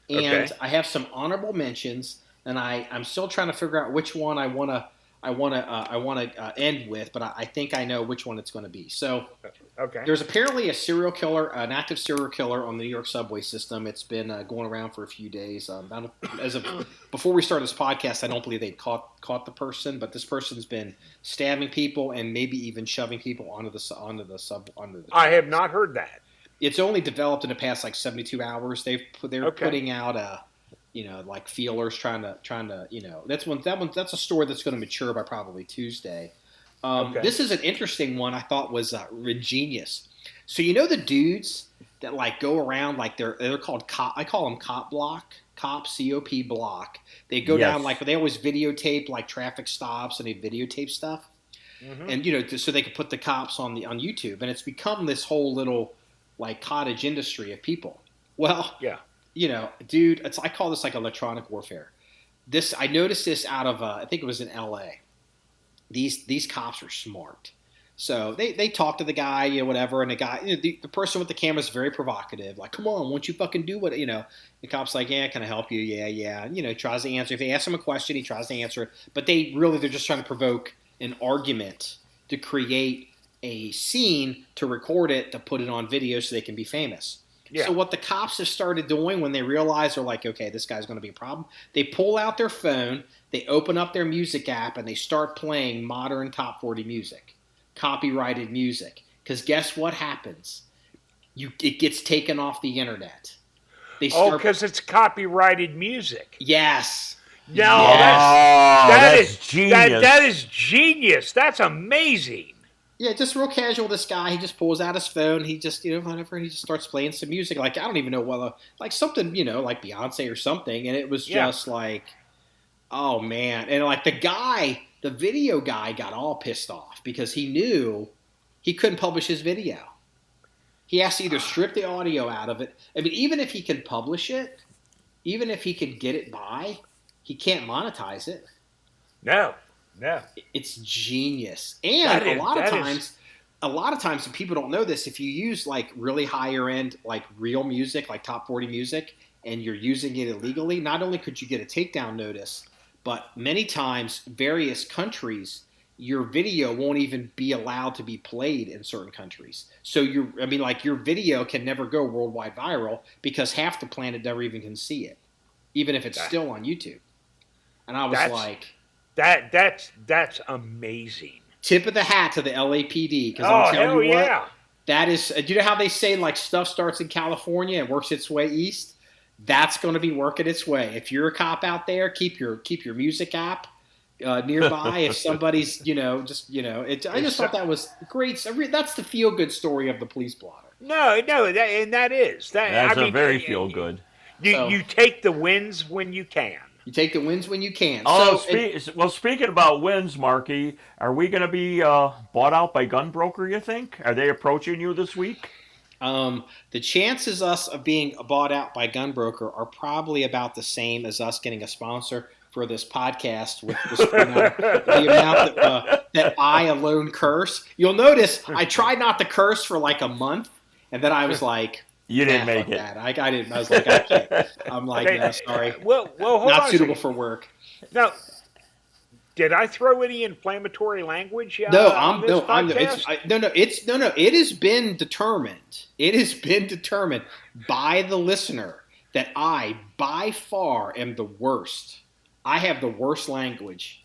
Speaker 4: and I have some honorable mentions, and I'm still trying to figure out which one I want to end with, but I think I know which one it's going to be. So, there's apparently an active serial killer on the New York subway system. It's been going around for a few days. Before we started this podcast, I don't believe they caught the person, but this person's been stabbing people and maybe even shoving people onto the.
Speaker 5: I have not heard that.
Speaker 4: It's only developed in the past 72 hours. They're putting out like feelers trying to that's a story that's going to mature by probably Tuesday. This is an interesting one I thought was genius. So the dudes that go around they're called cop. I call them cop block, cops, COP block. They go down they always videotape traffic stops and they videotape stuff, and so they can put the cops on YouTube, and it's become this whole little cottage industry of people. Well, dude, I call this electronic warfare. I noticed this out of I think it was in L.A. These cops are smart, so they talk to the guy, whatever, and the guy, the person with the camera is very provocative, come on, won't you fucking do what, the cop's like, yeah, can I help you? Yeah, and, tries to answer. If they ask him a question, he tries to answer it, but they're just trying to provoke an argument to create a scene to record it to put it on video so they can be famous. Yeah. So what the cops have started doing when they realize they're okay, this guy's going to be a problem, they pull out their phone, they open up their music app, and they start playing modern top 40 music, copyrighted music. Because guess what happens? It gets taken off the internet.
Speaker 5: Because it's copyrighted music.
Speaker 4: Yes.
Speaker 5: No,
Speaker 6: that's genius.
Speaker 5: That is genius. That's amazing.
Speaker 4: Yeah, just real casual. This guy, he just pulls out his phone. He just, whatever. He just starts playing some music. I don't even know whether, something, like Beyonce or something. And it was just oh man. And the video guy got all pissed off because he knew he couldn't publish his video. He has to either strip the audio out of it. I mean, even if he can publish it, even if he can get it by, he can't monetize it.
Speaker 5: No.
Speaker 4: It's genius. And a lot of times, and people don't know this, if you use really higher end, real music, top 40 music, and you're using it illegally, not only could you get a takedown notice, but many times various countries, your video won't even be allowed to be played in certain countries. So your video can never go worldwide viral because half the planet never even can see it, even if it's still on YouTube. And I was
Speaker 5: that's amazing.
Speaker 4: Tip of the hat to the LAPD, because
Speaker 5: I'm telling you what,
Speaker 4: that is. Do you know how they say like stuff starts in California and works its way east? That's going to be working its way. If you're a cop out there, keep your music app nearby. If somebody's, I just thought that was great. That's the feel good story of the police blotter.
Speaker 5: No, that is.
Speaker 6: That's very feel good.
Speaker 5: You take the wins when you can.
Speaker 4: You take the wins when you can.
Speaker 6: Speaking about wins, Marky, are we going to be bought out by Gunbroker, you think? Are they approaching you this week?
Speaker 4: The chances of being bought out by Gunbroker are probably about the same as us getting a sponsor for this podcast with the amount that I alone curse. You'll notice I tried not to curse for like a month, and then I was like,
Speaker 6: "You didn't make it."
Speaker 4: I didn't. I was like, I can't. I'm like, no, sorry.
Speaker 5: Well, hold
Speaker 4: not
Speaker 5: on
Speaker 4: suitable for work.
Speaker 5: Now, did I throw any inflammatory language?
Speaker 4: No, it has been determined. It has been determined by the listener that I, by far, am the worst. I have the worst language.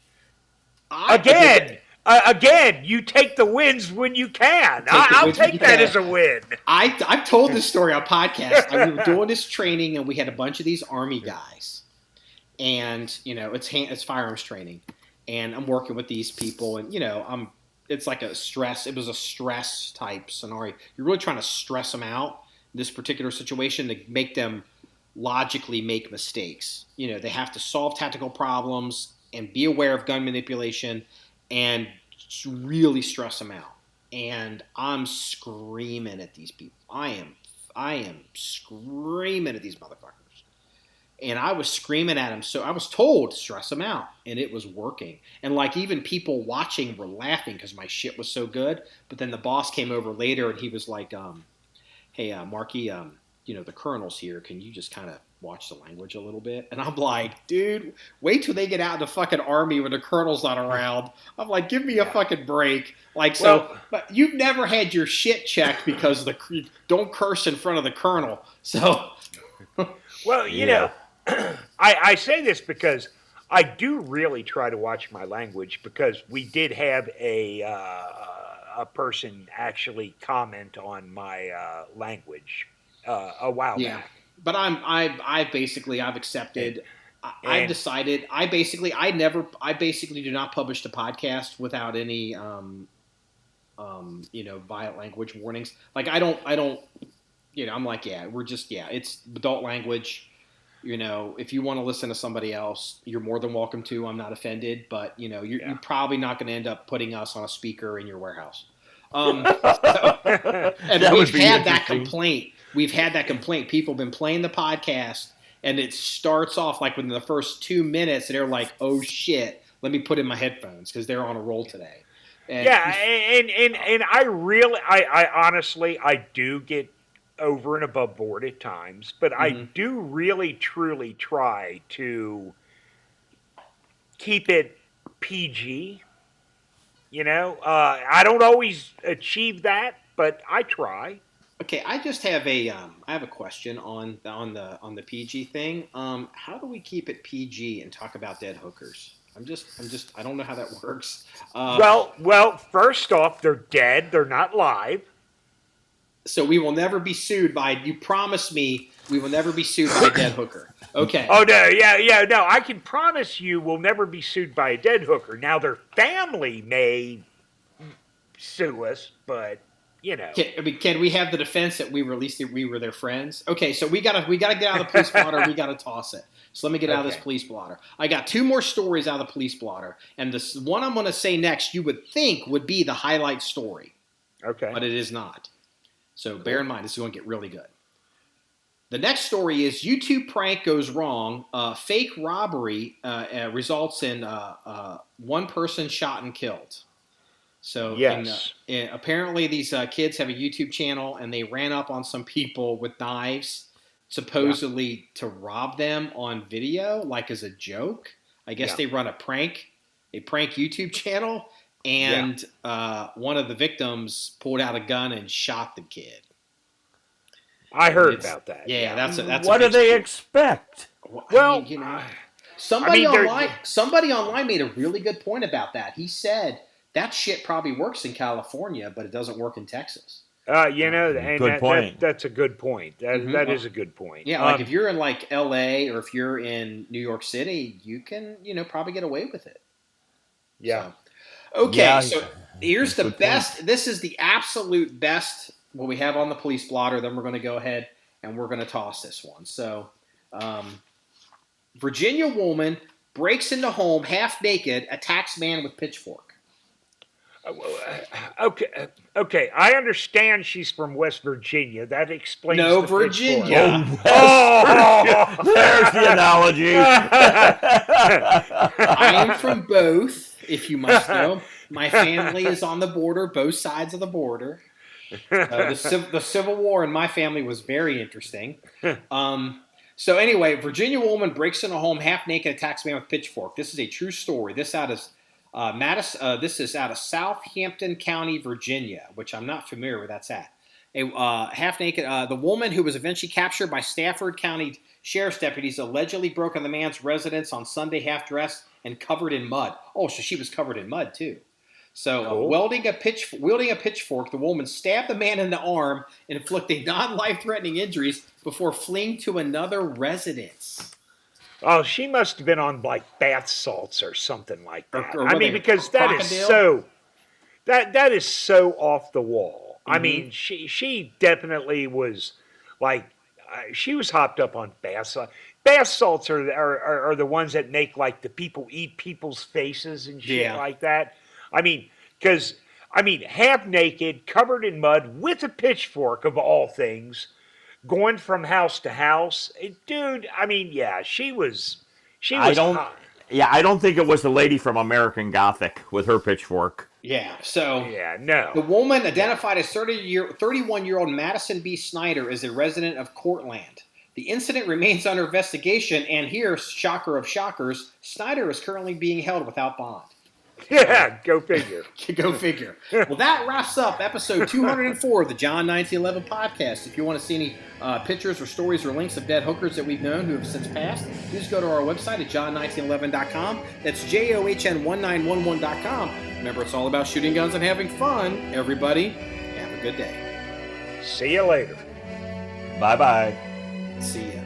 Speaker 5: Again, you take the wins when you can. I'll take that as a win.
Speaker 4: I've told this story on podcast. We were doing this training, and we had a bunch of these Army guys. And, it's firearms training. And I'm working with these people, and, it's like it was a stress type scenario. You're really trying to stress them out in this particular situation to make them logically make mistakes. They have to solve tactical problems and be aware of gun manipulation and really stress them out. And I'm screaming at these people. I am screaming at these motherfuckers. And I was screaming at them. So I was told to stress them out, and it was working. And like even people watching were laughing because my shit was so good. But then the boss came over later, and he was like, hey, Marky, the colonel's here. Can you just kind of watch the language a little bit? And I'm like, dude, wait till they get out in the fucking Army when the colonel's not around. I'm like, give me a fucking break. Like, but you've never had your shit checked because don't curse in front of the colonel. So,
Speaker 5: well, I say this because I do really try to watch my language, because we did have a person actually comment on my language a while back.
Speaker 4: But I've accepted. I've decided. I basically do not publish the podcast without any violent language warnings. Like I don't. I'm like, it's adult language. If you want to listen to somebody else, you're more than welcome to. I'm not offended, but you're probably not going to end up putting us on a speaker in your warehouse. And we've had that complaint. We've had that complaint. People have been playing the podcast, and it starts off like within the first 2 minutes, and they're like, "Oh shit, let me put in my headphones," because they're on a roll today. And I honestly do get over and above board at times, but I do really truly try to keep it PG. I don't always achieve that, but I try. Okay, I just have a question on the PG thing. How do we keep it PG and talk about dead hookers? I don't know how that works.
Speaker 5: Well, first off, they're dead. They're not live.
Speaker 4: So we will never be sued by. You promise me we will never be sued by a dead hooker. Okay.
Speaker 5: Oh no, no. I can promise you we'll never be sued by a dead hooker. Now their family may sue us, but
Speaker 4: Can we have the defense that we were their friends? Okay, so we gotta get out of the police blotter. We gotta toss it. So let me get out of this police blotter. I got 2 more stories out of the police blotter, and this one I'm going to say next, you would think would be the highlight story.
Speaker 5: Okay,
Speaker 4: but it is not. So bear in mind, this is going to get really good. The next story is YouTube prank goes wrong. Fake robbery results in one person shot and killed. So
Speaker 5: yes.
Speaker 4: Apparently these kids have a YouTube channel, and they ran up on some people with knives, supposedly to rob them on video, like as a joke. I guess they run a prank YouTube channel. And one of the victims pulled out a gun and shot the kid.
Speaker 5: I heard about that.
Speaker 4: Yeah, that's
Speaker 6: what do they expect?
Speaker 4: Well, Somebody online made a really good point about that. He said that shit probably works in California, but it doesn't work in Texas.
Speaker 6: Good point.
Speaker 5: That's a good point. That is a good point.
Speaker 4: Yeah, like if you're in like LA or if you're in New York City, you can, probably get away with it.
Speaker 5: Yeah.
Speaker 4: So, okay, so here's the best. Point. This is the absolute best what we have on the police blotter. Then we're going to go ahead and we're going to toss this one. So, Virginia woman breaks into home half naked, attacks man with pitchfork.
Speaker 5: Okay. I understand she's from West Virginia. That explains.
Speaker 4: No, Virginia.
Speaker 6: Oh, there's the analogy.
Speaker 4: I am from both, if you must know. My family is on the border, both sides of the border. The Civil War in my family was very interesting. So anyway, Virginia woman breaks into a home half naked, attacks man with pitchfork. This is a true story. This is out of Southampton County, Virginia, which I'm not familiar with. That's at half naked. The woman who was eventually captured by Stafford County Sheriff's deputies allegedly broke in the man's residence on Sunday, half dressed and covered in mud. Oh, so she was covered in mud too. So, wielding a pitchfork, the woman stabbed the man in the arm, inflicting non-life-threatening injuries before fleeing to another residence.
Speaker 5: Oh, she must have been on like bath salts or something like that.
Speaker 4: Or
Speaker 5: because that is so off the wall. Mm-hmm. I mean, she definitely was like she was hopped up on bath salts. Bath salts are the ones that make like the people eat people's faces and shit like that. I mean, half naked, covered in mud, with a pitchfork of all things, going from house to house. Dude, I mean, yeah, she was hot.
Speaker 6: Yeah, I don't think it was the lady from American Gothic with her pitchfork.
Speaker 4: Yeah, so
Speaker 5: no.
Speaker 4: The woman identified as 31-year-old Madison B. Snyder is a resident of Cortland. The incident remains under investigation, and here, shocker of shockers, Snyder is currently being held without bond.
Speaker 5: Yeah, go figure.
Speaker 4: Go figure. Well, that wraps up episode 204 of the John 1911 podcast. If you want to see any pictures or stories or links of dead hookers that we've known who have since passed, please go to our website at john1911.com. That's JOHN1911.com. Remember, it's all about shooting guns and having fun. Everybody, have a good day.
Speaker 5: See you later.
Speaker 6: Bye-bye.
Speaker 4: See ya.